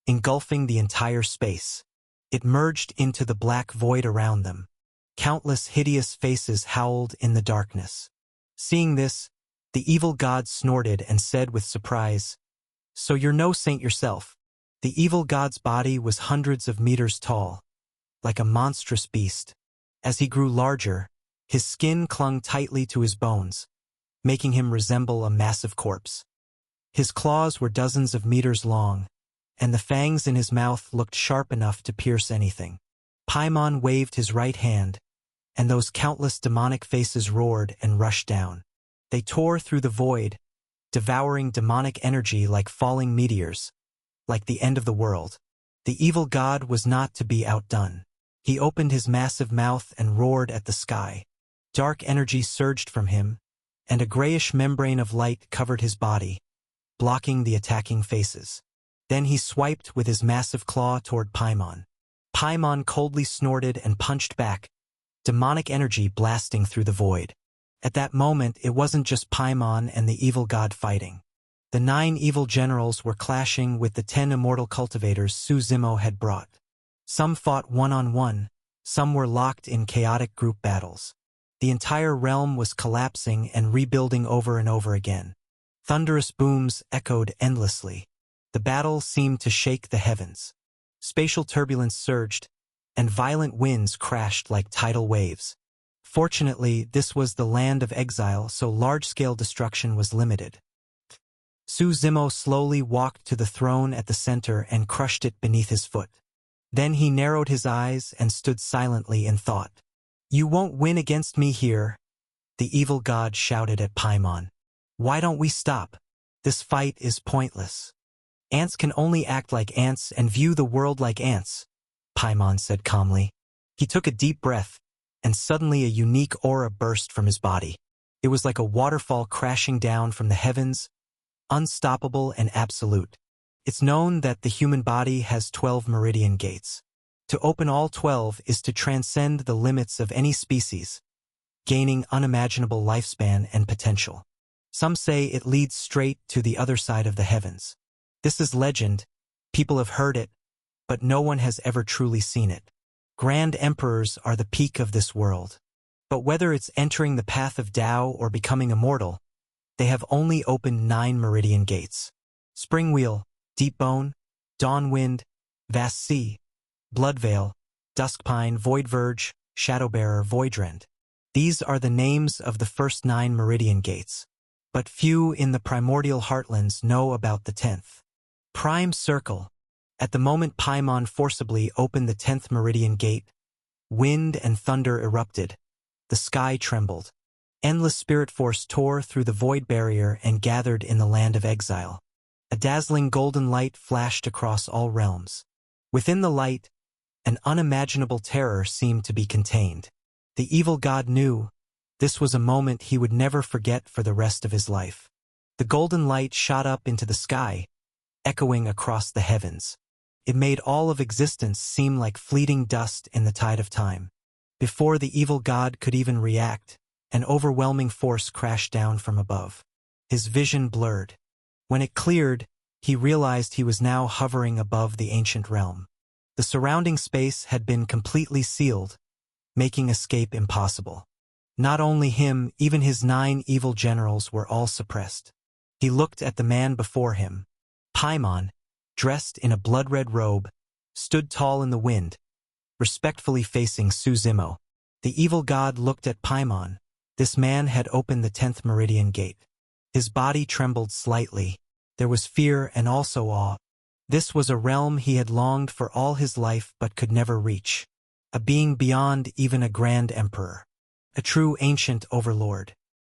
engulfing the entire space. It merged into the black void around them. Countless hideous faces howled in the darkness. Seeing this, the evil god snorted and said with surprise, So you're no saint yourself. The evil god's body was hundreds of meters tall, like a monstrous beast. As he grew larger, his skin clung tightly to his bones, making him resemble a massive corpse. His claws were dozens of meters long, and the fangs in his mouth looked sharp enough to pierce anything. Paimon waved his right hand, and those countless demonic faces roared and rushed down. They tore through the void, devouring demonic energy like falling meteors, like the end of the world. The evil god was not to be outdone. He opened his massive mouth and roared at the sky. Dark energy surged from him, and a grayish membrane of light covered his body, blocking the attacking faces. Then he swiped with his massive claw toward Paimon. Paimon coldly snorted and punched back, demonic energy blasting through the void. At that moment, it wasn't just Paimon and the evil god fighting. The 9 evil generals were clashing with the 10 immortal cultivators Suzumo had brought. Some fought one-on-one, some were locked in chaotic group battles. The entire realm was collapsing and rebuilding over and over again. Thunderous booms echoed endlessly. The battle seemed to shake the heavens. Spatial turbulence surged, and violent winds crashed like tidal waves. Fortunately, this was the land of exile, so large-scale destruction was limited. Suzumo slowly walked to the throne at the center and crushed it beneath his foot. Then he narrowed his eyes and stood silently in thought. "You won't win against me here," the evil god shouted at Paimon. "Why don't we stop? This fight is pointless. Ants can only act like ants and view the world like ants," Paimon said calmly. He took a deep breath, and suddenly a unique aura burst from his body. It was like a waterfall crashing down from the heavens, unstoppable and absolute. It's known that the human body has 12 meridian gates. To open all 12 is to transcend the limits of any species, gaining unimaginable lifespan and potential. Some say it leads straight to the other side of the heavens. This is legend, people have heard it, but no one has ever truly seen it. Grand emperors are the peak of this world. But whether it's entering the path of Tao or becoming immortal, they have only opened 9 meridian gates. Springwheel, Deepbone, Dawnwind, Vast Sea, Bloodveil, Duskpine, Voidverge, Shadowbearer, Voidrend. These are the names of the first 9 meridian gates. But few in the primordial heartlands know about the 10th. Prime Circle. At the moment Paimon forcibly opened the 10th meridian gate, wind and thunder erupted. The sky trembled. Endless spirit force tore through the void barrier and gathered in the land of exile. A dazzling golden light flashed across all realms. Within the light, an unimaginable terror seemed to be contained. The evil god knew this was a moment he would never forget for the rest of his life. The golden light shot up into the sky, echoing across the heavens. It made all of existence seem like fleeting dust in the tide of time. Before the evil god could even react, an overwhelming force crashed down from above. His vision blurred. When it cleared, he realized he was now hovering above the ancient realm. The surrounding space had been completely sealed, making escape impossible. Not only him, even his 9 evil generals were all suppressed. He looked at the man before him. Paimon, dressed in a blood-red robe, stood tall in the wind, respectfully facing Suzumo. The evil god looked at Paimon. This man had opened the 10th meridian gate. His body trembled slightly. There was fear and also awe. This was a realm he had longed for all his life but could never reach. A being beyond even a grand emperor. A true ancient overlord.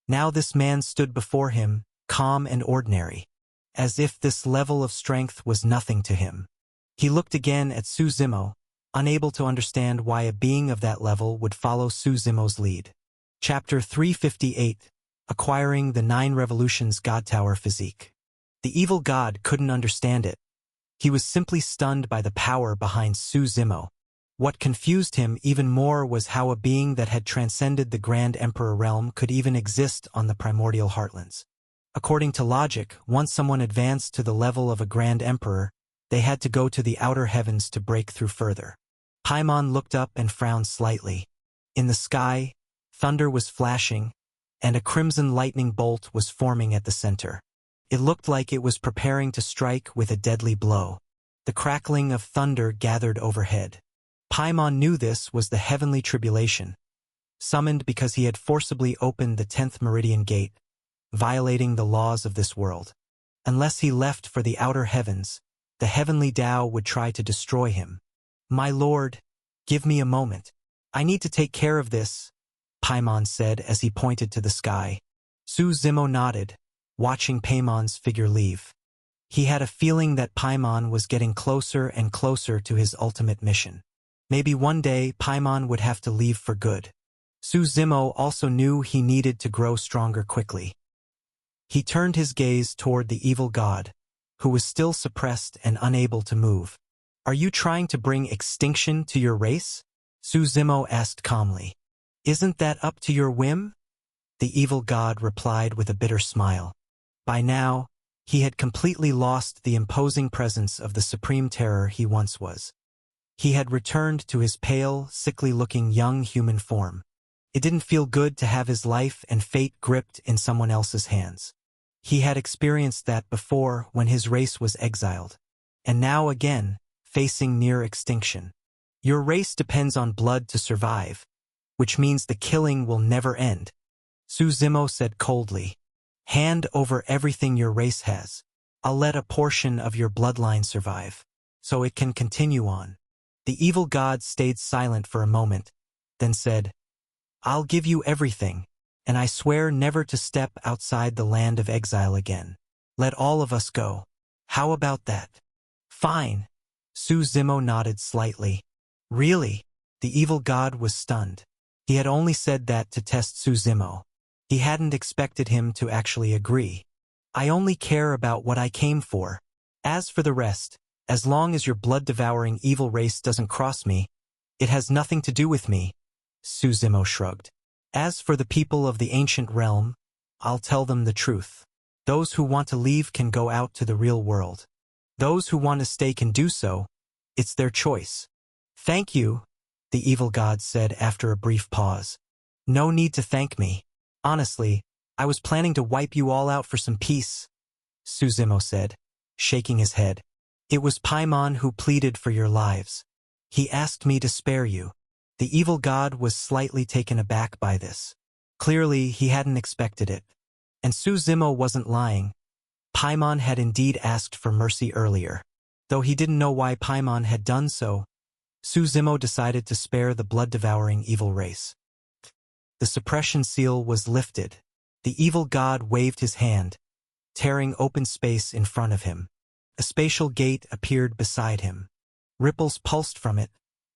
Now this man stood before him, calm and ordinary, as if this level of strength was nothing to him. He looked again at Suzumo, unable to understand why a being of that level would follow Suzumo's lead. Chapter 358, Acquiring the 9 Revolutions God Tower Physique. The evil god couldn't understand it. He was simply stunned by the power behind Suzumo. What confused him even more was how a being that had transcended the Grand Emperor realm could even exist on the primordial heartlands. According to logic, once someone advanced to the level of a Grand Emperor, they had to go to the outer heavens to break through further. Paimon looked up and frowned slightly. In the sky, thunder was flashing, and a crimson lightning bolt was forming at the center. It looked like it was preparing to strike with a deadly blow. The crackling of thunder gathered overhead. Paimon knew this was the heavenly tribulation, summoned because he had forcibly opened the 10th meridian gate, violating the laws of this world. Unless he left for the outer heavens, the heavenly Tao would try to destroy him. "My lord, give me a moment. I need to take care of this," Paimon said as he pointed to the sky. Suzumo nodded, watching Paimon's figure leave. He had a feeling that Paimon was getting closer and closer to his ultimate mission. Maybe one day Paimon would have to leave for good. Suzumo also knew he needed to grow stronger quickly. He turned his gaze toward the evil god, who was still suppressed and unable to move. Are you trying to bring extinction to your race? Su Zimo asked calmly. Isn't that up to your whim? The evil god replied with a bitter smile. By now, he had completely lost the imposing presence of the supreme terror he once was. He had returned to his pale, sickly-looking young human form. It didn't feel good to have his life and fate gripped in someone else's hands. He had experienced that before when his race was exiled, and now again, facing near extinction. Your race depends on blood to survive, which means the killing will never end. Su Zimo said coldly, hand over everything your race has. I'll let a portion of your bloodline survive, so it can continue on. The evil god stayed silent for a moment, then said, I'll give you everything, and I swear never to step outside the land of exile again. Let all of us go. How about that? Fine. Su Zimo nodded slightly. Really? The evil god was stunned. He had only said that to test Su Zimo. He hadn't expected him to actually agree. I only care about what I came for. As for the rest, as long as your blood-devouring evil race doesn't cross me, it has nothing to do with me. Su Zimo shrugged. As for the people of the ancient realm, I'll tell them the truth. Those who want to leave can go out to the real world. Those who want to stay can do so. It's their choice. Thank you, the evil god said after a brief pause. No need to thank me. Honestly, I was planning to wipe you all out for some peace, Su Zimo said, shaking his head. It was Paimon who pleaded for your lives. He asked me to spare you. The evil god was slightly taken aback by this. Clearly, he hadn't expected it. And Su Zimo wasn't lying. Paimon had indeed asked for mercy earlier. Though he didn't know why Paimon had done so, Su Zimo decided to spare the blood-devouring evil race. The suppression seal was lifted. The evil god waved his hand, tearing open space in front of him. A spatial gate appeared beside him. Ripples pulsed from it,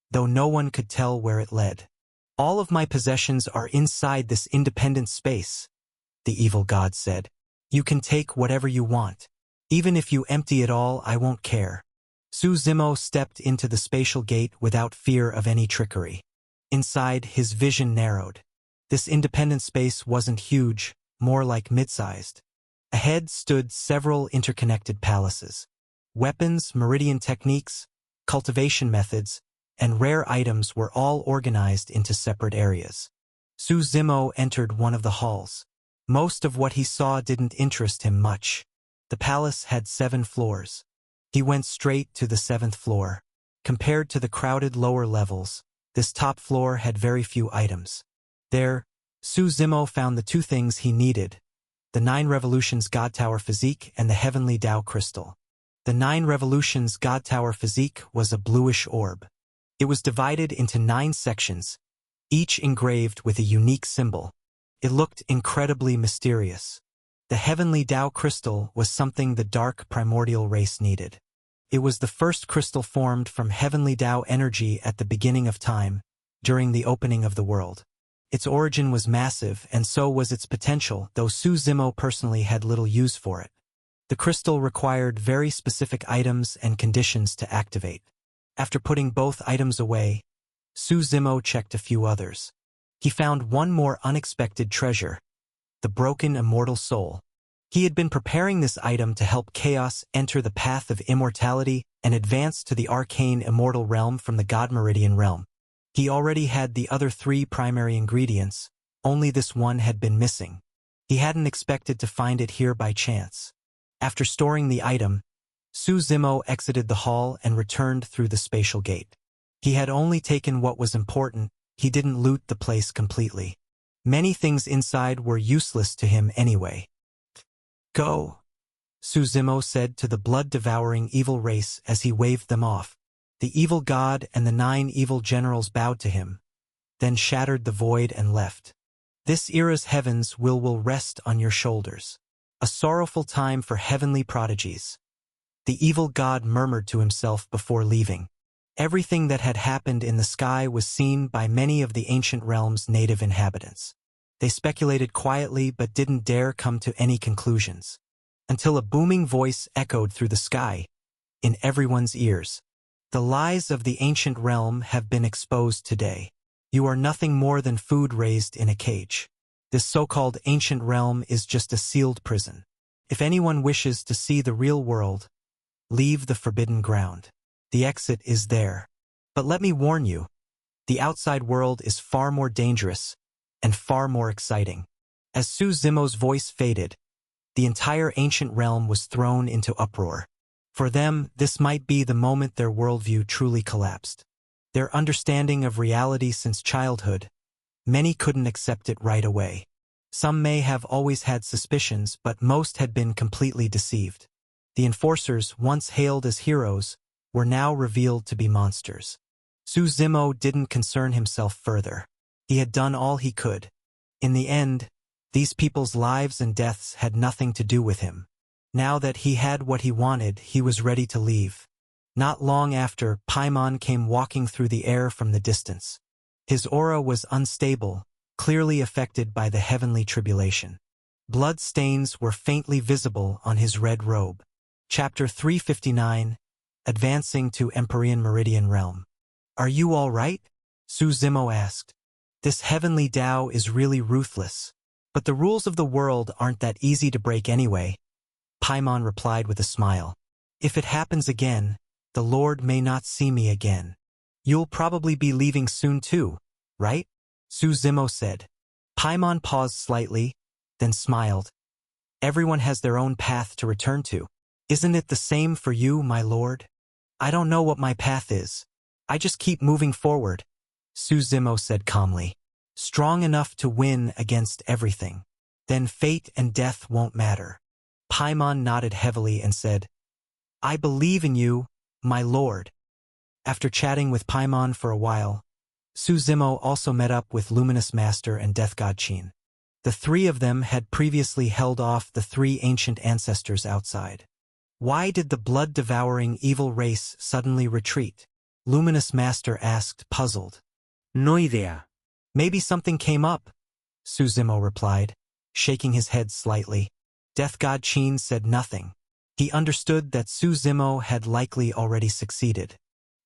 though no one could tell where it led. All of my possessions are inside this independent space, the evil god said. You can take whatever you want. Even if you empty it all, I won't care. Su Zimo stepped into the spatial gate without fear of any trickery. Inside, his vision narrowed. This independent space wasn't huge, more like mid-sized. Ahead stood several interconnected palaces. Weapons, meridian techniques, cultivation methods, and rare items were all organized into separate areas. Su Zimo entered one of the halls. Most of what he saw didn't interest him much. The palace had 7 floors. He went straight to the 7th floor. Compared to the crowded lower levels, this top floor had very few items. There, Su Zimo found the 2 things he needed: the 9 Revolutions God Tower Physique and the Heavenly Tao Crystal. The 9 Revolutions God Tower Physique was a bluish orb. It was divided into 9 sections, each engraved with a unique symbol. It looked incredibly mysterious. The Heavenly Tao Crystal was something the dark primordial race needed. It was the first crystal formed from Heavenly Tao energy at the beginning of time, during the opening of the world. Its origin was massive, and so was its potential, though Su Zimo personally had little use for it. The crystal required very specific items and conditions to activate. After putting both items away, Su Zimo checked a few others. He found one more unexpected treasure: the broken immortal soul. He had been preparing this item to help Chaos enter the path of immortality and advance to the arcane immortal realm from the God Meridian realm. He already had the other 3 primary ingredients, only this one had been missing. He hadn't expected to find it here by chance. After storing the item, Su Zimo exited the hall and returned through the spatial gate. He had only taken what was important. He didn't loot the place completely. Many things inside were useless to him anyway. Go, Su Zimo said to the blood-devouring evil race as he waved them off. The evil god and the 9 evil generals bowed to him, then shattered the void and left. This era's heavens will rest on your shoulders. A sorrowful time for heavenly prodigies. The evil god murmured to himself before leaving. Everything that had happened in the sky was seen by many of the ancient realm's native inhabitants. They speculated quietly but didn't dare come to any conclusions. Until a booming voice echoed through the sky, in everyone's ears. The lies of the ancient realm have been exposed today. You are nothing more than food raised in a cage. This so-called ancient realm is just a sealed prison. If anyone wishes to see the real world, leave the forbidden ground. The exit is there. But let me warn you, the outside world is far more dangerous and far more exciting. As Su Zimo's voice faded, the entire ancient realm was thrown into uproar. For them, this might be the moment their worldview truly collapsed. Their understanding of reality since childhood, many couldn't accept it right away. Some may have always had suspicions, but most had been completely deceived. The enforcers, once hailed as heroes, were now revealed to be monsters. Su Zimo didn't concern himself further. He had done all he could. In the end, these people's lives and deaths had nothing to do with him. Now that he had what he wanted, he was ready to leave. Not long after, Paimon came walking through the air from the distance. His aura was unstable, clearly affected by the heavenly tribulation. Blood stains were faintly visible on his red robe. Chapter 359, Advancing to Empyrean Meridian Realm. Are you all right? Su Zimo asked. This heavenly Tao is really ruthless. But the rules of the world aren't that easy to break anyway. Paimon replied with a smile. If it happens again, the Lord may not see me again. You'll probably be leaving soon too, right? Su Zimo said. Paimon paused slightly, then smiled. Everyone has their own path to return to. Isn't it the same for you, my lord? I don't know what my path is. I just keep moving forward, Su Zimo said calmly. Strong enough to win against everything. Then fate and death won't matter. Paimon nodded heavily and said, I believe in you, my lord. After chatting with Paimon for a while, Su Zimo also met up with Luminous Master and Death God Qin. The three of them had previously held off the three ancient ancestors outside. Why did the blood-devouring evil race suddenly retreat? Luminous Master asked, puzzled. No idea. Maybe something came up, Su Zimo replied, shaking his head slightly. Death God Qin said nothing. He understood that Su Zimo had likely already succeeded.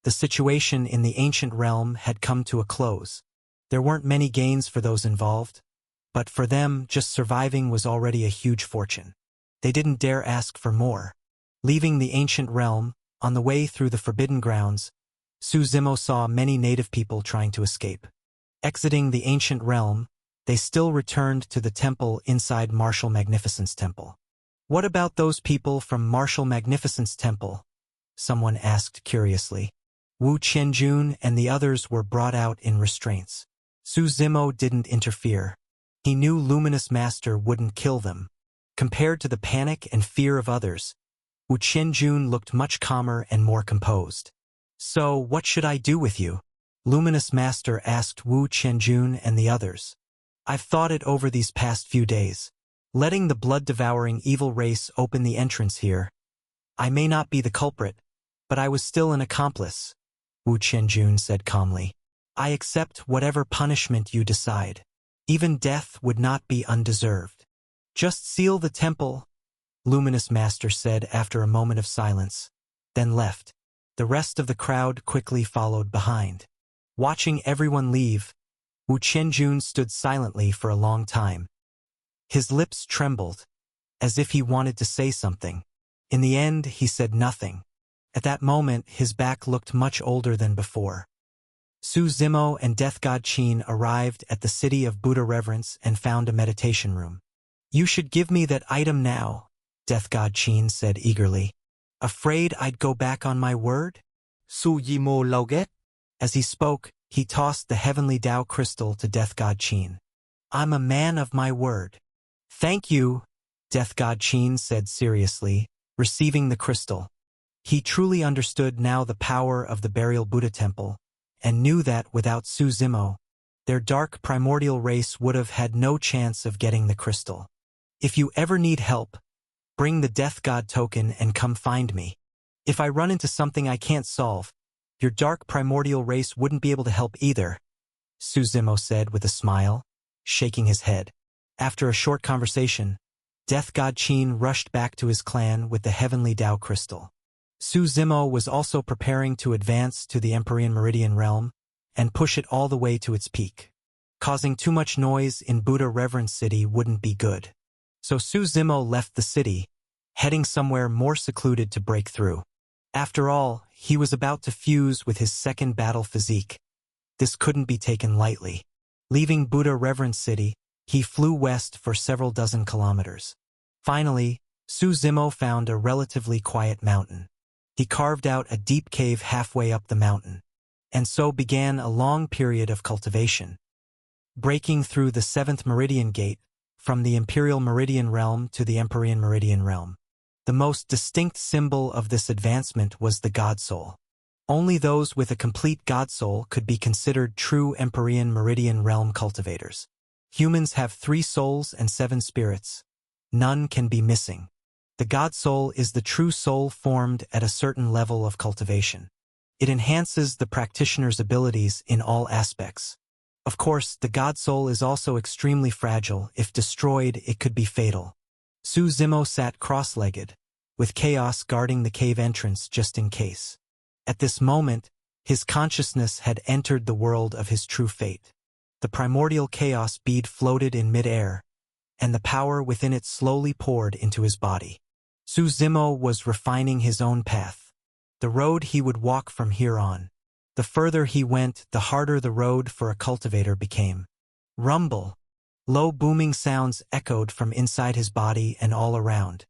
The situation in the ancient realm had come to a close. There weren't many gains for those involved, but for them, just surviving was already a huge fortune. They didn't dare ask for more. Leaving the ancient realm, on the way through the Forbidden Grounds, Su Zimo saw many native people trying to escape. Exiting the ancient realm, they still returned to the temple inside Martial Magnificence Temple. What about those people from Martial Magnificence Temple? Someone asked curiously. Wu Qianjun and the others were brought out in restraints. Su Zimo didn't interfere. He knew Luminous Master wouldn't kill them. Compared to the panic and fear of others, Wu Qianjun looked much calmer and more composed. So, what should I do with you? Luminous Master asked Wu Qianjun and the others. I've thought it over these past few days. Letting the blood-devouring evil race open the entrance here. I may not be the culprit, but I was still an accomplice, Wu Qianjun said calmly. I accept whatever punishment you decide. Even death would not be undeserved. Just seal the temple, Luminous Master said after a moment of silence, then left. The rest of the crowd quickly followed behind. Watching everyone leave, Wu Qianjun stood silently for a long time. His lips trembled, as if he wanted to say something. In the end, he said nothing. At that moment, his back looked much older than before. Su Zimo and Death God Qin arrived at the city of Buddha Reverence and found a meditation room. You should give me that item now, Death God Qin said eagerly. Afraid I'd go back on my word? Su Zimo Lauget. As he spoke, he tossed the heavenly Tao crystal to Death God Qin. I'm a man of my word. Thank you, Death God Qin said seriously, receiving the crystal. He truly understood now the power of the Burial Buddha Temple, and knew that without Su Zimo, their dark primordial race would have had no chance of getting the crystal. If you ever need help, bring the Death God token and come find me. If I run into something I can't solve, your dark primordial race wouldn't be able to help either, Su Zimo said with a smile. shaking his head. After a short conversation, Death God Qin rushed back to his clan with the heavenly Tao crystal. Su Zimo was also preparing to advance to the Empyrean Meridian realm and push it all the way to its peak. Causing too much noise in Buddha Reverence City wouldn't be good. So Su Zimo left the city, heading somewhere more secluded to break through. After all, he was about to fuse with his second battle physique. This couldn't be taken lightly. Leaving Buddha Reverence City, he flew west for several dozen kilometers. Finally, Su Zimo found a relatively quiet mountain. He carved out a deep cave halfway up the mountain, and so began a long period of cultivation. Breaking through the 7th Meridian Gate, from the Imperial Meridian Realm to the Empyrean Meridian Realm. The most distinct symbol of this advancement was the God Soul. Only those with a complete God Soul could be considered true Empyrean Meridian Realm cultivators. Humans have 3 souls and 7 spirits. None can be missing. The God Soul is the true soul formed at a certain level of cultivation. It enhances the practitioner's abilities in all aspects. Of course, the God Soul is also extremely fragile. If destroyed, it could be fatal. Su Zimo sat cross-legged, with chaos guarding the cave entrance just in case. At this moment, his consciousness had entered the world of his true fate. The primordial chaos bead floated in mid-air, and the power within it slowly poured into his body. Su Zimo was refining his own path, the road he would walk from here on. The further he went, the harder the road for a cultivator became. Rumble. Low booming sounds echoed from inside his body and all around.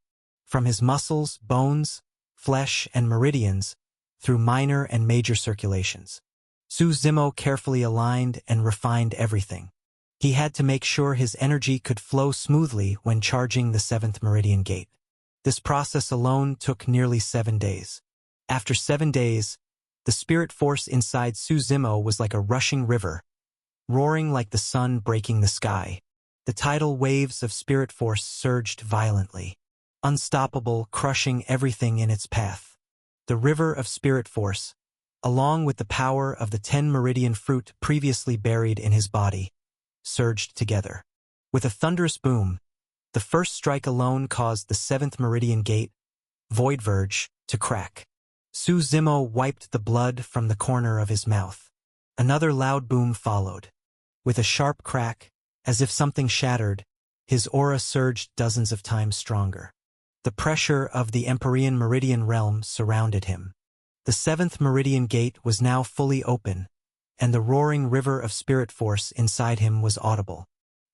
From his muscles, bones, flesh, and meridians, through minor and major circulations. Su Zimo carefully aligned and refined everything. He had to make sure his energy could flow smoothly when charging the 7th Meridian Gate. This process alone took nearly 7 days. After 7 days, the spirit force inside Su Zimo was like a rushing river, roaring like the sun breaking the sky. The tidal waves of spirit force surged violently, unstoppable, crushing everything in its path. The river of spirit force, along with the power of the 10 meridian fruit previously buried in his body, surged together. With a thunderous boom, the first strike alone caused the 7th Meridian Gate, Void Verge, to crack. Su Zimo wiped the blood from the corner of his mouth. Another loud boom followed. With a sharp crack, as if something shattered, his aura surged dozens of times stronger. The pressure of the Empyrean Meridian realm surrounded him. The 7th Meridian Gate was now fully open, and the roaring river of spirit force inside him was audible.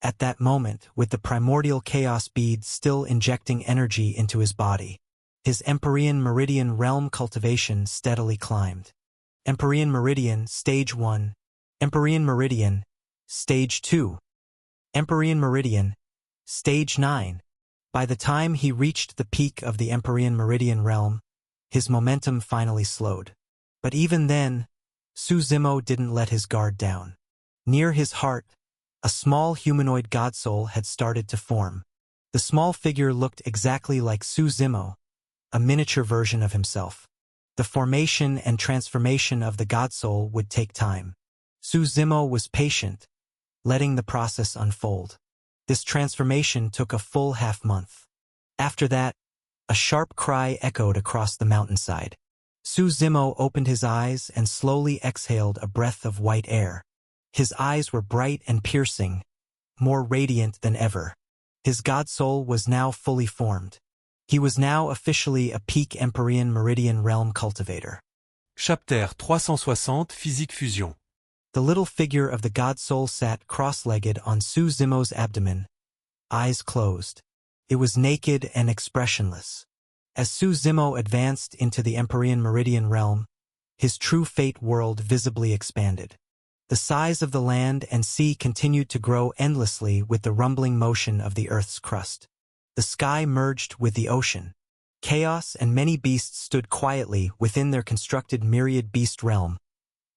At that moment, with the primordial chaos bead still injecting energy into his body, his Empyrean Meridian realm cultivation steadily climbed. Empyrean Meridian, Stage 1. Empyrean Meridian, Stage 2. Empyrean Meridian, Stage 9. By the time he reached the peak of the Empyrean Meridian realm, his momentum finally slowed. But even then, Su Zimo didn't let his guard down. Near his heart, a small humanoid god soul had started to form. The small figure looked exactly like Su Zimo, a miniature version of himself. The formation and transformation of the god soul would take time. Su Zimo was patient, letting the process unfold. This transformation took a full half-month. After that, a sharp cry echoed across the mountainside. Su Zimo opened his eyes and slowly exhaled a breath of white air. His eyes were bright and piercing, more radiant than ever. His god soul was now fully formed. He was now officially a peak Empyrean Meridian realm cultivator. Chapter 360 Physique Fusion. The little figure of the god soul sat cross-legged on Su Zimo's abdomen, eyes closed. It was naked and expressionless. As Su Zimo advanced into the Empyrean Meridian realm, his true fate world visibly expanded. The size of the land and sea continued to grow endlessly with the rumbling motion of the Earth's crust. The sky merged with the ocean. Chaos and many beasts stood quietly within their constructed myriad beast realm,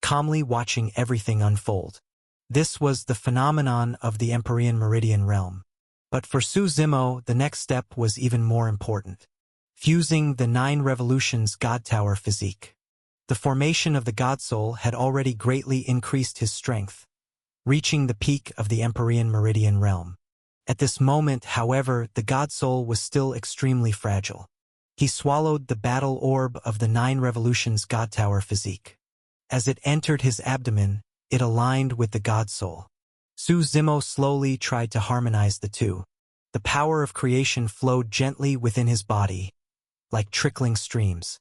calmly watching everything unfold. This was the phenomenon of the Empyrean Meridian realm. But for Su Zimo, the next step was even more important. Fusing the 9 Revolutions God Tower physique. The formation of the God Soul had already greatly increased his strength, reaching the peak of the Empyrean Meridian realm. At this moment, however, the god soul was still extremely fragile. He swallowed the battle orb of the 9 Revolutions God Tower physique. As it entered his abdomen, it aligned with the god soul. Su Zimo slowly tried to harmonize the two. The power of creation flowed gently within his body, like trickling streams.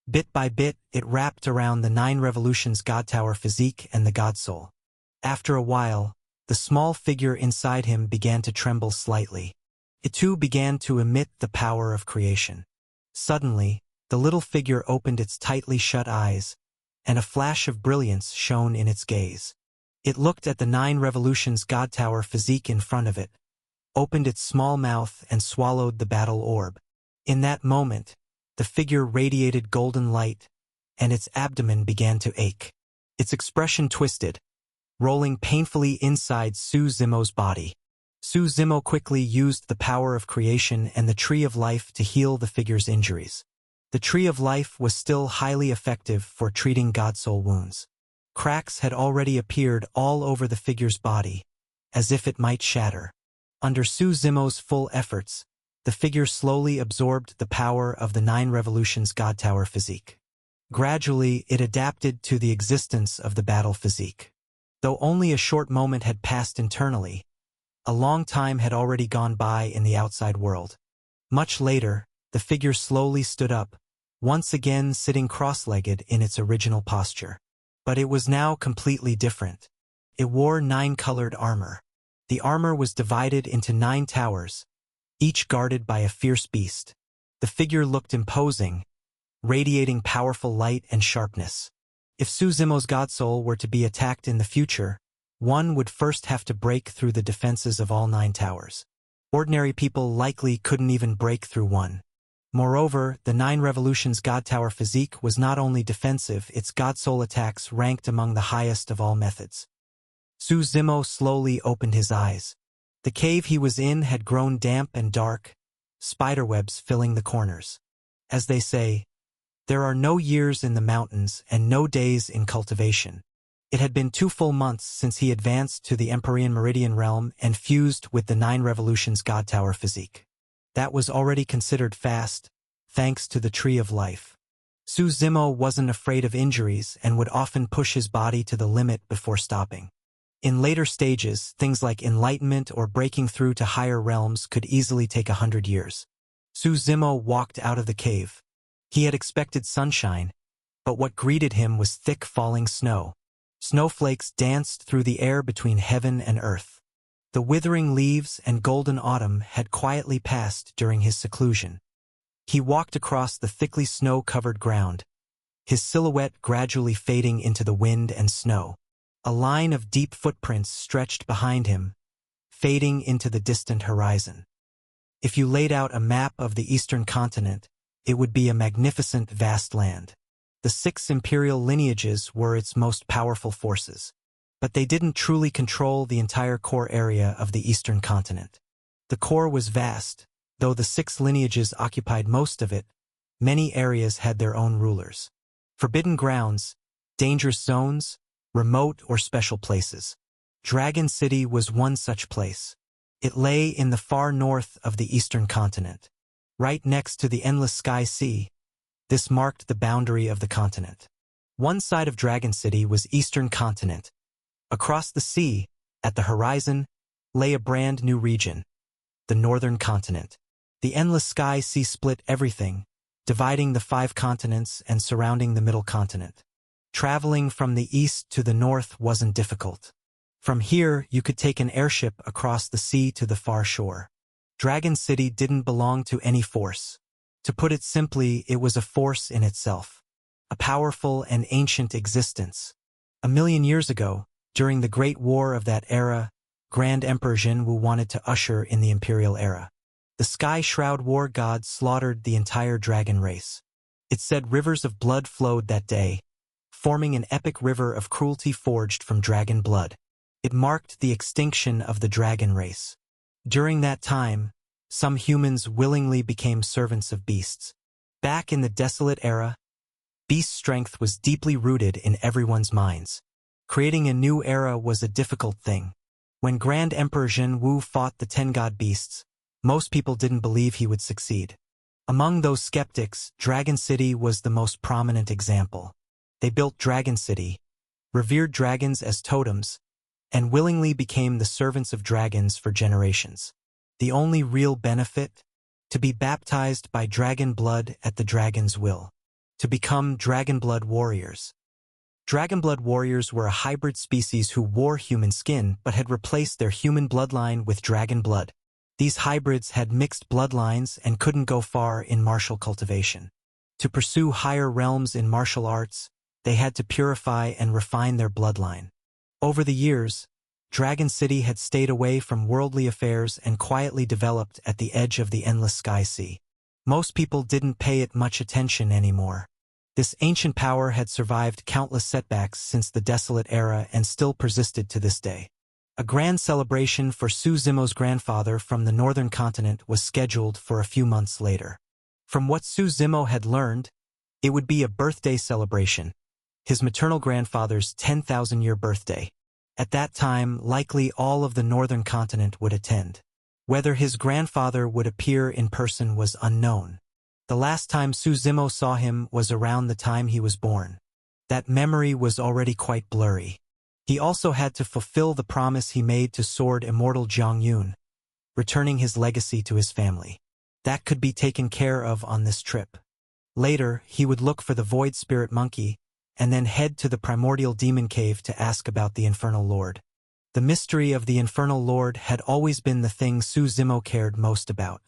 Bit by bit, it wrapped around the 9 Revolutions God Tower physique and the god soul. After a while, the small figure inside him began to tremble slightly. It too began to emit the power of creation. Suddenly, the little figure opened its tightly shut eyes, and a flash of brilliance shone in its gaze. It looked at the 9 Revolutions God Tower physique in front of it, opened its small mouth and swallowed the battle orb. In that moment, the figure radiated golden light, and its abdomen began to ache. Its expression twisted, rolling painfully inside Su Zimo's body. Su Zimo quickly used the power of creation and the Tree of Life to heal the figure's injuries. The Tree of Life was still highly effective for treating god soul wounds. Cracks had already appeared all over the figure's body, as if it might shatter. Under Su Zimo's full efforts, the figure slowly absorbed the power of the 9 Revolutions God Tower physique. Gradually, it adapted to the existence of the battle physique. Though only a short moment had passed internally, a long time had already gone by in the outside world. Much later, the figure slowly stood up, once again sitting cross-legged in its original posture. But it was now completely different. It wore 9-colored armor. The armor was divided into 9 towers, each guarded by a fierce beast. The figure looked imposing, radiating powerful light and sharpness. If Su Zimo's god soul were to be attacked in the future, one would first have to break through the defenses of all 9 towers. Ordinary people likely couldn't even break through one. Moreover, the 9 Revolutions God Tower physique was not only defensive, its god soul attacks ranked among the highest of all methods. Su Zimo slowly opened his eyes. The cave he was in had grown damp and dark, spiderwebs filling the corners. As they say, there are no years in the mountains and no days in cultivation. It had been 2 full months since he advanced to the Empyrean Meridian realm and fused with the 9 Revolutions God Tower physique. That was already considered fast, thanks to the Tree of Life. Su Zimo wasn't afraid of injuries and would often push his body to the limit before stopping. In later stages, things like enlightenment or breaking through to higher realms could easily take 100 years. Su Zimo walked out of the cave. He had expected sunshine, but what greeted him was thick falling snow. Snowflakes danced through the air between heaven and earth. The withering leaves and golden autumn had quietly passed during his seclusion. He walked across the thickly snow-covered ground, his silhouette gradually fading into the wind and snow. A line of deep footprints stretched behind him, fading into the distant horizon. If you laid out a map of the eastern continent, it would be a magnificent vast land. The 6 imperial lineages were its most powerful forces, but they didn't truly control the entire core area of the eastern continent. The core was vast, though the 6 lineages occupied most of it. Many areas had their own rulers. Forbidden grounds, dangerous zones, remote or special places. Dragon City was one such place. It lay in the far north of the eastern continent, right next to the endless sky sea. This marked the boundary of the continent. One side of Dragon City was Eastern Continent. Across the sea, at the horizon, lay a brand new region, the Northern Continent. The endless sky sea split everything, dividing the 5 continents and surrounding the middle continent. Traveling from the east to the north wasn't difficult. From here, you could take an airship across the sea to the far shore. Dragon City didn't belong to any force. To put it simply, it was a force in itself. A powerful and ancient existence. 1,000,000 years ago, during the Great War of that era, Grand Emperor Jinwu wanted to usher in the imperial era. The Sky Shroud War God slaughtered the entire dragon race. It said rivers of blood flowed that day, forming an epic river of cruelty forged from dragon blood. It marked the extinction of the dragon race. During that time, some humans willingly became servants of beasts. Back in the desolate era, beast strength was deeply rooted in everyone's minds. Creating a new era was a difficult thing. When Grand Emperor Zhen Wu fought the 10 god beasts, most people didn't believe he would succeed. Among those skeptics, Dragon City was the most prominent example. They built Dragon City, revered dragons as totems, and willingly became the servants of dragons for generations. The only real benefit? To be baptized by dragon blood at the dragon's will. To become dragon blood warriors. Dragon blood warriors were a hybrid species who wore human skin but had replaced their human bloodline with dragon blood. These hybrids had mixed bloodlines and couldn't go far in martial cultivation. To pursue higher realms in martial arts, they had to purify and refine their bloodline. Over the years, Dragon City had stayed away from worldly affairs and quietly developed at the edge of the endless sky sea. Most people didn't pay it much attention anymore. This ancient power had survived countless setbacks since the Desolate Era and still persisted to this day. A grand celebration for Su Zimo's grandfather from the northern continent was scheduled for a few months later. From what Su Zimo had learned, it would be a birthday celebration, his maternal grandfather's 10,000-year birthday. At that time, likely all of the northern continent would attend. Whether his grandfather would appear in person was unknown. The last time Su Zimo saw him was around the time he was born. That memory was already quite blurry. He also had to fulfill the promise he made to Sword Immortal Jiang Yun, returning his legacy to his family. That could be taken care of on this trip. Later, he would look for the Void Spirit Monkey, and then head to the Primordial Demon Cave to ask about the Infernal Lord. The mystery of the Infernal Lord had always been the thing Su Zimo cared most about.